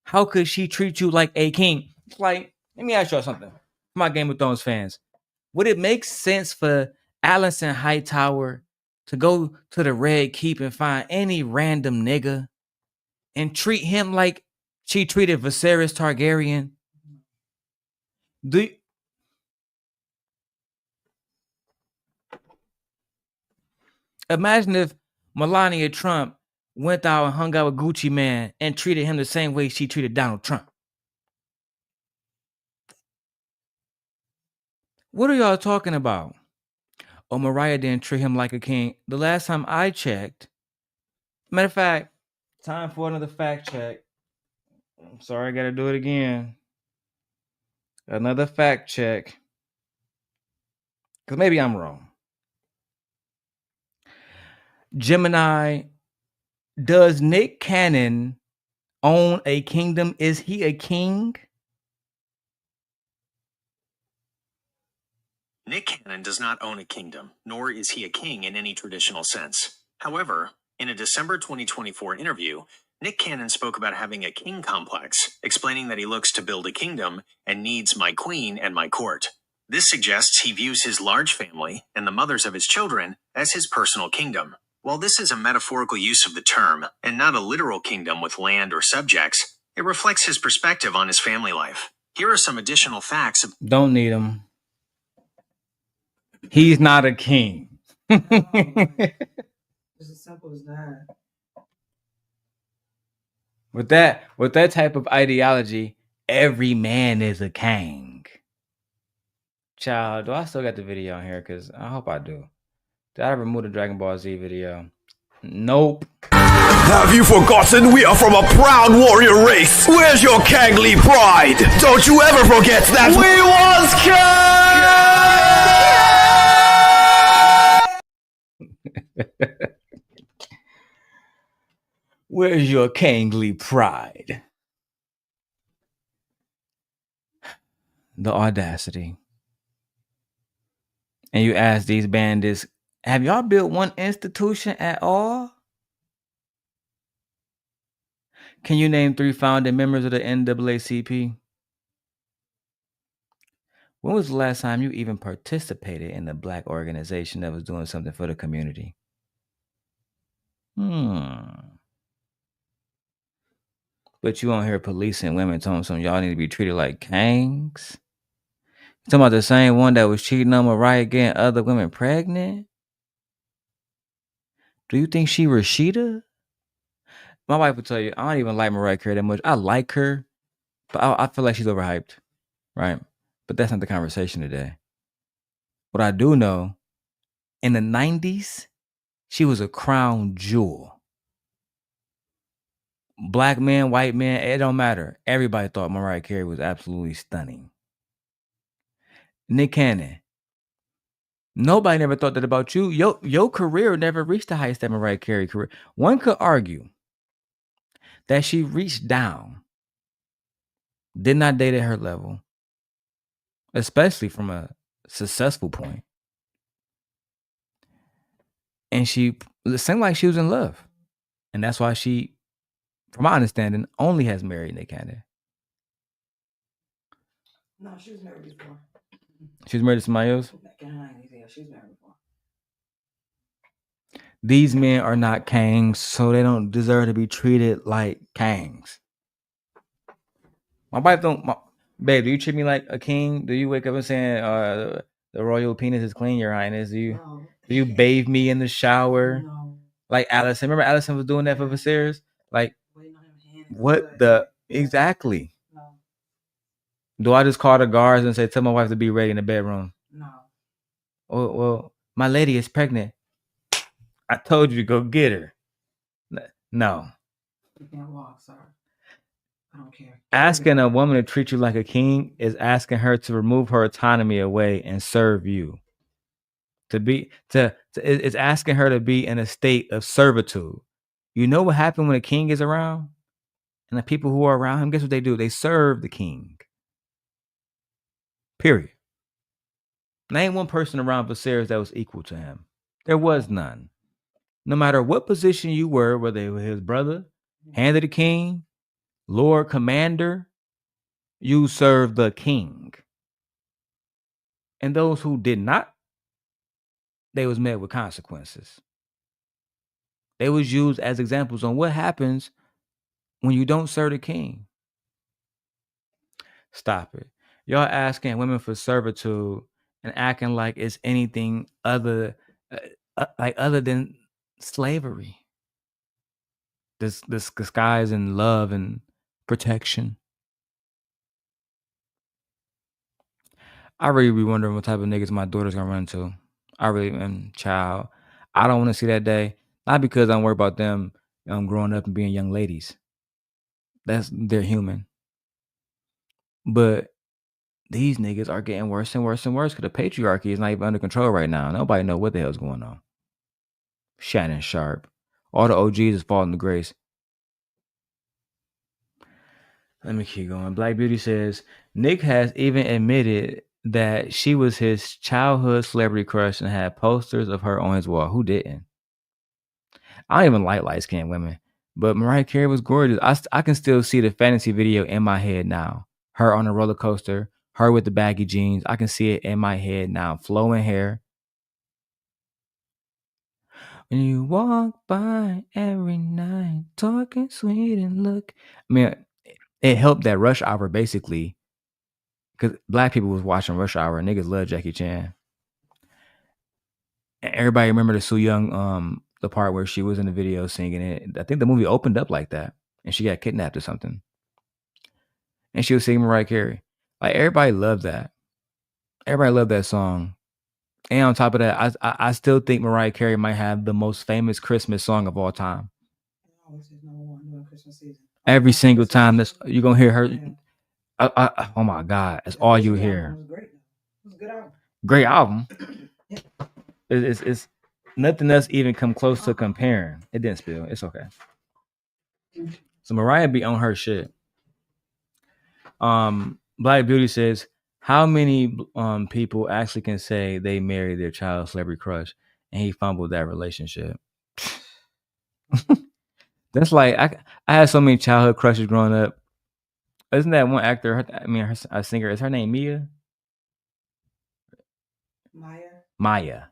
how could she treat you like a king? It's like, let me ask y'all something. My Game of Thrones fans, would it make sense for Alicent Hightower to go to the Red Keep and find any random nigga and treat him like she treated Viserys Targaryen? Imagine if Melania Trump went out and hung out with Gucci Man and treated him the same way she treated Donald Trump. What are y'all talking about? Oh, Mariah didn't treat him like a king. The last time I checked, matter of fact, time for another fact check. I'm sorry, I gotta do it again. Another fact check. Because maybe I'm wrong. Gemini, does Nick Cannon own a kingdom? Is he a king? Nick Cannon does not own a kingdom, nor is he a king in any traditional sense. However, in a December 2024 interview, Nick Cannon spoke about having a king complex, explaining that he looks to build a kingdom and needs my queen and my court. This suggests he views his large family and the mothers of his children as his personal kingdom. While this is a metaphorical use of the term and not a literal kingdom with land or subjects, it reflects his perspective on his family life. Here are some additional facts. Don't need him. He's not a king. It's as simple as that. With that type of ideology, every man is a king. Child, do I still got the video on here? Because I hope I do. Did I remove the Dragon Ball Z video? Nope. Have you forgotten we are from a proud warrior race? Where's your kingly pride? Don't you ever forget that we was Where's your kingly pride? The audacity. And you ask these bandits, have y'all built one institution at all? Can you name 3 founding members of the NAACP? When was the last time you even participated in a black organization that was doing something for the community? But you won't hear policing women telling some y'all need to be treated like kings. You talking about the same one that was cheating on Mariah getting other women pregnant? Do you think she Rashida? My wife would tell you, I don't even like Mariah Carey that much. I like her, but I feel like she's overhyped, right? But that's not the conversation today. What I do know, in the 90s, she was a crown jewel. Black man, white man, it don't matter. Everybody thought Mariah Carey was absolutely stunning. Nick Cannon. Nobody never thought that about you. Your career never reached the heights that Mariah Carey career. One could argue that she reached down, did not date at her level, especially from a successful point. And it seemed like she was in love. And that's why she, from my understanding, only has married Nick Cannon. No, she was married before. She was married to somebody else? She was married before. These men are not kings, so they don't deserve to be treated like kings. My wife don't... babe, do you treat me like a king? Do you wake up and saying, the royal penis is clean, your highness? Do you bathe me in the shower? No. Like Allison. Remember Allison was doing that for Viserys? Like, what the... Exactly. No. Do I just call the guards and say, tell my wife to be ready in the bedroom? No. Oh, well, my lady is pregnant. I told you to go get her. No. You can't walk, sir. I don't care. Asking a woman to treat you like a king is asking her to remove her autonomy away and serve you. It's asking her to be in a state of servitude. You know what happens when a king is around? And the people who are around him, guess what they do? They serve the king. Period. Name one person around Viserys that was equal to him. There was none. No matter what position you were, whether it was his brother, hand of the king, Lord Commander, you served the king. And those who did not, they was met with consequences. They was used as examples on what happens when you don't serve the king. Stop it. Y'all asking women for servitude and acting like it's anything other than slavery. This disguise in love and protection. I really be wondering what type of niggas my daughter's gonna run into. I really am, child. I don't want to see that day. Not because I'm worried about them growing up and being young ladies. They're human. But these niggas are getting worse and worse and worse because the patriarchy is not even under control right now. Nobody know what the hell's going on. Shannon Sharp. All the OGs is falling to grace. Let me keep going. Black Beauty says, Nick has even admitted that she was his childhood celebrity crush and had posters of her on his wall. Who didn't? I don't even like light-skinned women, but Mariah Carey was gorgeous. I can still see the fantasy video in my head now. Her on a roller coaster, her with the baggy jeans. I can see it in my head now. Flowing hair. When you walk by every night, talking sweet and look. I mean, it helped that Rush Hour basically, because black people was watching Rush Hour and niggas love Jackie Chan. And everybody remember the Soo Young, the part where she was in the video singing it. I think the movie opened up like that, and she got kidnapped or something. And she was singing Mariah Carey. Like everybody loved that. Everybody loved that song. And on top of that, I still think Mariah Carey might have the most famous Christmas song of all time. Every single time you're gonna hear her. Oh my God, it's all you hear. Great album. It's nothing else even come close to comparing. It didn't spill. It's okay. So Mariah be on her shit. Black Beauty says, how many people actually can say they married their child celebrity crush and he fumbled that relationship? That's like I had so many childhood crushes growing up. Isn't that one actor? A singer. Is her name Mia? Maya.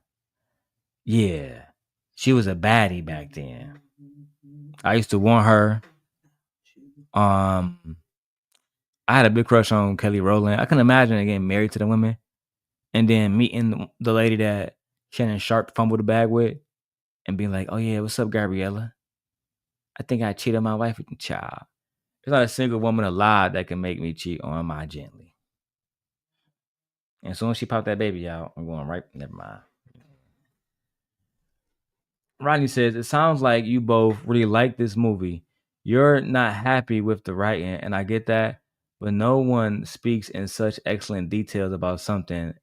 Yeah, she was a baddie back then. I used to want her. I had a big crush on Kelly Rowland. I can imagine getting married to the women and then meeting the lady that Shannon Sharp fumbled the bag with and being like, oh yeah, what's up, Gabriella? I think I cheated on my wife with the child. There's not a single woman alive that can make me cheat on my gently. And as soon as she popped that baby out, I'm going right, never mind. Rodney says, it sounds like you both really like this movie. You're not happy with the writing, and I get that, but no one speaks in such excellent details about something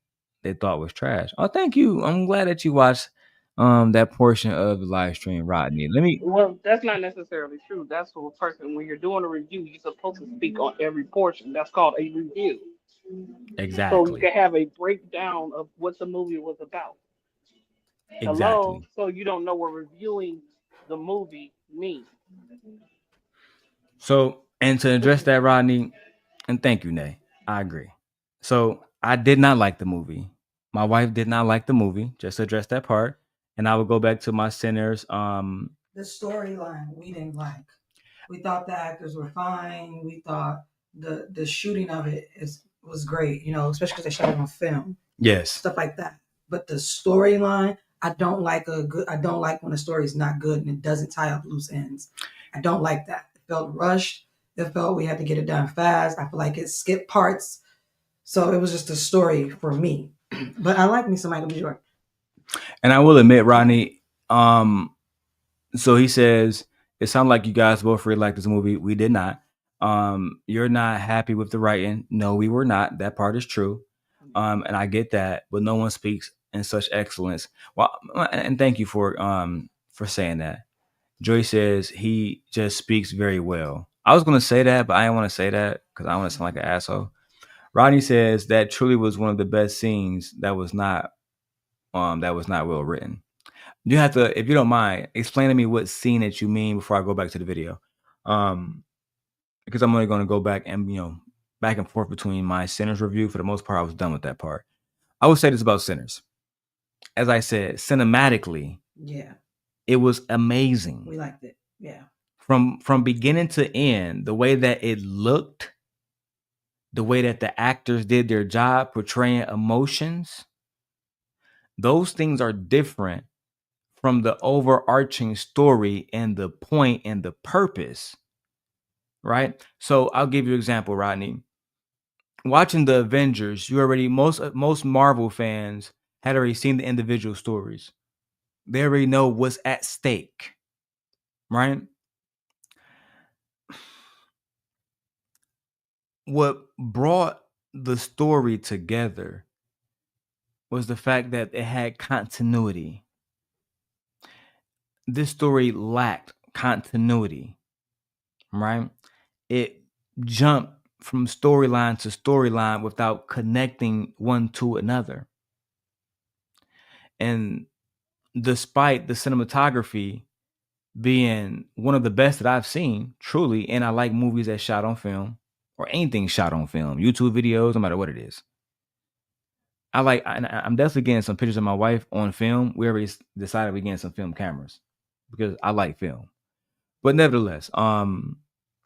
they thought was trash. Oh, thank you. I'm glad that you watched that portion of the live stream, Rodney. Well, that's not necessarily true. That's what a person, when you're doing a review, you're supposed to speak on every portion. That's called a review. Exactly. So you can have a breakdown of what the movie was about. Exactly. Hello? So you don't know what reviewing the movie means. So, and to address that, Rodney, and thank you, Nay, I agree. So I did not like the movie. My wife did not like the movie, just to address that part. And I would go back to my sinners. The storyline we didn't like. We thought the actors were fine. We thought the shooting of it was great, especially because they shot it on film. Yes. Stuff like that. But the storyline, I don't like when a story is not good and it doesn't tie up loose ends. I don't like that. It felt rushed. It felt we had to get it done fast. I feel like it skipped parts. So it was just a story for me. But I like me some Michael B. Jordan. And I will admit, Rodney, so he says, it sounded like you guys both really liked this movie. We did not. You're not happy with the writing. No, we were not. That part is true. And I get that, but no one speaks in such excellence. Well, and thank you for saying that. Joy says he just speaks very well. I was going to say that, but I didn't want to say that because I want to sound like an asshole. Rodney says that truly was one of the best scenes that was not well written. You have to, if you don't mind, explain to me what scene that you mean before I go back to the video. Because I'm only going to go back and, back and forth between my Sinners review. For the most part, I was done with that part. I would say this about Sinners. As I said, cinematically, Yeah, it was amazing. we liked it. Yeah. From beginning to end, the way that it looked, the way that the actors did their job portraying emotions, those things are different from the overarching story and the point and the purpose, right? So I'll give you an example, Rodney. Watching the Avengers, you already, most Marvel fans had already seen the individual stories. They already know what's at stake, right? What brought the story together was the fact that it had continuity. This story lacked continuity, right? It jumped from storyline to storyline without connecting one to another. And despite the cinematography being one of the best that I've seen, truly, and I like movies that shot on film or anything shot on film, YouTube videos, no matter what it is. I'm definitely getting some pictures of my wife on film. We already decided we're getting some film cameras because I like film. But nevertheless, and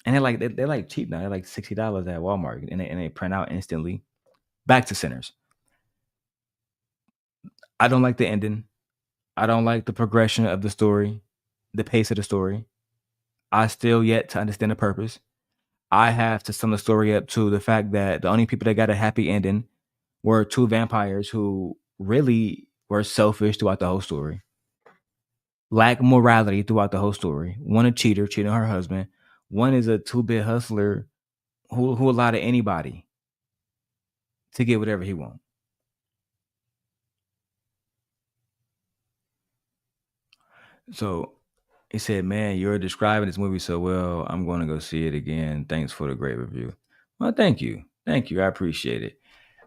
they're like cheap now. They're like $60 at Walmart, and they print out instantly. Back to Sinners. I don't like the ending. I don't like the progression of the story, the pace of the story. I still yet to understand the purpose. I have to sum the story up to the fact that the only people that got a happy ending were two vampires who really were selfish throughout the whole story. Lack morality throughout the whole story. One a cheater, cheating on her husband. One is a two-bit hustler who allowed anybody to get whatever he wants. So he said, man, you're describing this movie so well. I'm going to go see it again. Thanks for the great review. Well, thank you. Thank you. I appreciate it.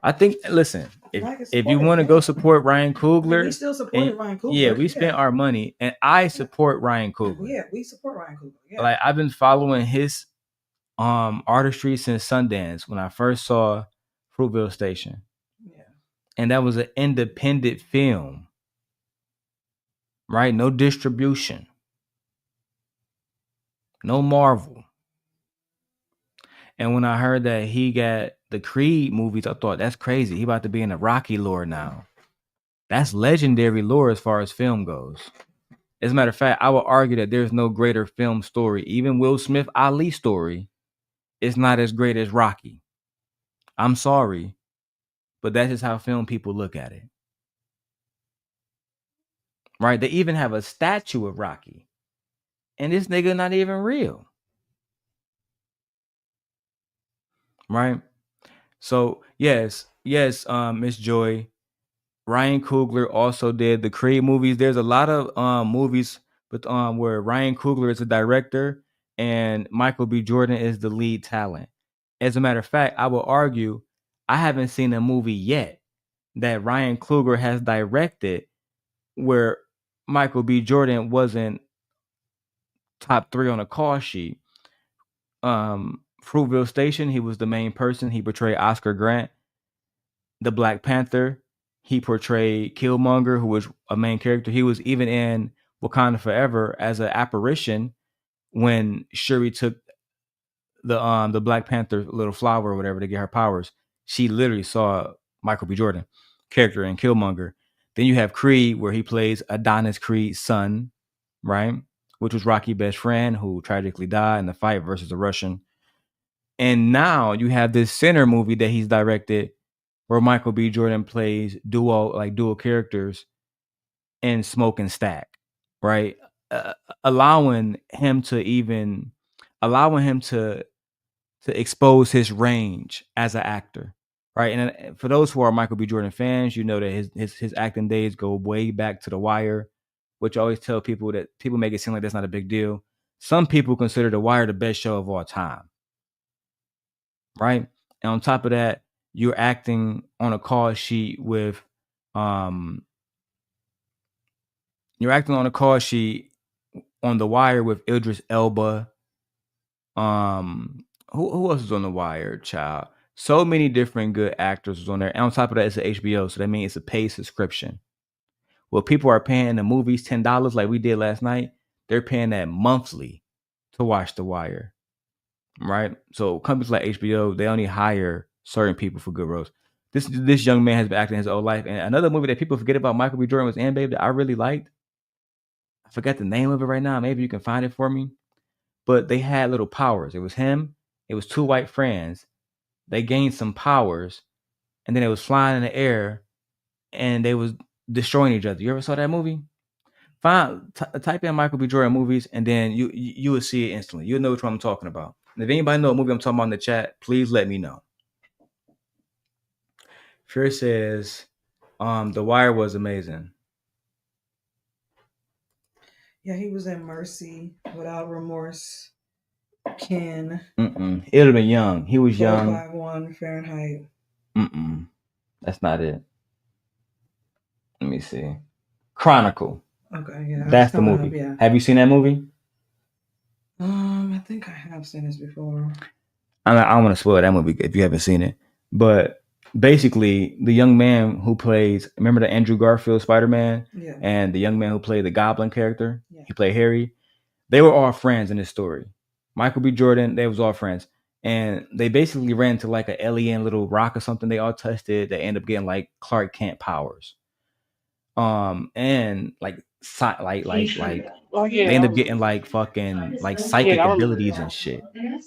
I think, listen, if you want to go support Ryan Coogler, We still supported Ryan Coogler. Yeah, we spent our money, and I support Ryan Coogler. Yeah, we support Ryan Coogler. Yeah. Like, I've been following his artistry since Sundance when I first saw Fruitvale Station. Yeah. And that was an independent film, right? No distribution, no Marvel. And when I heard that he got the Creed movies, I thought, that's crazy. He about to be in the Rocky lore now. That's legendary lore as far as film goes. As a matter of fact, I would argue that there's no greater film story. Even Will Smith Ali story is not as great as Rocky. I'm sorry, but that's just how film people look at it. Right? They even have a statue of Rocky. And this nigga not even real. Right? So, yes, Miss Joy. Ryan Coogler also did the Creed movies. There's a lot of movies with where Ryan Coogler is a director and Michael B. Jordan is the lead talent. As a matter of fact, I will argue I haven't seen a movie yet that Ryan Coogler has directed where Michael B. Jordan wasn't top 3 on a call sheet. Fruitvale Station, he was the main person. He portrayed Oscar Grant. The Black Panther, he portrayed Killmonger, who was a main character. He was even in Wakanda Forever as an apparition when Shuri took the Black Panther little flower or whatever to get her powers. She literally saw Michael B. Jordan character in Killmonger. Then you have Creed, where he plays Adonis Creed's son, right? Which was Rocky's best friend who tragically died in the fight versus a Russian. And now you have this Sinner movie that he's directed where Michael B. Jordan plays dual characters in Smoke and Stack, right? Allowing him to expose his range as an actor, right? And for those who are Michael B. Jordan fans, you know that his acting days go way back to The Wire, which I always tell people that people make it seem like that's not a big deal. Some people consider The Wire the best show of all time, right? And on top of that, you're acting on a call sheet with you're acting on a call sheet on The Wire with Idris Elba. Who else is on The Wire, child? So many different good actors was on there. And on top of that, it's an HBO, so that means it's a paid subscription. Well, people are paying the movies $10 like we did last night. They're paying that monthly to watch The Wire, right? So companies like HBO, they only hire certain people for good roles. This young man has been acting his whole life. And another movie that people forget about Michael B. Jordan was Babe that I really liked. I forgot the name of it right now. Maybe you can find it for me. But they had little powers. It was him. It was two white friends. They gained some powers, and then it was flying in the air, and they was destroying each other. You ever saw that movie? Type in Michael B. Jordan movies, and then you will see it instantly. You'll know which one I'm talking about. And if anybody know what movie I'm talking about in the chat, please let me know. Fear says, The Wire was amazing. Yeah, he was in Mercy, Without Remorse, Ken. It would have been young. He was young. 451 Fahrenheit. That's not it. Let me see. Chronicle. Okay, yeah. That's the movie. Yeah. Have you seen that movie? I think I have seen this before. I don't want to spoil that movie if you haven't seen it. But basically, the young man who plays, remember the Andrew Garfield Spider-Man? Yeah. And the young man who played the Goblin character? Yeah. He played Harry. They were all friends in this story. Michael B. Jordan, they was all friends. And they basically ran into like an alien little rock or something. They all touched it. They end up getting like Clark Kent powers. And like Oh, yeah, they end up getting like fucking like psychic abilities and shit.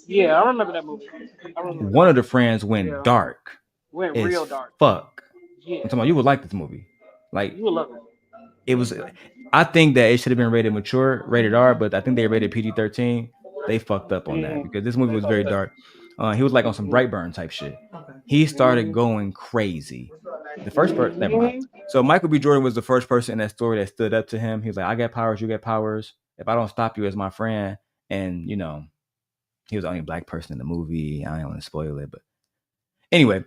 Yeah, I remember that movie. One of the friends went dark. Went real dark. Fuck. Yeah. I'm talking about you would like this movie. Like you would love it. It was. I think that it should have been rated mature, rated R, but I think they rated PG-13. They fucked up on that because this movie was very dark. He was like on some Brightburn type shit. He started going crazy. The first person, never mind. So Michael B. Jordan was the first person in that story that stood up to him. He was like, "I got powers, you got powers. If I don't stop you as my friend," and you know, he was the only black person in the movie. I don't want to spoil it, but anyway,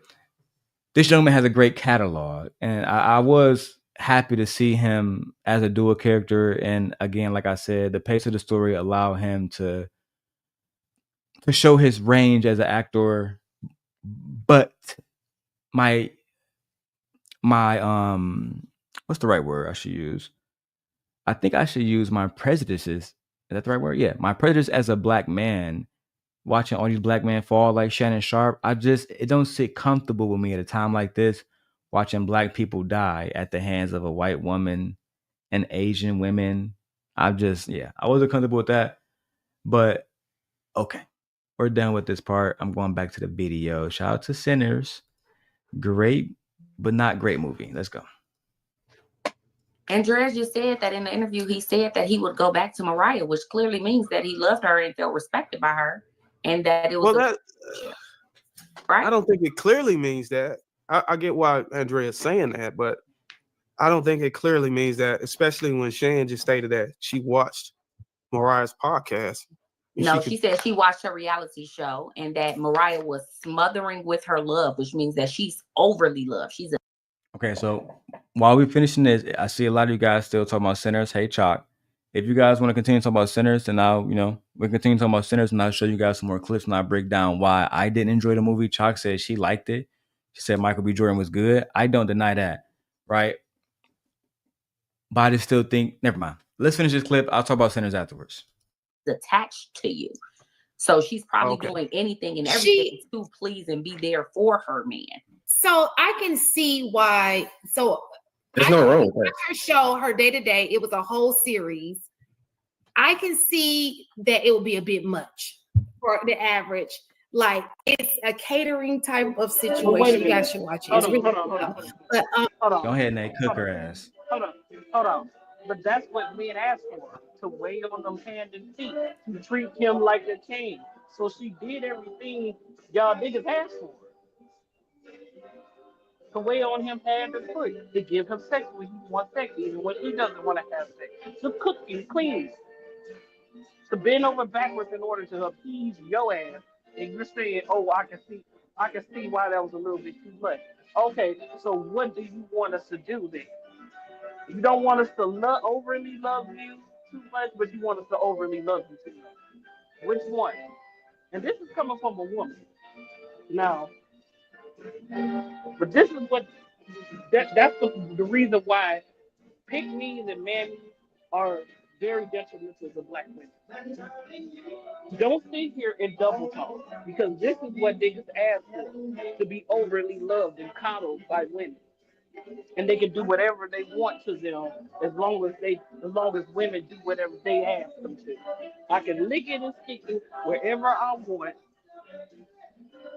this young man has a great catalog, and I was happy to see him as a dual character. And again, like I said, the pace of the story allowed him to show his range as an actor. But my what's the right word I should use? I think I should use my prejudices. Is that the right word? Yeah, my prejudice as a black man, watching all these black men fall like Shannon Sharp. It don't sit comfortable with me at a time like this, watching black people die at the hands of a white woman and Asian women. I wasn't comfortable with that. But okay, we're done with this part. I'm going back to the video. Shout out to Sinners. Great, but not great movie. Let's go. Andreas just said that in the interview, he said that he would go back to Mariah, which clearly means that he loved her and felt respected by her, and that it was right. I don't think it clearly means that. I get why Andrea's saying that, but I don't think it clearly means that, especially when Shan just stated that she watched Mariah's podcast. No, she said she watched her reality show and that Mariah was smothering with her love, which means that she's overly loved. Okay, so while we're finishing this, I see a lot of you guys still talking about Sinners. Hey, Chalk. If you guys want to continue talking about Sinners, then we'll continue talking about Sinners, and I'll show you guys some more clips and I'll break down why I didn't enjoy the movie. Chalk said she liked it. She said Michael B. Jordan was good. I don't deny that, right? But I just still think, never mind. Let's finish this clip. I'll talk about Sinners afterwards. Attached to you. So she's probably doing anything and everything to please and be there for her man. So I can see why. So there's no wrong with that. Her show, her day-to-day, it was a whole series. I can see that it will be a bit much for the average. Like it's a catering type of situation. You guys should watch it. It's really Go ahead, Nate. Cook her ass. Hold on. But that's what men asked for, to wait on them hand and feet, to treat him like a king. So she did everything y'all niggas asked for. To wait on him hand and foot, to give him sex when he wants sex, even when he doesn't want to have sex. To cook and clean. To bend over backwards in order to appease your ass. And you're saying, oh, I I can see why that was a little bit too much. Okay, so what do you want us to do then? You don't want us to overly love you too much, but you want us to overly love you too much. Which one? And this is coming from a woman. Now, but this is what that's the reason why pick-me's and mammies are very detrimental to black women. Don't sit here and double talk because this is what niggas ask for, to be overly loved and coddled by women. And they can do whatever they want to them as long as women do whatever they ask them to. I can lick it and stick it wherever I want,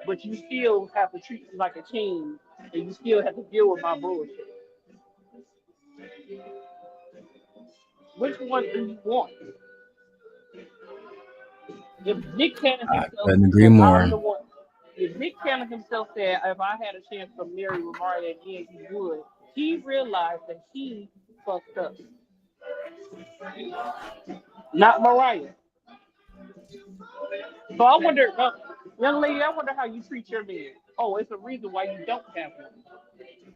but you still have to treat me like a king and you still have to deal with my bullshit. Which one do you want? If Nick Cannon I himself couldn't agree said, more. I'm the one. If Nick Cannon himself said, if I had a chance to marry Mariah again, he would. He realized that he fucked up. Not Mariah. So I wonder, young lady, I wonder how you treat your man. Oh, it's a reason why you don't have one.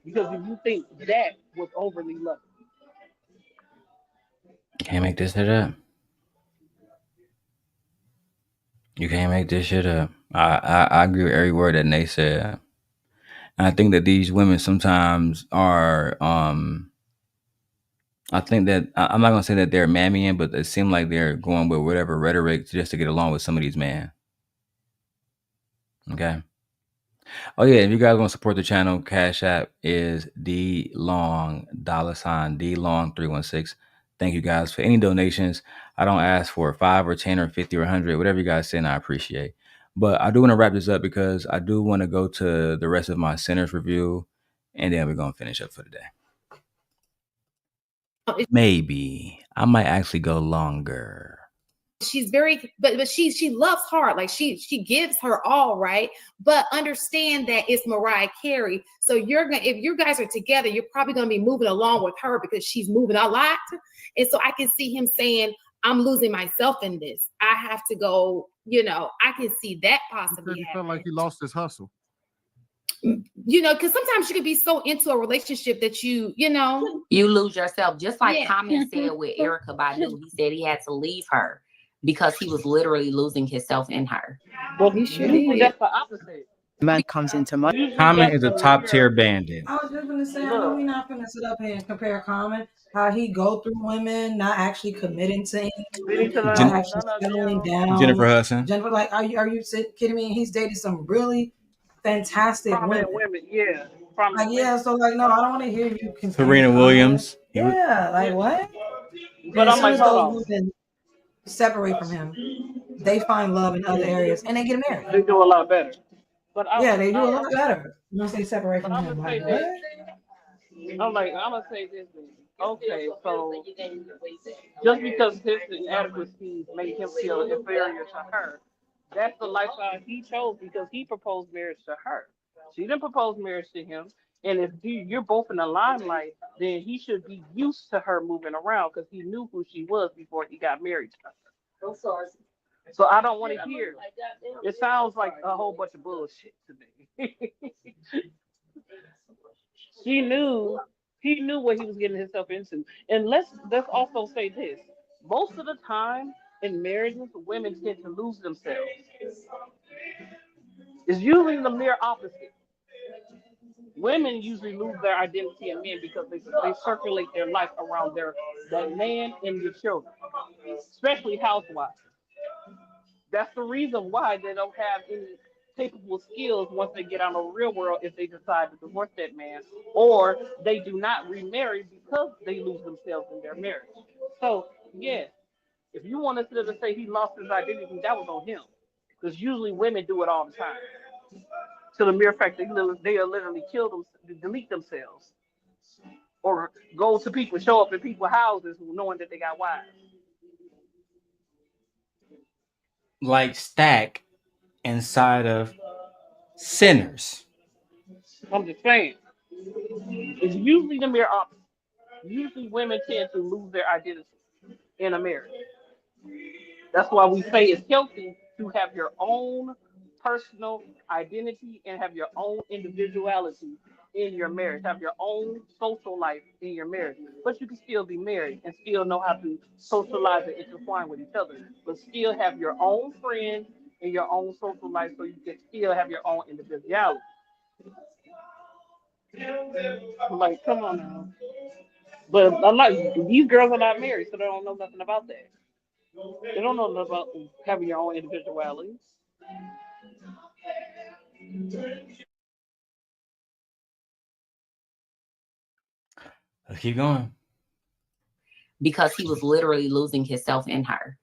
Because if you think that was overly loving. Can't make this shit up. You can't make this shit up. I agree with every word that Nate said. And I think that these women sometimes are I think that I'm not gonna say that they're mammying, but it seems like they're going with whatever rhetoric just to get along with some of these men. Okay. Oh yeah, if you guys want to support the channel, Cash App is DLong $DLong316. Thank you guys for any donations. I don't ask for 5 or 10 or 50 or 100, whatever you guys send, I appreciate. But I do want to wrap this up because I do want to go to the rest of my Sinners review, and then we're gonna finish up for the day. Maybe I might actually go longer. She's very, but she loves hard. Like she gives her all, right? But understand that it's Mariah Carey. So if you guys are together, you're probably gonna be moving along with her because she's moving a lot. And so I can see him saying, I'm losing myself in this. I have to go, I can see that possibly. He felt like he lost his hustle. Because sometimes you can be so into a relationship that you lose yourself. Just like Common said with Erykah Badu, he said he had to leave her because he was literally losing himself in her. Well, usually that's the opposite. Man comes into money. Common is a top tier bandit. I was just gonna say, I know we're not gonna sit up here and compare Common, how he go through women, not actually committing to anything, not actually settling down. Jennifer Hudson. Jennifer, like, are you kidding me? He's dated some really fantastic Prominent women. Yeah. Like, yeah, so like, no, I don't want to hear you compare Serena Common. Williams. Yeah, like what? But as I'm soon like, as hold those women separate from him, they find love in other areas and they get married. They do a lot better. But they do a lot better once they separate from him. Like, what? I'm gonna say this. Okay, so just because his inadequacies made him feel inferior to her, that's the lifestyle he chose because he proposed marriage to her. She didn't propose marriage to him. And if you're both in the limelight, then he should be used to her moving around because he knew who she was before he got married to her. So I don't want to hear. It sounds like a whole bunch of bullshit to me. He knew what he was getting himself into. And let's also say this. Most of the time in marriages, women tend to lose themselves. It's usually the mere opposite. Women usually lose their identity in men because they circulate their life around that man and their children, especially housewives. That's the reason why they don't have any capable skills once they get out of the real world if they decide to divorce that man, or they do not remarry because they lose themselves in their marriage. So, yes, if you want to say he lost his identity, that was on him. Because usually women do it all the time. To the mere fact that they literally kill them, delete themselves, or go to people, show up in people's houses knowing that they got wives. Like Stack inside of Sinners. I'm just saying. It's usually the mere opposite. Usually women tend to lose their identity in a marriage. That's why we say it's healthy to have your own personal identity and have your own individuality in your marriage, have your own social life in your marriage. But you can still be married and still know how to socialize and intertwine with each other, but still have your own friends and your own social life so you can still have your own individuality. Like, come on now. But a lot these girls are not married, so they don't know nothing about that. They don't know nothing about having your own individuality. Let's keep going. Because he was literally losing himself in her.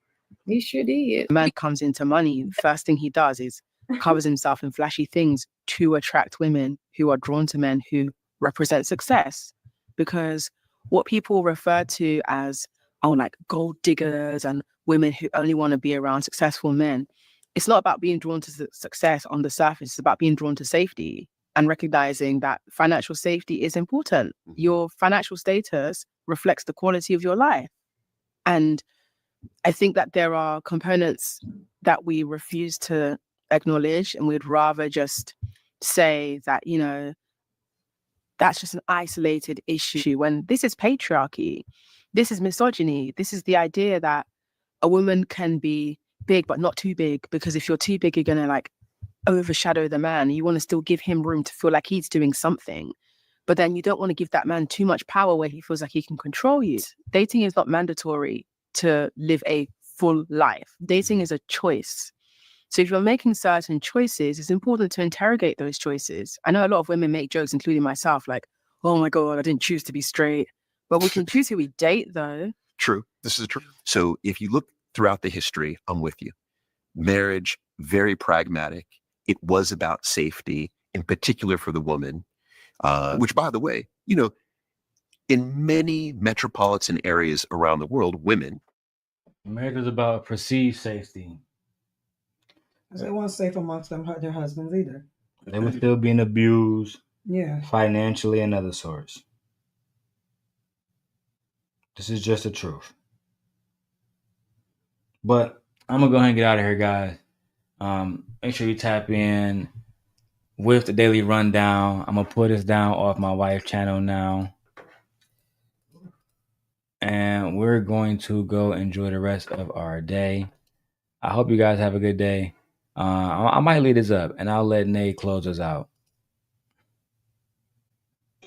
He sure did. Man comes into money. First thing he does is covers himself in flashy things to attract women who are drawn to men who represent success. Because what people refer to as, oh, like gold diggers and women who only want to be around successful men, it's not about being drawn to success on the surface. It's about being drawn to safety and recognizing that financial safety is important. Your financial status reflects the quality of your life. And I think that there are components that we refuse to acknowledge, and we'd rather just say that, you know, that's just an isolated issue, when this is patriarchy, this is misogyny, this is the idea that a woman can be big but not too big, because if you're too big, you're going to like overshadow the man. You want to still give him room to feel like he's doing something, but then you don't want to give that man too much power where he feels like he can control you. Dating is not mandatory to live a full life. Dating is a choice. So if you're making certain choices, it's important to interrogate those choices. I know a lot of women make jokes, including myself, like, oh my God, I didn't choose to be straight. But we can choose who we date, though. True. This is true. So if you look throughout the history, I'm with you. Marriage, very pragmatic. It was about safety, in particular for the woman, which, by the way, you know, in many metropolitan areas around the world, women. Marriage is about perceived safety. They weren't safe amongst their husbands either. They were still being abused, Yeah, financially and other sorts. This is just the truth. But I'm gonna go ahead and get out of here, guys. Make sure you tap in with the daily rundown. I'm gonna put this down off my wife's channel now, and we're going to go enjoy the rest of our day. I hope you guys have a good day. I might leave this up, and I'll let Nate close us out.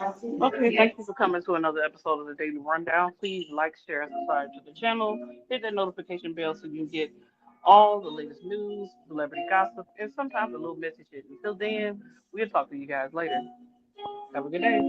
Okay, thank you for coming to another episode of the Daily Rundown. Please like, share, and subscribe to the channel. Hit that notification bell so you get all the latest news, celebrity gossip, and sometimes a little messy shit. Until then, we'll talk to you guys later. Have a good day.